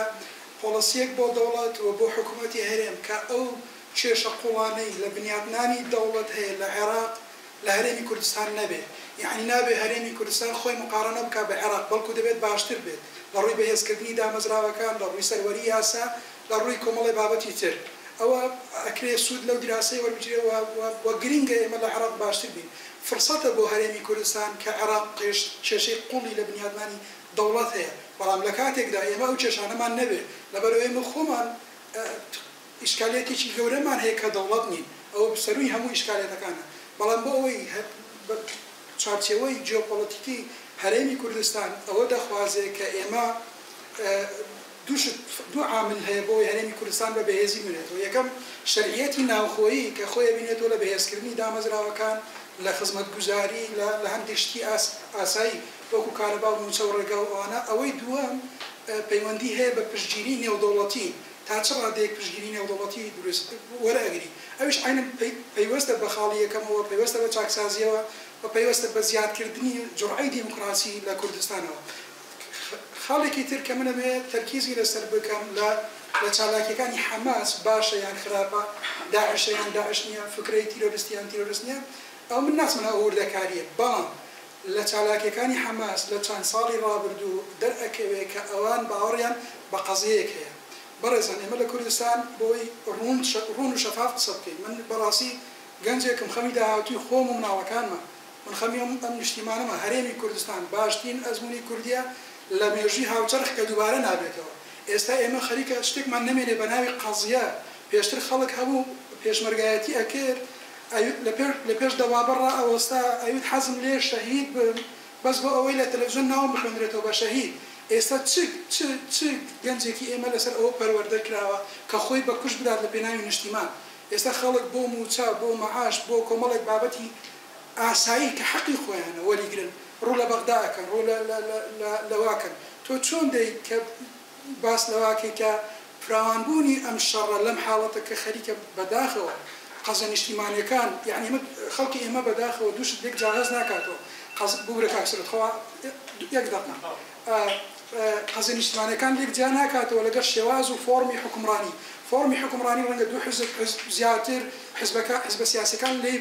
پۆڵسیەک بۆ دەوڵەت و بۆ حکوومەتی هەرێم کە ئەو کێشە قوڵانەی لە بنیادنانی دەوڵەت هەیە لە عێراق لە هەرێمی کوردستان نەبێ یعنی نابێ هەرێمی کوردستان خۆی مقارنە بکە بە عێراق بەڵکو دەبێت باشتر بێت لە ڕووی بەهێزکردنی دامەزراوەکان لە ڕووی سەروەری یاسا لە ڕووی کۆمەڵی بابەتی تر ئەوە ئەکرێ سوود لەو دراسەی وەربگیرێەوە وە گرینگە ئێمە لە عێراق باشتر بین فرسەتە بۆ هەرێمی کوردستان کە عێراق کێشەی قوڵی لە بنیادنانی دەوڵەت هەیە بەڵام لە کاتێکدا ئێمە ئەو کێشانەمان نەبێ لەبەرەوە ئێمە خۆمان ئیشکالێتێکی گەورەمان هەیە کە دەوڵەت نین ئەوە سەروی هەموو ئیشکالێتەکانە بەڵام بۆ ئەوەی چارچێوەی جیۆپۆلیتیکی هەرێمی کوردستان ئەوە دەخوازێ کە ئێمە دوو عامل هەیە بۆی هەرێمی کوردستان بە بەهێزی بنێتەوە یەکەم شەرعیەتی ناوخۆیی کە خۆی بینێتەوە لە بەهێزکردنی دامەزراوەکان لە خزمەتگوزاری لە هەندێک شتی ئاسایی وەکو کارەبا و موچە و ڕێگە و ئەوانە ئەوەی دووەم پەیوەندی هەیە بە پشتگیری نێودەوڵەتی تا چ ڕادەیەک پشتگیری نێودەوڵەتی دروست وەرەگری ئەوش عینەن پەیوەستە بە خاڵی یەکەمەوە پەیوەستە بە چاکسازیەوە و پەیوەستە بە زیادکردنی جوڕعی دیموکراسی لە کوردستانەوە خاڵێکی تر کە منەوێ تەرکیزی لەسەر بکەم لە چالاکیەکانی حەماس باشە یان خراپە داعشە یان داعش نییە فکرەی تیرۆریستی یان تیرۆریست نییە ئەو من ناسمە ئەو وردەکاریە بەڵام لە چالاکیەکانی حەماس لە چەند ساڵی ڕابردوو دەرئەکەوێت کە ئەوان باوەڕیان بە قەزەیەک هەیە بەڕێزان ئێمە لە کوردستان بۆی ڕوون و شەفاف قسە بکەین من بەڕاستی گەنجێکم خەمی داهاتووی خۆم و مناوەکانمە من خەمی ئەم نیشتیمانەمە هەرێمی کوردستان باشترین ئەزموونی کوردیە لە مێژووی هاوچەرخ کە دووبارە نابێتەوە ئێستا ئێمە خەریکە شتێکمان نەمێنێ بە ناوی قەزیە پێشتر خەڵک هەبوو پێشمەرگایەتی ئەکرد لە پێش دەوابڕ ئەوەستا ئەویت حەزم لێ شەهید بم بەس بۆ ئەوەی لە تەلەڤیزیۆن ناوم بخوێنرێتەوە بە شەهید ئێستا چ گەنجێکی ئێمە لەسەر ئەوە پەروەردە کراوە کە خۆی بە کوش بدات لە پێناوی نیشتیمان. ئێستا خەڵک بۆ موچا بۆ مەعاش بۆ کۆمەڵێک بابەتی ئاسایی کە حەقی خۆیانە وەریگرن ڕوو لە بەغداکەن ڕوو لەواکەن. تۆ چۆن دەی کە باس لەواکەی کە فراوانبوونی ئەم شەڕە لەم حاڵەتە کە خەریکە بەداخەوە قەزە نیشتیمانیەکان یعنی خەڵکی ئێمە بەداخەوە دووشت یەک جاهاز ناکاتەوە بورە کاکسرت خوا یەک دەقنا قەزە نیشتیمانیەکان لێک جا ناکاتەوە لەگەر شێواز و فۆرمی حکومڕانی. فۆرمی حکومڕانی ڕەنگە دوو حزب زیاتر حزب سیاسەکان لێ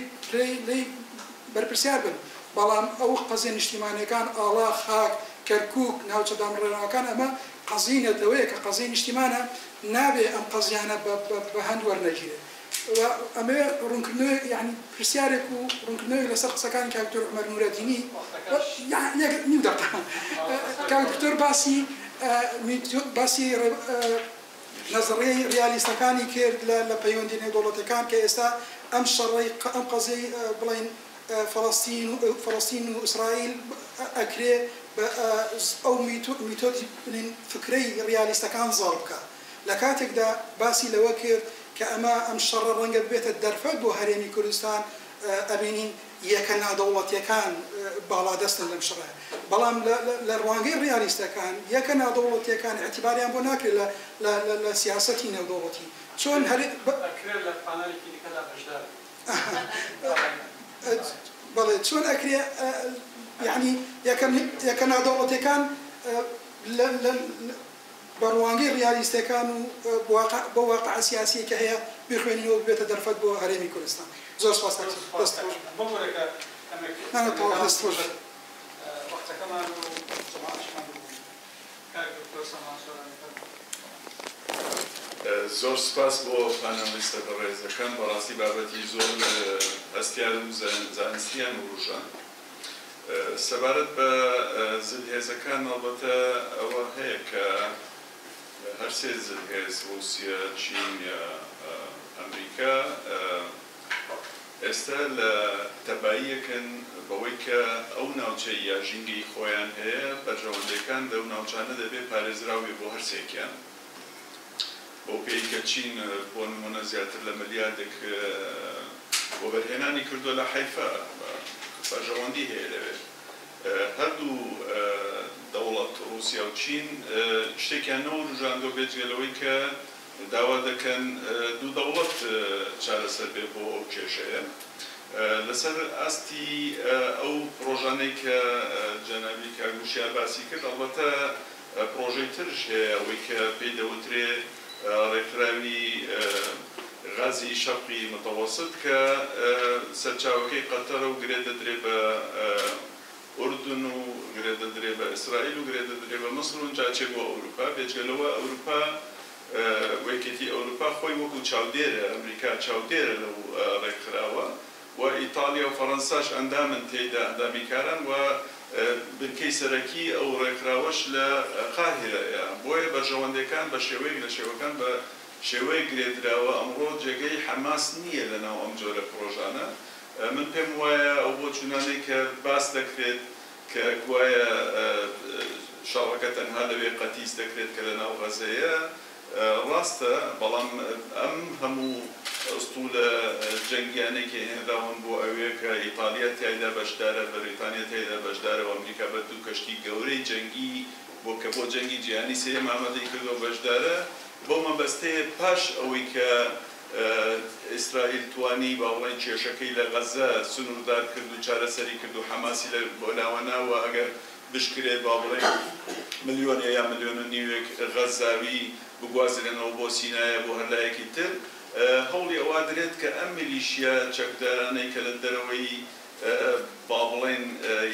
بەرپرسیار بن، بەڵام ئەو قەزە نیشتیمانیەکان ئاڵا خاک کەرکووک ناوچە دامڕێنەوەکان ئەمە قەزینەتەوەیە کە قەزەی نیشتیمانە نابێ ئەم قەزیانە بە هەند وەرنەگیرێت. ئەمێ ڕوونکردنەوەی یعنی پرسیارێک و ڕوونکردنەوەی لەسەر قسەکانی کاک دکتۆر عومەر نورەدینی نیو دەقە کاک دکتۆر باسی نەزەڕیەی ریالیستەکانی کرد لە پەیوەندی نێودەوڵەتەکان کە ئێستا ئەم شەڕەی ئەم قەزەی بڵین فەڵەستین و ئیسرائیل ئەکرێ ئەو میتۆدی فکرەی ریالیستەکان زاڵ بکە. لە کاتێکدا باسی لەوە کرد کە ئەمە ئەم شەڕە ڕەنگە بێتە دەرفەت بۆ هەرێمی کوردستان ئەبینین یەکە نادەوڵەتیەکان باڵادەستن لەم شەڕە، بەڵام لە ڕوانگەی ریالیستەکان یەکە نادەوڵەتیەکان اعتیباریان بۆ ناکرێت لە سیاسەتی نێودەوڵەتی. چۆن بەڵێ چۆن ئەکرێ یعنی یەکە نادەوڵەتیەکان بەڕوانگەی ریالیستەکان و بۆ واقع سیاسی کە هەیە بخوێنینەوە بێتە دەرفەت بۆ هەرێمی کوردستان. زۆر سپاس زۆر سپاس بۆ پانەلیستە بەڕێزەکان بەڕاستی بابەتی زۆر هەستیار و زانستیان وروژان. سەبارەت بە زلهێزەکان ئەڵبەتە ئەوە هەیە کە هەر سێ زلهێز رووسیا، چین یا ئەمریکا ئێستا لە تەباییەکەن بەوەی کە ئەو ناوچەی یا ژینگەی خۆیان هەیە بەرژەوەندەکان لەو ناوچانە دەبێت پارێزراوی بۆ هەرسێکیان. بۆ پێی کە چین بۆ نمونە زیاتر لە ملیاردێک بۆ بەرهێنانی کردووە لە حەیفا بەرژەوەندی هەیە لەوێت. هەردوو دەوڵەت رووسیا و چین شتێکیان نەوەڕژاندۆ بێجگەلەوەی کە داوا دەکەن دوو دەوڵەت چارەسەر بێ بۆ ئەو کێشەیە. لەسەر ئاستی ئەو پرۆژانەی کە جەنابی کاگوشیار باسی کرد ئەڵبەتە پرۆژەی ترش هەیە ئەوەی کە پێی دەوترێ ڕێکخراوی غازی شەرقی متەوەسط کە سەرچاوەکەی قەتەرە و گرێ دەدرێ بە ئوردن و گرێ دەدرێ بە ئیسرائیل و گرێ دەدرێ بە مەسر و جاچێ بۆ ئەوروپا. بێجگەلەوە ئەوروپا وەکێتی ئەوروپا خۆی وەکو چاودێرە، ئەمریکا چاودێرە لەو ڕێکخراوە و ئیتالیا و فەڕەنساش ئەندامن تێیدا ئەندامیکاران و بنکەی سەرەکی ئەو ڕێکخراوەش لە قاهیرەیە. بۆیە بەرژەوەندەکان بە شێوەیەک لە شێوەکان بە شێوەیە گرێدراوە ئەمڕۆ جێگەی حەماس نییە لەناو ئەم جۆرە پرۆژانە. من پێم وایە ئەو بۆ چونانەی کە باس دەکرێت کە گوایە شەڕەکە تەنها لەوێ قەتیس دەکرێت کە لەناو غەزەیە ڕاستە، بەڵام ئەم هەموو ئەستوولە جەنگیانێکی هێنراون بۆ ئەوەیە کە ئیتالیا تایدا بەشدارە، بەریتانیا تایدا بەشدارە و ئەمریکا بە دوو کەشتی گەورەی جەنگی بۆ کە بۆ جەنگی جیهانی سێم ئامادەی کردو بەشدارە بۆ مەبەستەیە پاش ئەوەی کە ئیسرائیل توانی باوەڵی کێشەکەی لە غەزە سنووردار کرد و چارەسەری کرد و حەماسی لە بۆ ناوەناوە ئەگەر بشکرێت باوەڵی ملیۆنە یا ملیۆن و نیوێک غەزاوی بگوازرێنەوە بۆ سینایە بۆ هەرلایەکی تر هەوڵی ئەوا درێت کە ئەم میلیشیا چەکدارانەی کە لە دەرەوەی با بڵێن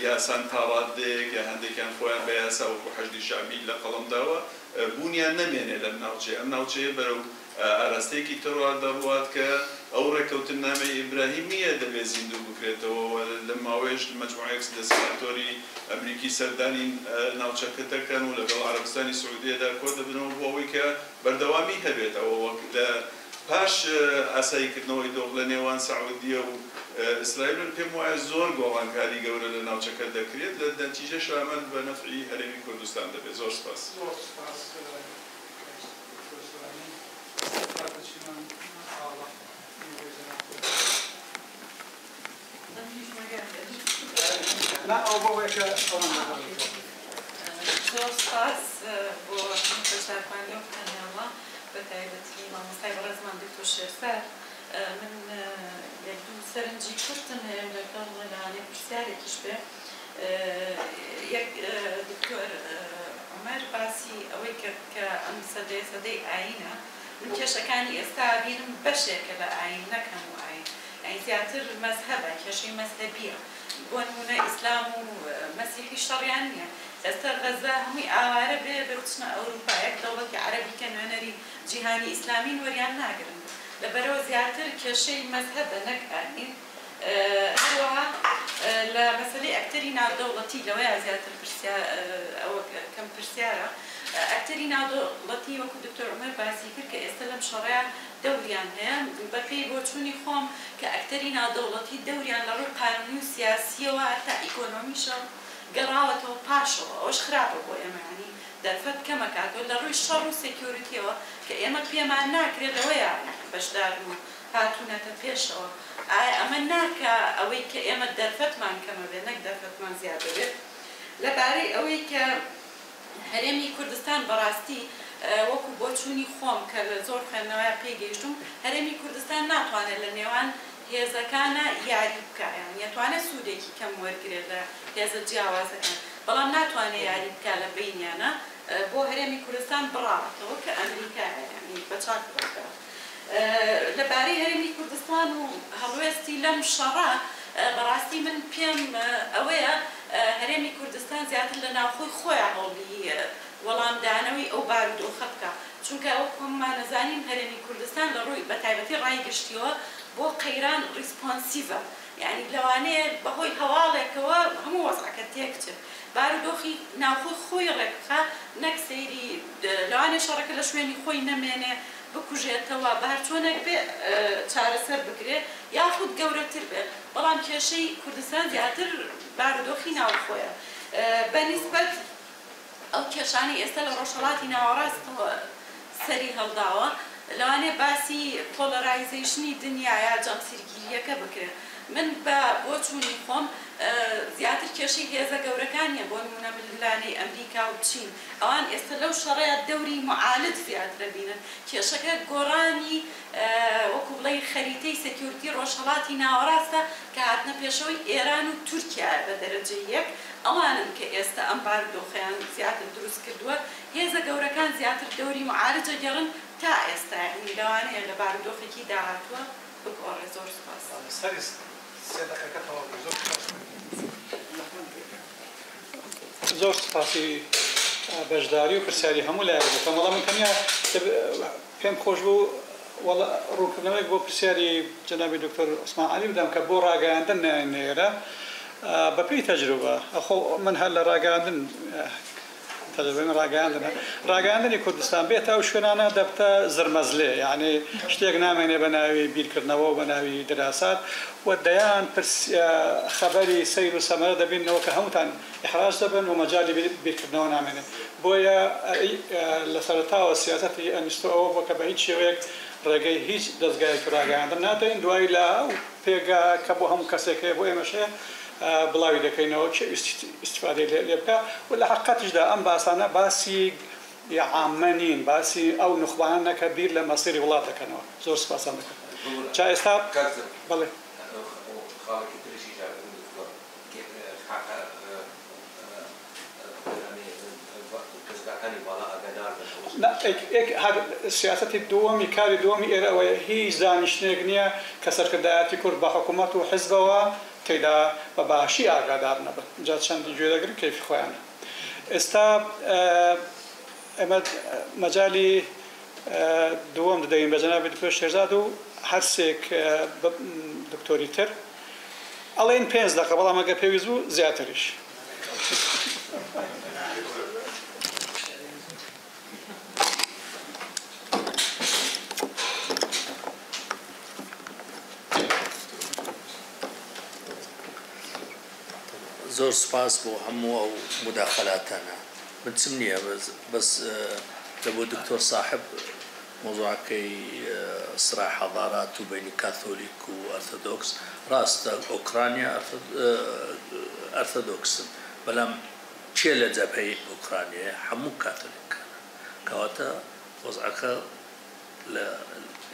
یاسان تاڕادەیەک یا هەندێکیان خۆیان بە یاسا وەکو حەشدی شعبی لە قەڵەمداوە بوونیان نەمێنێ لەم ناوچەیە. ئەم ناوچەیە بەرەو ئاراستەیەکی تەڕوا دەڕوات کە ئەو ڕێکەوتنامەی ئیبراهیمیە دەبێت زیندوو بکرێتەوە لە ماوەیەش مەجموعەیەک دەسەڵاتۆری ئەمریکی سەردانی ناوچەکە دەکەن و لەگەڵ عەرەبستانی سعودیەدا کۆ دەبنەوە بۆ ئەوەی کە بەردەوامی هەبێتەوە وەک لە پاش ئاساییکردنەوەی دۆخ لە نێوان سعودیە و ئیسرائیل من پێم وایە زۆر گۆڕانکاری گەورە لە ناوچەکە دەکرێت لە نەتیجەش ئەمەند بە نەفعی هەرێمی کوردستان دەبێت. زۆر سپاس. زۆر سپاس بۆ بەشداربوونی ئەو پانێڵە بە تایبەتی مامۆستای بەڕێزمان دکتۆر شێرفەر. من یەک دوو سەرنجی کورتم هەیە لەگەڵ لەلایەنێ پرسیارێکیش بێ. یەک دکتۆر عومەر باسی ئەوەی کرد کە ئەم سەدەی ئاینە من کێشەکانی ئێستا بینم بەشێکە لە ئاین نەکەم و ئاین یعنی زیاتر مەزهەبە کێشەی مەزهەبیە بۆ نمونە ئیسلام و مەسیحی شەڕیان نییە. ئێستا غەزا هەمووی ئاوارە بێ بچنە ئەوروپا یەک دەوڵەتی عەرەبی کە نوێنەری جیهانی ئیسلامی وەریان ناگرن لەبەرەوە زیاتر کێشەی مەزهەبە نەک ئاین. هەروەها لە مەسەلەی ئەکتەری ناودەوڵەتی لەوەیە زیاتر ئەوە کەم پرسیارە ئەکتەری ناودەوڵەتی وەکو دکتۆر عومەر باسی کرد کە ئێستا لەم شەڕەیە دەوریان هەیە بەپێی بۆچوونی خۆم کە ئەکتەری ناودەوڵەتی دەوریان لە ڕووی قانونی و سیاسیەوە تا ئیکۆنۆمیشە گەڕاوەتەوە پاشەوە ئەوەش خراپە بۆ ئێمە ینی دەرفەت کەمەکاتەوە لە ڕووی شەڕ و سێکیۆریتیەوە کە ئێمە پێمان ناکرێت لەوەیە بەشدار و هاتوونەتە پێشەوە. ئایا ئەمە ناکە ئەوەی کە ئێمە دەرفەتمان کەمە بێت نەک دەرفەتمان زیادە بێت لەبارەی ئەوەی کە هەرێمی کوردستان بەڕاستی وەکو بۆچوونی خۆم کە لە زۆر خوێندنەوەیە پێگەیشتم هەرێمی کوردستان ناتوانێت لە نێوان هێزەکانە یاری بکات یەتوانێت سوودێکی کەم وەرگێت لە هێزە جیاوازەکان بەڵام ناتوانێت یاری بکات لە بینیانە بۆ هەرێمی کوردستان بڕاوەتەوە کە ئەمریکایە بە چاک بکات. لەبارەی هەرێمی کوردستان و هەڵوێستی لەم شەڕە بەڕاستی من پێم ئەوەیە هەرێمی کوردستان زیاتر لە ناوخۆی خۆیان هەوڵی وەڵامدانەوەی ئەو بارودۆخە بکە چونکە ئەو کۆمانەزانین هەرێمی کوردستان لە ڕووی بە تایبەتی ڕایگەشتیەوە بۆ قەیران ریسپۆنسیڤە یعنی لەوانەیە بەهۆی هەواڵێکەوە هەموو وەزعەکە تێکچێت بارودۆخی ناوخۆی خۆی ڕێکخە نەک سەیری لەوانێ شەڕەکە لە شوێنی خۆی نەمێنێ بکوژێتەوە بارچۆنێک بێ چارەسەر بکرێت یاخود گەورەتر بێت بەڵام کێشەی کوردستان زیاتر بارودۆخی ناوخۆیە بەنسبەت ئەو کێشانی ئێستا لە ڕۆژهەڵاتی ناوەڕاستەوە سەری هەڵداوە لەوانێ باسی پۆلەرایزیشنی دنیاە جەمسیرگیریەکە بکرێت من بە بۆ چوونی خۆم زیاتر کێشەی هێزە گەورەکانیە بۆ نمونە لەلایەنەی ئەمریکا و چین ئەوان ئێستا لەو شەڕەیە دەوری معالج زیاترە بینن کێشەکە گۆڕانی وەکو بڵێ خەریتەی سەکیورتی ڕۆژهەڵاتی ناوەڕاستە کە هاتنە پێشەوەی ئێران و تورکیا بە دەرەجەی یەک ئەوانن کە ئێستا ئەم بارودۆخەیان زیاتر دروست کردووە هێزە گەورەکان زیاتر دەوری معالجە گەڕن تا ئێستا یعنی لەوانەیە لە بارودۆخێکی داهاتووە بگۆڕێ. زۆر سپاس. زۆر سپاسی بەشداری و پرسیاری هەموو لایەک بکەم وەڵام من تەنیا پێم خۆش بوو ڕوونکردنەوەیەک بۆ پرسیاری جەنابی دکتۆر عوسمان عەلی بدەم کە بۆ ڕاگەیاندن نێرە بەپێی تەجروبە من هەر لە ڕاگەیاندن ڕاگەاندنی کوردستان بێت ئەو شوێنانە دەبتە زرمەزلێ یعنی شتێک نامێنێ بە ناوی بیرکردنەوە و بە ناوی دراسات و دەیان خەبەری سەیر و سەمەرە دەبینەوە کە هەمووتان ئیحراج دەبن و مەجالی بیرکردنەوە نامێنێت بۆیە لە سەرەتاوە سیاسەتی ئەنیستۆ ئەوە بۆ کە بە هیچ شێوەیەک ڕێگەی هیچ دەستگایەکی ڕاگەیاندن نادەین دوای لە ئەو پێگا کە بۆ هەموو کەسێک هەیە بۆ ئێمەشەیە بڵاوی دەکەینەوە چه ئیسیفادەی لێ بکە و لە حقیقەتیشدا ئەم باسانە باسی عامە نین باسی ئەو نخبانە کە بیر لە مەسیری وڵات دەکەنەوە. زۆر سپاسان دەکەم. جا ئێستا بەڵێ سیاسەتی دووەمی کاری دووەمی ئێرەوەیە هیچ دانیشتێک نییە کە سەرکردایەتی کورد بە حکوومەت و حیزبەوە تێدا بە باشی ئاگادار نەبن جا چەندی گوێ دەگرن کەیفی خۆیانە. ئێستا ئێمە مەجالی دووەم دەدەین بە جەنابی دکتۆر شێرزاد و هەرسێک دکتۆری تر ئەڵێن 5 دقیقە بەڵام ئەگەر پێویست بوو زیاتریش. زۆر سپاس بۆ هەموو ئەو مداخلاتانە من چم نییە بەس لە بۆ دکتۆر صاحب موضوعەکەی صراع حضارات و بینی کاتۆلیک و ئەرتۆدۆکس ڕاستە ئۆکرانیا ئەرتۆدۆکسن بەڵام چێ لە جەبهەی ئۆکرانیا هەموو کاتۆلیکانە کەواتە وەزعەکە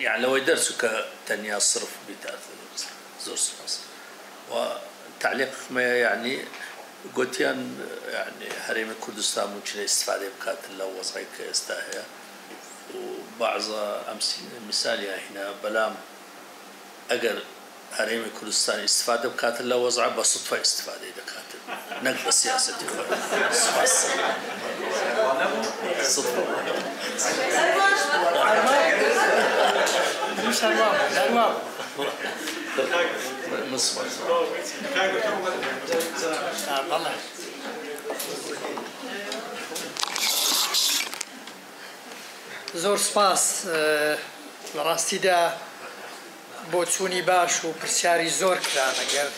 يعني لەوەی دەرچوو کە تەنیا صرف بیت ئەرتۆدۆکس زۆر سپاس و تعلیقمە يعني گوتیان يعني هەرێمی کوردستان ممکنە استفادە بکات لە وەزعی کە ئێستا هەیە وبعض مثالي هنا بلام أجر هريم كردستان استفادة بكاتل لا وضع بصدفة استفادة إذا كاتل نقبل سياسة صدفة زۆر سپاس لە ڕاستیدا بۆ چوونی باش و پرسیاری زۆر کرا ئەگەر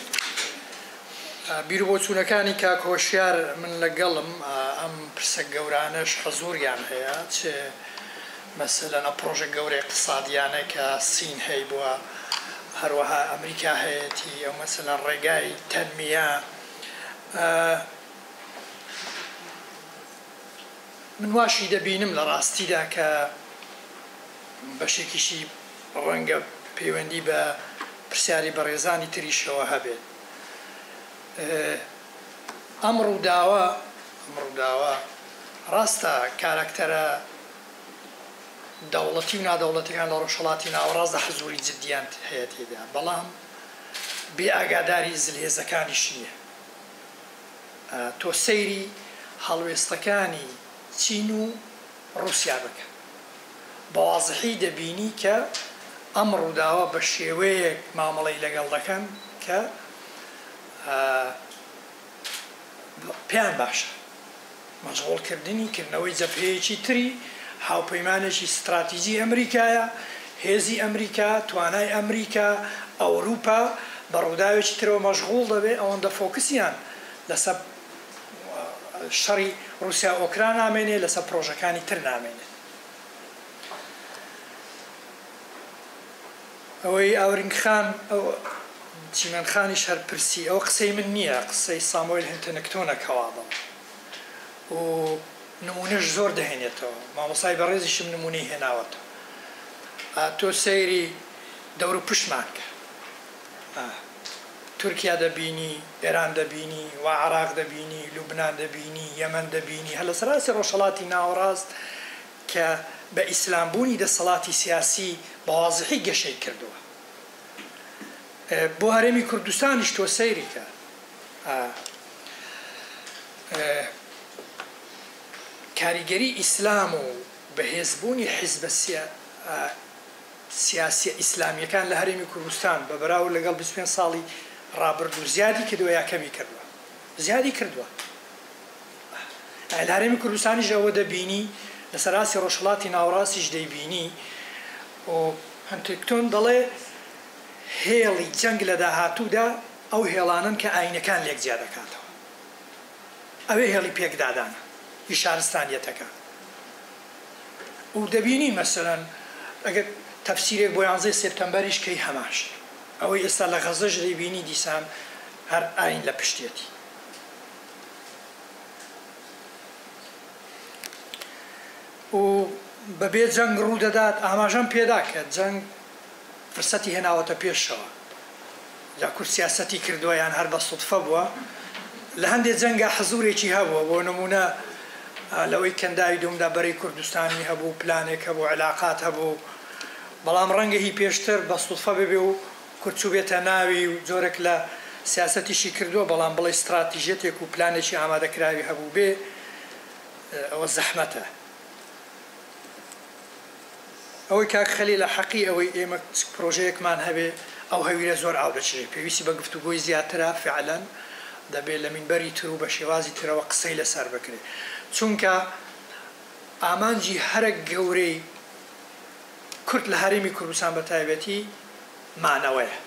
بیر بۆ چوونەکانی کاک هۆشیار من لەگەڵم ئەم پرسە گەورانەش حەزوریان هەیە چ مەسەلەن ئە پرۆژە گەورەی اقتصادیانە کە سین هەی بووە هەروەها ئەمریکا هەیەی ئەو مەسەلەن ڕێگای تەنمیە من واشی دەبینم لە ڕاستیدا کە بەشێکیشی ڕەنگە پەیوەندی بە پرسیاری بەڕێزانی تریشەوە هەبێت ئەم ڕووداوە ڕاستە کارکتەرە دەوڵەتی و نادەوڵەتیەکان لە ڕۆژهەڵاتی ناوەڕاستدا حزوری جددیان هەیە تێدا بەڵام بێ ئاگاداری زلهێزەکانیش نییە تۆ سەیری هەڵوێستەکانی چین و رووسیا بکە بە واضحی دەبینی کە ئەم ڕووداوە بە شێوەیەک مامەڵەی لەگەڵ دەکەن کە پێیان باشە مەشغوڵکردنی کردنەوەی جەبهەیەکی تری هاوپەیمانێکی استراتیژی ئەمریکایە هێزی ئەمریکا توانای ئەمریکا ئەوروپا بە ڕووداوێکی ترەوە مەشغوڵ دەبێت ئەوەندە فۆکسیان لەسەر شەڕی رووسیا ئۆکران نامێنێ لەسەر پرۆژەکانی تر نامێنێت ئەوەی ئاورنگخان چیمەنخانیش هەر پرسی ئەو قسەی من نییە قسەی سامۆیل هینتنکتۆنە کەوابڵ و نمونەش زۆر دەهێنێتەوە مامۆسای بەڕێزیشم نمونەی هێناوەتەوە تۆ سەیری دەور و پشمان کە تورکیا دەبینی ئێران دەبینی و عراق دەبینی لوبنان دەبینی یەمەن دەبینی هەر لە سەراسی ڕۆژهەڵاتی ناوەڕاست کە بە ئیسلامبوونی دەسەڵاتی سیاسی بە واضحی گەشەی کردووە بۆ هەرێمی کوردستانیش تۆ سەیری کە کاریگەری ئیسلام و بەهێزبوونی حیزبە سیاسی ئیسلامیەکان لە هەرێمی کوردستان بە بەراورد لەگەڵ 25 ساڵی ڕابردوو زیادی کردووە یا کەمی کردووە زیادی کردووە لە هەرێمی کوردستانیش ئەوە دەبینی لە سەراسی ڕۆژهەڵاتی ناوەڕاستیش دەیبینی و هەنتێکتۆن دەڵێ هێڵی جەنگ لە داهاتوودا ئەو هێڵانن کە ئاینەکان لێک جیا دەکاتەوە ئەوێ هێڵی پێکدادانە هی شارستانیەتەکە و دەبینی مەسەلەن ئەگەر تەفسیرێک بۆ 11 سپتەمبەریش کەی هەماش ئەوەی ئێستا لە غەزەش دەیبینی دیسان هەر ئاین لە پشتێتی و بەبێ جەنگ ڕوو دەدات ئاماژەم پێدا کە جەنگ فرسەتی هێناوەتە پێشەوە یا کورد سیاسەتی کردووە یان هەر بە سوودفە بووە لە هەندێک جەنگا حەزورێکی هەبووە بۆ نمونە لەوەی کەنداوی دومدا بەرەی کوردستانی هەبوو پلانێک هەبوو علاقات هەبوو بەڵام ڕەنگە هی پێشتر بە سوودفە ببێ و کورچوو بێتە ناوی و جۆرێک لە سیاسەتیشی کردووە بەڵام بڵێ استراتیژێتێک و پلانێکی ئامادەکراوی هەبوو بێ ئەوە زەحمەتە ئەوەی کاک خەلیل لە حەقی ئەوەی ئێمە پرۆژەیەکمان هەبێ ئەو هەویرە زۆر ئاو دەچێت پێویستی بە گفتوگۆی زیاترە فعلەن دەبێت لە مینبەری تر و بە شێوازی ترەوە قسەی لەسەر بکرێت چونکە ئامانجی هەرە گەورەی کورد لە هەرێمی کوردستان بە تایبەتی مانەوەیە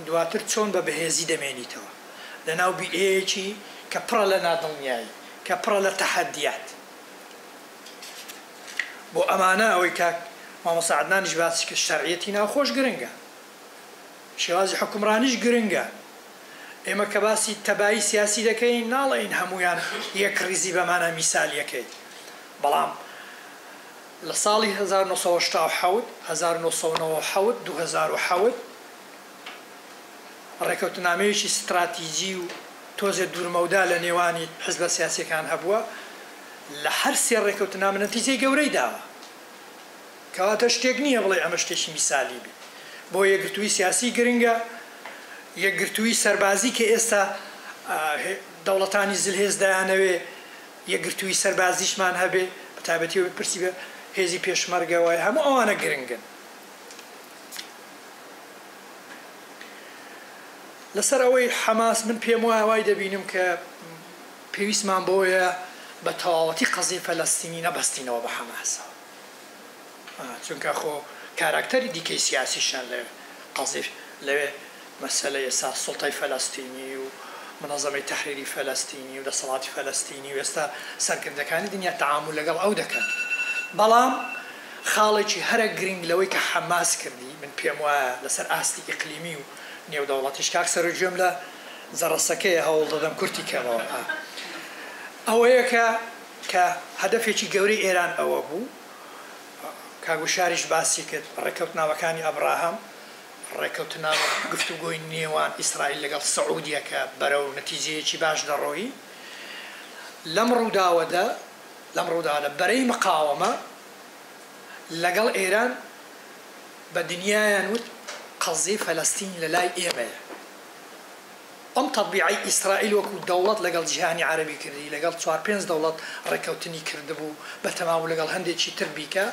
دواتر چۆن بە بەهێزی دەمێنیتەوە لە ناو بیئەیەکی کە پڕە لە نادڵنیایی کە پڕە لە تەحەدیات بۆ ئەمانە ئەوەی کاک مامۆستا عەدنانیش باسی کرد شەرعیەتی ناوخۆش گرنگە شێوازی حکومڕانیش گرنگە ئێمە کە باسی تەبایی سیاسی دەکەین ناڵێین هەمویان یەک ڕیزی بەمانە میسالیەکەی بەڵام لە ساڵی 1970 1990 2007 ڕێکەوتنامەیەکی ستراتیجی و تۆزێ دوورمەودا لە نێوانی حزبە سیاسیەکان هەبووە لە هەر سێ ڕێکەوتنامە نەتیجەی گەورەی داوە کەواتە شتێک نییە بڵێ ئەمە شتێکی میسالی بێ بۆ یەکگرتووی سیاسی گرنگە یەکگرتووی سەربازی کە ئێستا دەوڵەتانی زلهێز دایانەوێ یەکگرتووی سەربازیشمان هەبێ بەتایبەتی پرسی بە هێزی پێشمەرگەوەی هەموو ئەوانە گرنگن لەسەر ئەوەی حەماس من پێم وایە وای دەبینم کە پێویستمان بۆیە بە تەواوەتی قەزیە فەلەستینی نەبەستینەوە بە حەماسەوە چونکە خۆ کاراکتەری دیکەی سیاسیشان لەوێ قەزیف لەوێ مەسەلەی ئێستا سوڵتای فەلەستینی و منەظەمەی تەحریری فەلەستینی و دەسەڵاتی فەلەستینی و ئێستا سەرکردەکانی دنیا تەعامل لەگەڵ ئەو دەکەن بەڵام خاڵێکی هەرە گرنگ لەوەی کە حەماس کردی من پێم وایە لەسەر ئاستی ئیقلیمی و نێودەوڵەتیش کاک سەرۆجێم لە زەڕەسەکەی هەوڵ دەدەم کورتی کەمەوە ئەوەیە کە هەدەفێکی گەورەی ئێران ئەوە بوو کاگوشاریش باسی کرد ڕێکەوتناوەکانی ئەبراهام ڕێکەوتناوە گفتوگۆی نێوان ئیسرائیل لەگەڵ سەعودیەکە بەرەو نەتیجەیەکی باش دەڕۆی لەم ڕووداوەدا بەرەی مقاوەمە لەگەڵ ئێران بە دنیایان وت قەزی فەلەستین لە لای ئێمەیە ئەم تەطبیعی ئیسرائیل وەکو دەوڵەت لەگەڵ جیهانی عەرەبی کردی لەگەڵ 4-5 دەوڵەت ڕێکەوتنی کردبوو بە تەماو لەگەڵ هەندێکی تر بیکە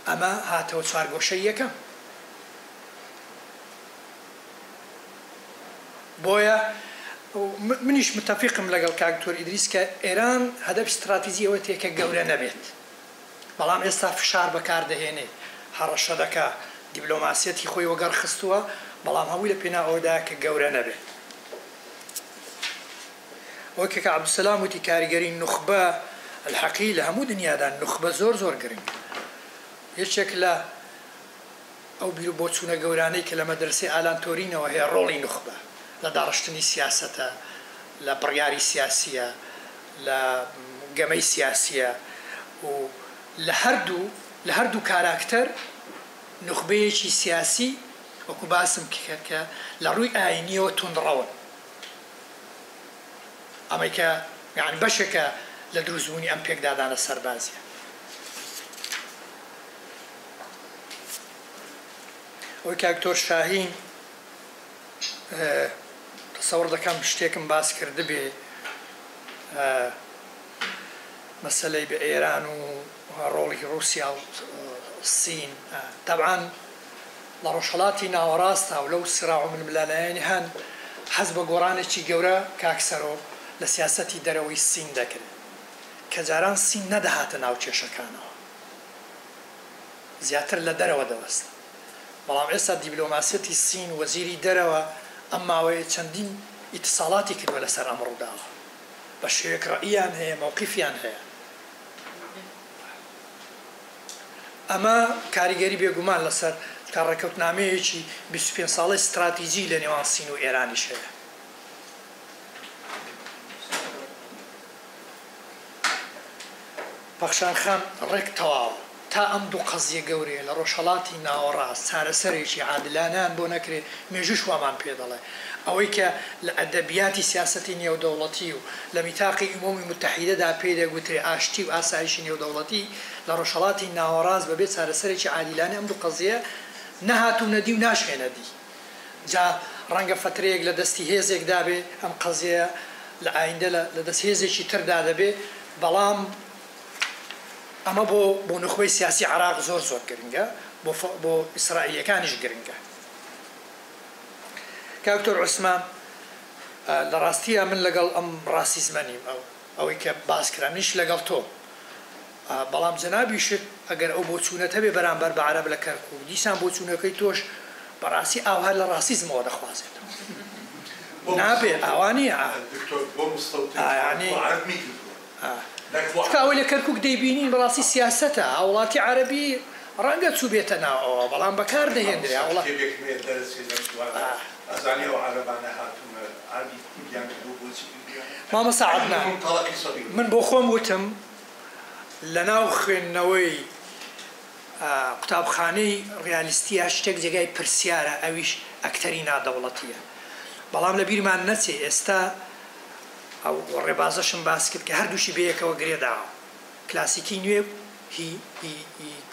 ئەمە هاتەوە چوارگۆشەی یەکەم بۆیە منیش متفقم لەگەڵ کاکتۆر ئیدریس کە ئێران هەدەف استراتیجی ئەوە تێکە گەورە نەبێت بەڵام ئێستا فشار بەکاردەهێنێ هەڕەشە دەکا دیبلۆماسیەتی خۆی وەگەڕ خستووە بەڵام هەمووی لە پێنا ئەوەدا کە گەورە نەبێت وەکێک عەبدولسەلام وتی کاریگەری نوخبە الحەقی لە هەموو دنیادا نوخبە زۆر گرنگ یەکێک لە ئەو بیر و بۆچوونە گەورانەی کە لە مەدرسەی ئالان تۆرینەوە هەیە ڕۆڵی نوخبە لە داڕشتنی سیاسەتە لە بڕیاری سیاسیە لە گەمەی سیاسیە و لە هەردوو کاراکتەر نوخبەیەکی سیاسی وەکو باسم کرد کە لە ڕووی ئاینیەوە توندڕەون ئەمەی کە یعنی بەشێکە لە دروستبوونی ئەم پێکدادانە سەربازیە ئەوەی کاکتۆر شاهین تەسەوڕ دەکەم شتێکم باس کردبێ مەسەلەی بە ئێران و ڕۆڵی رووسیا و سین طبعا لە ڕۆژهەڵاتی ناوەڕاستە و لەو سراع و ململانایانی هەن حەز بە گۆڕانێکی گەورە کاکسەرۆ لە سیاسەتی دەرەوەی سین دەکرێت کە جاران سین نەدەهاتە ناو کێشەکانەوە زیاتر لە دەرەوە دەوەستە بەڵام ئێستا دیبلۆماسیەتی سین وەزیری دەرەوە ئەم ماوەیە چەندین ئیتساڵاتی کردووە لەسەر ئەم ڕووداوە بە شێوەیەک ڕەئیان هەیە موقیفیان هەیە ئەمە کاریگەری بێگومان لەسەر کە ڕێکەوتنامەیەکی 25 ساڵی استراتیجی لە نێوان سین و ئێرانیش هەیە پەخشان خان ڕێک تەواو تا ئەم دوو قەزیە گەورەیە لە ڕۆژهەڵاتی ناوەڕاست چارەسەرێکی عادلانیان بۆ نەکرێت مێژوش وامان پێ دەڵێ ئەوەی کە لە ئەدەبیاتی سیاسەتی نێودەوڵەتی و لە میتاقی ئومومی متحیدەدا پێی دەگوترێ ئاشتی و ئاسایشی نێودەوڵەتی لە ڕۆژهەڵاتی ناوەڕاست بەبێت چارەسەرێکی عادلانە ئەم دوو قەزیە نەهات و نەدی و ناشێنەدی جا ڕەنگە فترەیەک لە دەستی هێزێکدا بێ ئەم قەزیە لە ئایندە لە دەست هێزێکی تردا دەبێ بەڵام ئەمە بۆ نخبەی سیاسی عراق زۆر گرنگە بۆ ئیسرائیلەکانیش گرنگە کاکتۆر عوسمان لە ڕاستیە من لەگەڵ ئەم ڕاسیزمە نیم ئەوەی کە باس کرام نیش لەگەڵ تۆ بەڵام جەنابیشت ئەگەر ئەو بۆچوونەتە بێ بەرامبەر بە عەرەب لە کەرکوو دیسان بۆچوونەکەی تۆش بەڕاستی ئاوها لە ڕاسیزمەوە دەخوازێت نابێ ئەوانی ئەوەی لە کەرکک دەیبینین بەڕاستی سیاسەتە وڵاتی عەرەبی ڕەنگە چوو بێتە ناوەوە بەڵام بەکار دەهێنرێ مامەسا عەدنان من بۆ خۆم وتم لە ناو خوێندنەوەی قوتابخانەی ڕیالیستیە شتێک جێگای پرسیارە ئەویش ئەکتەری نادەوڵەتیە بەڵام لە بیرمان نەچێ ئێستا ئەو ڕێبازەشم باس کرد کە هەردووشی بەیەکەوە گرێداوە کلاسیکی نوێ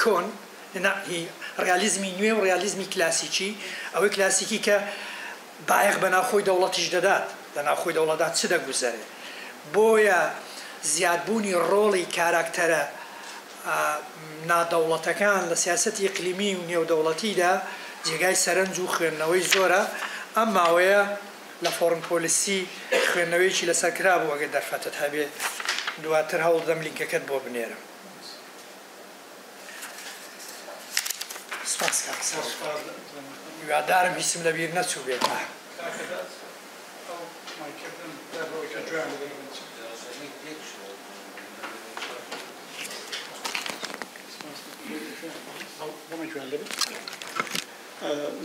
کۆن ڕیالیزمی نوێ و ڕیالیزمی کلاسیکی ئەوەی کلاسیکی کە بایەخ بە ناوخۆی دەوڵەتیش دەدات لە ناوخۆی دەوڵەتدا چ دەگوزارێ بۆیە زیادبوونی ڕۆڵی کاراکتەرە نادەوڵەتەکان لە سیاسەتی ئیقلیمی و نێودەوڵەتیدا جێگای سەرنج و خوێندنەوەی زۆرە ئەم ماوەیە لە فۆرن پۆلیسی خوێندنەوەیکی لەسەر کرابوو ئەگەر دەرفەتت هەبێ دواتر هەوڵ دەم لینکەکەت بۆ بنێرم هیوادارم هیچم لەبیر نەچوو بێت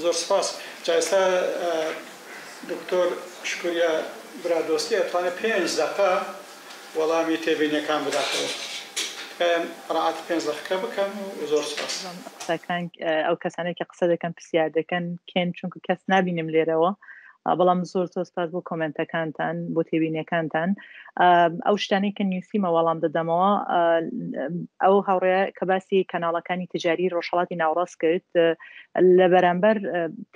زۆر سپاس جایستا دکتۆر شکوریا برادۆستی ئەتوانێت 5 دقە وەڵامی تێبینیەکان بداتەوە ڕعات 5 دقیقە بکەم و زۆر سپاس قسەکان ئەو کەسانێک کە قسە دەکەن پرسیار دەکەن کێن چونکە کەس نبینیم لێرەوە بەڵام زۆر سپاس بۆ کۆمنتەکانتان بۆ تێبینیەکانتان ئەو شتانەی کە نووسیمە وەڵام دەدەمەوە ئەو هاوڕێ کە باسی کەناڵەکانی تجاری ڕۆژهەڵاتی ناوڕاست کرد لە بەرامبەر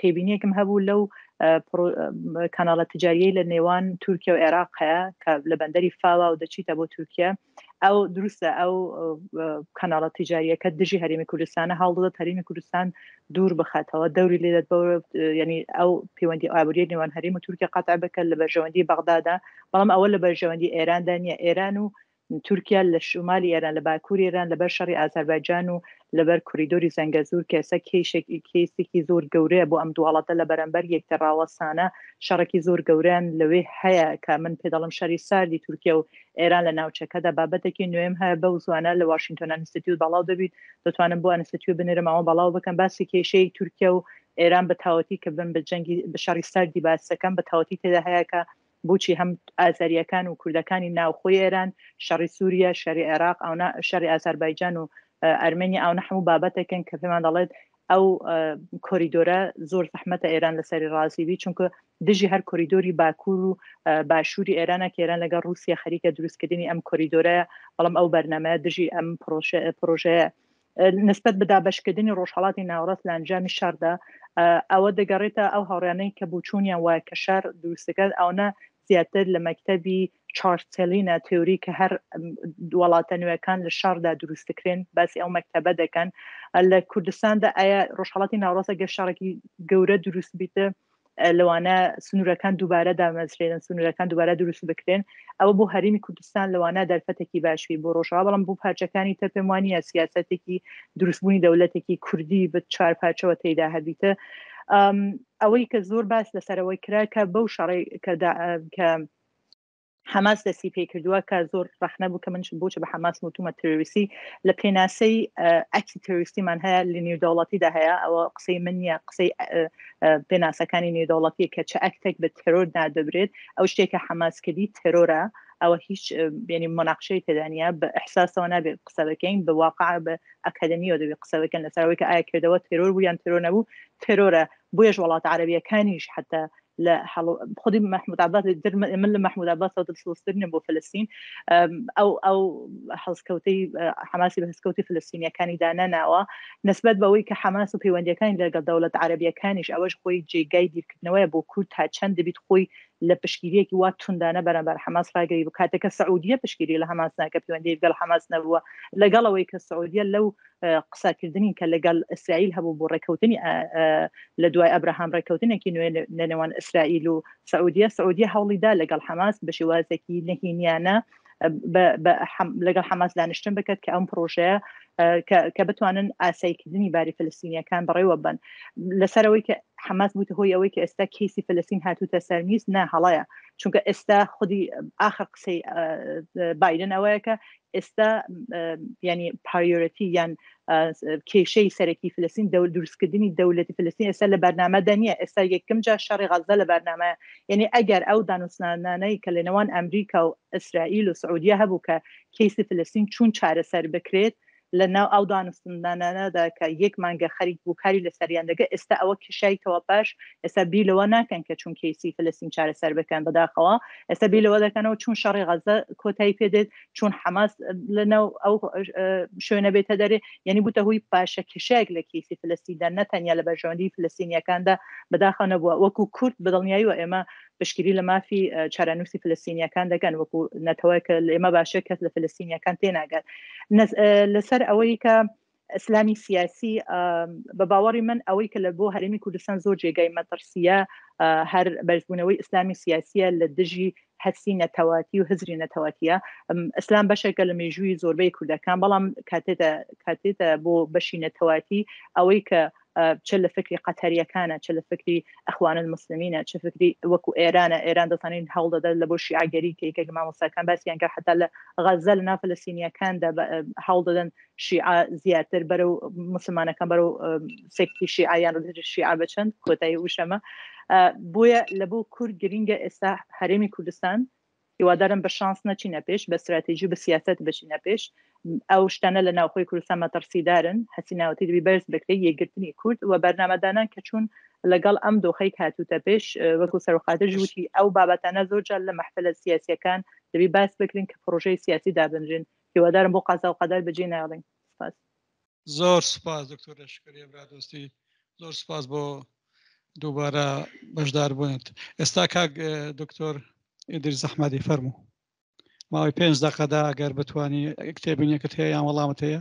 تێبینیەکم هەبوو لەو کاناڵە تجاریەی لە نێوان تورکیا و عێراق هەیە کە لە بەندەری فاوا و دەچیتە بۆ تورکیا ئەو دروستە ئەو کاناڵە تجاریەکە دژی هەرێمی کوردستانە هەڵدەدات هەرێمی کوردستان دوور بخاتەوە دەوری لێدات بە ینی ئەو پەیوەندی ئابووری نێوان هەرێم و تورکیا قەتع بکات لە بەرژەوەندی بەغدادا بەڵام ئەوە لە بەرژەوەندی ئێراندا نیە ئێران و تورکیا لە شمالی ئێران لە باکووری ئێران لەبەر شەڕی ئازەربایجان و لەبەر کوریدۆری زەنگەزور کە ئێستا کێسێکی زۆر گەورەیە بۆ ئەم دووڵاتە لە بەرامبەر یەکتەڕاوەستانە شەڕێکی زۆر گەورەیان لەوێ هەیە کە من پێ دەڵم شەڕی ساردی تورکیا و ئێران لە ناوچەکەدا بابەتێکی نوێم هەیە بەو زوانە لە واشنگتن ئینستیتیوت بەڵاو دەبیت دەتوانم بۆ ئینستیتیوت بنێرمەوە بەڵاو بکەم باسی کێشەی تورکیا و ئێران بە تاوەتی کە بن بە جەنگی بە شەڕی ساردی باسەکەم بە تاوەتی تێدا هەیە کە بۆچی هەم ئازاریەکان و کوردەکانی ناوخۆی ئێران شەڕی سووریا شەڕی عێراق ئەو شەڕی ئازەربایجان و ئەرمێنیا ئەو هەموو بابەتێکن کە پێمان دەڵێت ئەو کۆریدۆرە زۆر زەحمەتە ئێران لەسەری ڕازیبی چونکە دژی هەر کۆریدۆری باکوور و باشووری ئێرانە کە ئێران لەگەڵ رووسیا خەریکە دروستکردنی ئەم کۆریدۆرەیە بەڵام ئەو بەرنامەیە دژی ئەم پرۆژەیە نسبت بە دابەشکردنی ڕۆژهەڵاتی ناوەڕاست لە ئەنجامی شەڕدا ئەوە دەگەڕێتە ئەو هاوڕێانەی کە بوچوونیان وایە کە شەڕ دروستەکەات ئەوە زیاتر لە مەکتەبی چارتسێلینە تێوری کە هەر وڵاتە نوێەکان لە شاردا دروستکرێن باسی ئەو مەکتەبە دەکەن لە کوردستاندا ئایا ڕۆژهەڵاتی ناوڕاستە گە شارێکی گەورە دروست بیتە لەوانە سنوورەکان دووبارە دامەزرێنن سنوورەکان دووبارە دروست بکرێن ئەوە بۆ هەرێمی کوردستان لەوانە دەرفەتێکی باشوی بۆ ڕۆژەوە بەڵام بۆ پارچەکانی تر پێم وانییە سیاسەتێکی دروستبوونی دەوڵەتێکی کوردی بە چوار پارچەوە تێیدا هەبیتە ئەوەی کە زۆر باس لەسەرەوەی کرا کە بەو شەڕی کە حماس دەستی پێ کردووە کە زۆر ڕەخنە بوو کە من بۆچە بە حماس وتومە تروریستی لە پێناسەی ئەکسی تروریستیمان هەیە لە نێودەوڵەتیدا هەیە ئەوە قسەی من نیە قسەی پێناسەکانی نێودەوڵەتی کە چه ئەکتێک بە تەرۆر نادەبرێت ئەو شتێکە حماس کردی تەرۆرە ئەوە هیچ ینی مۆناقشەی تێدانە بە ئەحساسەوە نابێت قسە بکەین بە واقع بە ئەکادمیەوە دەبێت قسە بکەن لەسەرەوەی کە ئایا کردەوە تەرۆر بوو یان تەرۆر نەبوو تەرۆرە بۆیەش وڵاتە عەرەبیەکانیش حتا لا خودی محمود عباس من لمحمود عباس دەسڵسترنە بۆ فلسطین ئەو هەڵسکەوتەی حماسی بە هەستکەوتی فلسطینیەکانی دانەناوە نسبت بەوەی کە حماس و پەیوەندیەکانی لەگەڵ دەوڵەت عەرەبیەکانیش ئەوەش خۆی جێگای دیرکردنەوەیە بۆ کورد تا چەند دەبیت خۆی لە پشگیریەکی وا توندانە بەرامبەر حماس ڕاگەی بوو کاتێکە سعودیە پشگیری لە حماس ناکە پەیوەندی لەگەڵ حماس نەبووە لەگەڵەوەی کە سعودیە لەو قسەکردنی کە لەگەڵ ئیسرائیل هەبوو بۆ ڕێکەوتنی لە دوای ئەبراهام ڕێکەوتنێکی نوێ لەنێوان ئیسرائیل و سعودیە هەوڵیدا لەگەڵ حماس بە شێوازێکی نەهێنیانە لەگەڵ حماس دانیشتن بکات کە ئەم پرۆژەیە کە بتوانن ئاساییکردنی باری فلستینیەکان بەڕێوە بن لەسەرەوەی کە حماس بووتە هۆی ئەوەی کە ئێستا کیسی فلستین هاتووتە سەرمیست نا هەڵەیە چونکە ئێستا خودی ئاخر قسەی بایدن ئەوەیە کە ئێستا ینی پایۆرەتی یان کێشەی سەرەکی فلستین دروستکردنی دەوڵەتی فلستین ئێستا لە بەرنامەدا نییە ئێستا یەکەم جار شەڕی غەزە لە بەرنامەیە یعنی ئەگەر ئەو دانوستنانانەی کە لە نێوان ئەمریکا و ئیسرائیل و سعودیا هەبوو کە کیسی فلستین چون چارەسەر بکرێت لە ناو ئەو دانوستنانانەدا کە یەک مانگە خەریک بوو کاری لە سەریان دەگە ئێستا ئەوە کشایتەوە پاش ئێستا بیلەوە ناکەن کە چون کیسی فلستین چارەسەر بکەن بەداخەوە ئێستا بیلەوە دەکەنەوە چون شەڕی غەزە کۆتایی پێدێت چون حماس لەناو ئەو شوێنە بێتە دەرێ یعنی بووتە هۆی پاشە کشایك لە کیسی فلستیندا نەتەنیا لە بەرژەوەندی فلستینیەکاندا بەداخە نەبووە وەکو کورد بەدڵنیایی و ئێمە پشگیری لە مافی چارەنووسی فلستینیەکان دەگەن وەکو نەتەوەی کە ئێمە باشە کەس لە فلستینیەکان تێناگات لەسەر ئەوەی کە ئیسلامی سیاسی بە باوەڕی من ئەوەی کە لە بۆ هەرێمی کوردستان زۆر جێگای مەترسیە هەر بەرزبوونەوەی ئیسلامی سیاسیە لە دژی هەرسی نەتەواتی و هزری نەتەواتیە ئیسلام بەشێکە لە مێژووی زۆربەی کوردەکان بەڵام کاتێتە بۆ بەشی نەتەواتی ئەوەی کە چ لە فکری قەتەریەکانە چ لە فکری ئەخوان المسلمینە چ فکری وەکو ئێرانە ئێران دەزانین هەوڵ دەدات لە بۆ شیعەگەری کە یەکێک لە مامۆستاکان باسییان کە حتا لە غەزە لە ناو فەلەستینیەکاندا هەوڵ دەدەن شیعە زیاتر بەرەو مسلمانەکان بەرەو سێکتی شیعەیان ڕدەجە شیعە بچەند کۆتایی وشەمە بۆیە لە بۆ کورد گرینگە ئێستا هەرێمی کوردستان هیوادارم بە شانس نەچینە پێش بە استراتیژی بە سیاست بچینە پێش ئەو شتانە لە ناوخۆی کوردستان مەترسیدارن هەسی ناوەتی دەبی بەرز بکرێت یەکگرتنی کورد و بەرنامەدانان کە چوون لەگەڵ ئەم دۆخەی هاتووتە پێش وەکو سەرۆقادر ژووتی ئەو بابەتانە زۆرجار لە مەحفلە سیاسیەکان دەبی باس بکرین کە پرۆژەی سیاسی دابنرین هیوادارم بۆ قازا و قەدەر بەجێ ناڵین سپاس زۆر سپاس دکتۆر لەشکری برادۆستی زۆر سپاس بۆ دووبارە بەشدار بوونێت ئێستا کاک دکتۆر ئیدریس ئەحمەدی فەرموو ماوەی 5 دقەدا ئەگەر بتوانی کتێبینیەکەت هەیە یان وەڵامت هەیە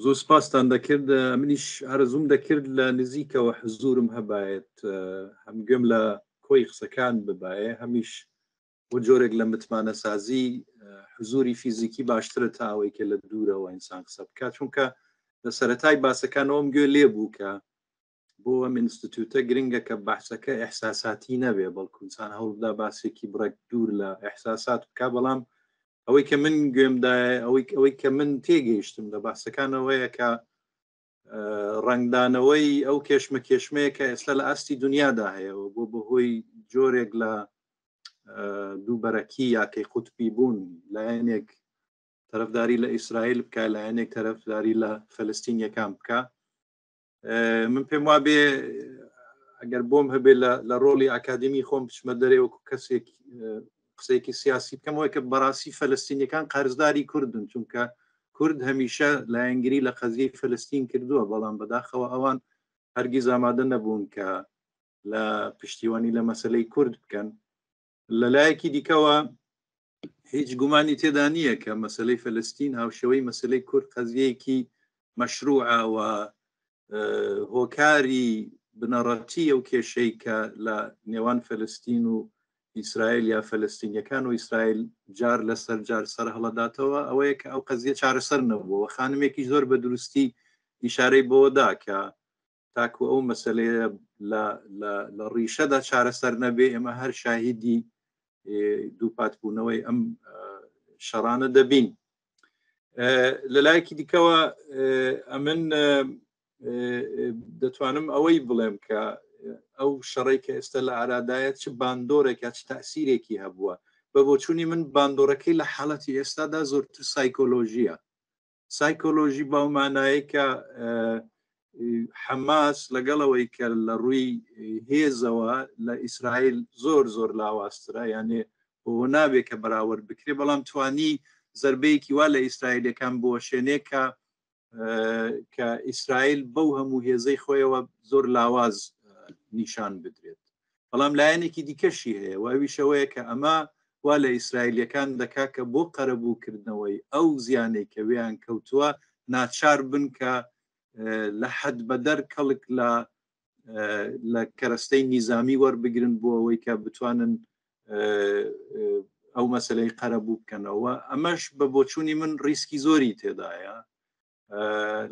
زۆر سپاسان دەکرد منیش ئارەزوم دەکرد لە نزیکەوە حزورم هەبایەت هەم گوێم لە کۆی قسەکان ببایە هەمیش بۆ جۆرێک لە متمانە سازی حزوری فیزیکی باشترە تا ئەوەی کە لە دوورەوە ئینسان قسە بکات چونکە لە سەرەتای باسەکانەوەم گوێ لێ بوو کە بۆ ئەم ئینستیتوتە گرنگە کە بەحسەکە ئەحساساتی نەبێ بەڵکو ئینسان هەوڵدا باسێکی بڕێک دوور لە ئەحساسات بکە بەڵام ئەوەی کە من گوێمدایە ئەوەی کە من تێگەیشتم لە باسەکانەوەیە کە ڕنگدانەوەی ئەو کێشمەیە کە ئێستا لە ئاستی دنیادا هەیەەوە بۆ بەهۆی جۆرێک لە دووبەرەکی یاکەی قوتبی بوون لایەنێک تەرەفداری لە ئیسرائیل بکە لایەنێک تەرەفداری لە فەلەستینیەکان بکە من پێم وابێ ئەگەر بۆم هەبێ لە ڕۆڵی ئاکادمی خۆم بچمە دەرێ وەکو کەسێک قسەیەکی سیاسی بکەمەوەی کە بەڕاستی فەلەستینیەکان قەرزداری کوردن چونکە کورد هەمیشە لایەنگری لە قەزیەی فەلەستین کردووە بەڵام بەداخەوە ئەوان هەرگیز ئامادە نەبوون کە لە پشتیوانی لە مەسلەی کورد بکەن لەلایەکی دیکەوە هیچ گومانی تێدا نییە کە مەسلەی فەلەستین هاوشێوەی مەسلەی کورد قەزیەیەکی مەشروعە و هۆکاری بنەڕەتی ئەو کێشەی کە لە نێوان فەلەستین و ئیسرائیل یا فەلەستینیەکان و ئیسرائیل جار لەسەر جار سەر هەڵەداتەوە ئەوەیە کە ئەو قەزیە چارەسەر نەبووە خانمێکی زۆر بە دروستی ئیشارەی بۆدا کە تاکو ئەو مەسلەیە لە ڕیشەدا چارەسەر نەبێ ئێمە هەر شاهیدی دووپاتبوونەوەی ئەم شەڕانە دەبین لەلایەکی دیکەوە ئەمن دەتوانم ئەوەی بڵێم کە ئەو شەڕێک کە ئێستا لە ئارادایەت چ باندۆرێک یا چ تەسیرێکی هەبووە بە بۆچوونی من باندۆرەکەی لە حاڵەتی ئێستادا زۆرتر سایکۆلۆژیە سایکۆلۆژی باومانایی کە حەماس لەگەڵەوەی کە لە ڕووی هێزەوە لە ئیسرائیل زۆر لاوااسترە یانێ بۆ نابێت کە بەراورد بکرێ بەڵام توانی زەربەیەکی وا لە ئیسرائیلەکان بۆ شوێنێ کە ئیسرائیل بەو هەموو هێزەی خۆیەوە زۆر لاواز نیشان بدرێت بەڵام لایەنێکی دیکەشی هەیە واویشەوەیە کە ئەمە وا لە ئیسرائیلەکان دەکا کە بۆ قەرەبووکردنەوەی ئەو زیانەی کە ویان کەوتووە ناچار بن کە لە حەد بەدەر کەڵک لە کەرەستەی نیزامی وەربگرن بۆ ئەوەی کە بتوانن ئەو مەسلەی قەرەبوو بکەنەوە ئەمەش بە بۆچوونی من ریسکی زۆری تێدایە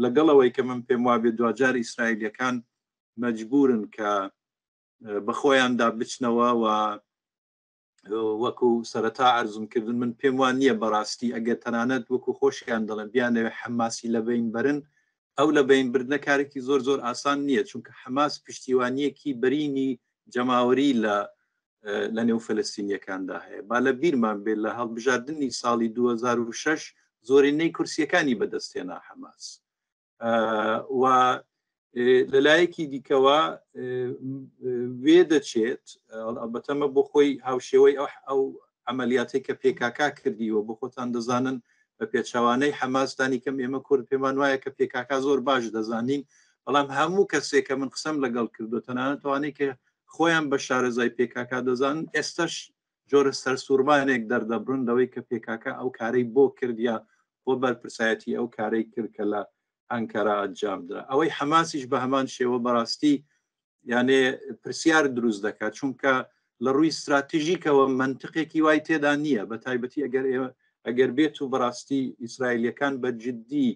لەگەڵەوەی کە من پێم وابێت دوجار ئیسرائیلەکان مەجبورن کە بە خۆیاندا بچنەوە و وەکو سەرەتا عەرزم کردن من پێم وان نییە بەڕاستی ئەگەر تەنانەت وەکو خۆشیان دەڵێن بیانەوێ حەماسی لە بین برن ئەو لە بین بردنە کارێکی زۆر زۆر ئاسان نییە چونکە حەماس پشتیوانیەکی بەرینی جەماوەری لە نێو فەلەستینیەکاندا هەیە با لە بیرمان بێت لە هەڵبژاردننی ساڵی 2006 زۆرینەی کورسیەکانی بەدەستێنا حەماس و لەلایەکی دیکەوە وێ دەچێت ئەلبەتەمە بۆ خۆی هاوشێوەی ئەو عملیاتی کە پێکاکا کردیوە بۆ خۆتان دەزانن بە پێچەوانەی حەماسدانی کەم ئێمە کورد پێمان وایە کە پێکاکا زۆر باش دەزانین بەڵام هەموو کەسێک کە من قسەم لەگەڵ کردو تەنانەت توانێت کە خۆیان بە شارەزای پێکاکا دەزانن ئێستش جۆرە سەرسوورمانێک دەردەبرن لەوەی کە پێکاکا ئەو کارەی بۆ کردیا بۆ بەرپرسایەتی ئەو کارەی کرد کە لە ئەنکەرا ئەنجامدرا ئەوەی حەماسیش بە هەمان شێوە بەڕاستی یانێ پرسیار دروست دەکات چونکە لە ڕووی استراتیژیکەوە منطقێکی وای تێدا نییە بە تایبەتی ئەگەر بێت و بەڕاستی ئیسرائیلیەکان بە جددی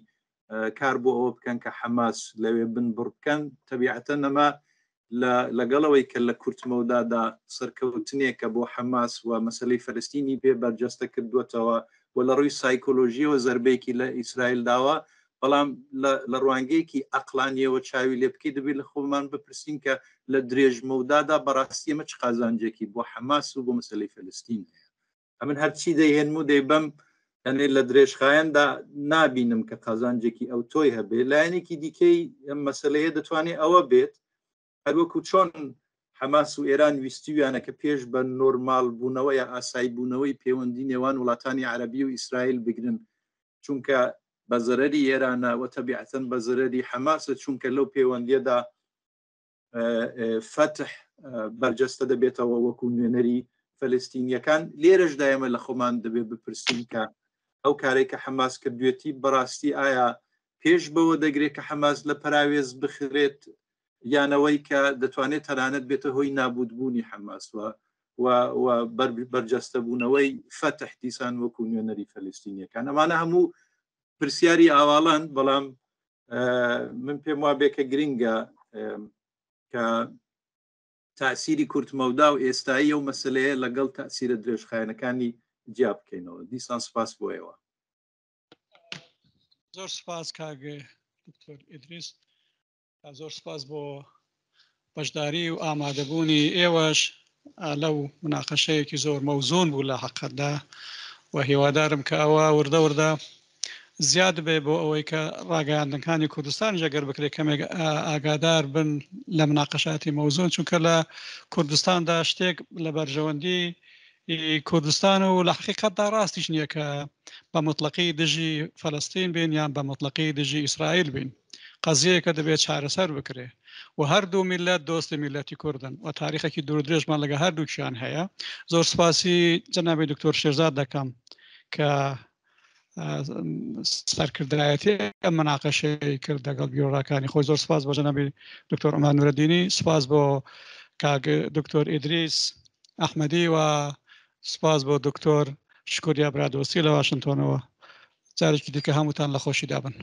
کار بۆ ئەوە بکەن کە حەماس لەوێ بنبڕ بکەن تەبیعەتەن ئەمە لەگەڵەوەی کە لە کورتمەودادا سەرکەوتنێکە بۆ حەماس و مەسلەی فەلەستینی پێ بەرجەستە کردوێتەوە و لە ڕووی سایکۆلۆژیەوە زەربەیەکی لە ئیسرائیل داوە بەڵام لە ڕوانگەیەکی ئەقلانیەوە چاوی لێ بکەی دەبێت لە خۆمان بپرسین کە لە درێژمەودادا بەڕاستی ئەمە چ قازانجێکی بۆ حەماس و بۆ مەسلەی فەلەستین هەیە ئەمن هەرچی دەیهێنم و دەیبەم یعنی لە درێژخایەندا نابینم کە قازانجێکی ئەو تۆی هەبێ لایەنێکی دیکەی ئەم مەسلەیە دەتوانێت ئەوە بێت هەروەکو چۆن حەماس و ئێران ویستیویانە کە پێش بە نۆرمال بوونەوە یا ئاسایی بوونەوەی پەیوەندی نێوان وڵاتانی عەرەبی و ئیسرائیل بگرن چونکە بە زەرەری ئێرانە و تەبیعەتەن بە زەرەری حەماسە چونکە لەو پەیوەندیەدا فتح بەرجەستە دەبێتەوە وەکو نوێنەری فەلەستینیەکان لێرەشدا ئێمە لە خۆمان دەبێت بپرسین کە ئەو کارێک کە حەماس کردوێتی بەڕاستی ئایا پێش بەوە دەگرێت کە حەماس لە پراوێز بخرێت یانەوەی کە دەتوانێت تەنانەت بێتە هۆی نابودبوونی حەماس و بەرجەستە بوونەوەی فتح دیسان وەکو نوێنەری فەلەستینیەکان ئەمانە هەموو پرسیاری ئاواڵان بەڵام من پێم وابێ کە گرنگە کە تاسیری کورتمەودا و ئێستایی و مەسلەیە لەگەڵ تاسیرە درێژخایەنەکانی جیا بکەینەوە دیسان سپاس بۆیەوە زۆر سپاس کاگە دکتۆر ئیدریس زۆر سپاس بۆ بەشداری و ئامادەبوونی ئێوەش لەو مناقەشەیەکی زۆر مەوزون بوو لە حەقەتدا و هیوادارم کە ئەوە وردە وردە زیاد بێ بۆ ئەوەی کە ڕاگەیاندنەکانی کوردستان ژەگەر بکرێت کەمێک ئاگادار بن لە مناقەشاتی مەوزون چونکە لە کوردستاندا شتێک لە بەرژەوەندی کوردستان و لە حقیقەتدا ڕاستیش نییە کە بە مطلقی دژی فەلەستین بین یان بە مطلقی دژی ئیسرائیل بین قەزیەیەکە دەبێت چارەسەر بکرێ و هەردوو میلەت دۆستی میلەتی کوردن و تاریخێکی دوور درێژمان لەگە هەردووکیان هەیە زۆر سپاسی جەنابی دکتۆر شێرزاد دەکەم کە سەرکردایەتی ئەم مناقەشەی کرد لەگەڵ بیۆڕاکانی خۆی زۆر سپاس بۆ جەنابی دکتۆر عومان نورەدینی سپاس بۆ کاگە دکتۆر ئیدریس ئەحمەدی و سپاس بۆ دکتۆر شکوریا برادۆسی لە واشنتۆنەوە جارێکی دیکە هەمووتان لە خۆشی دابن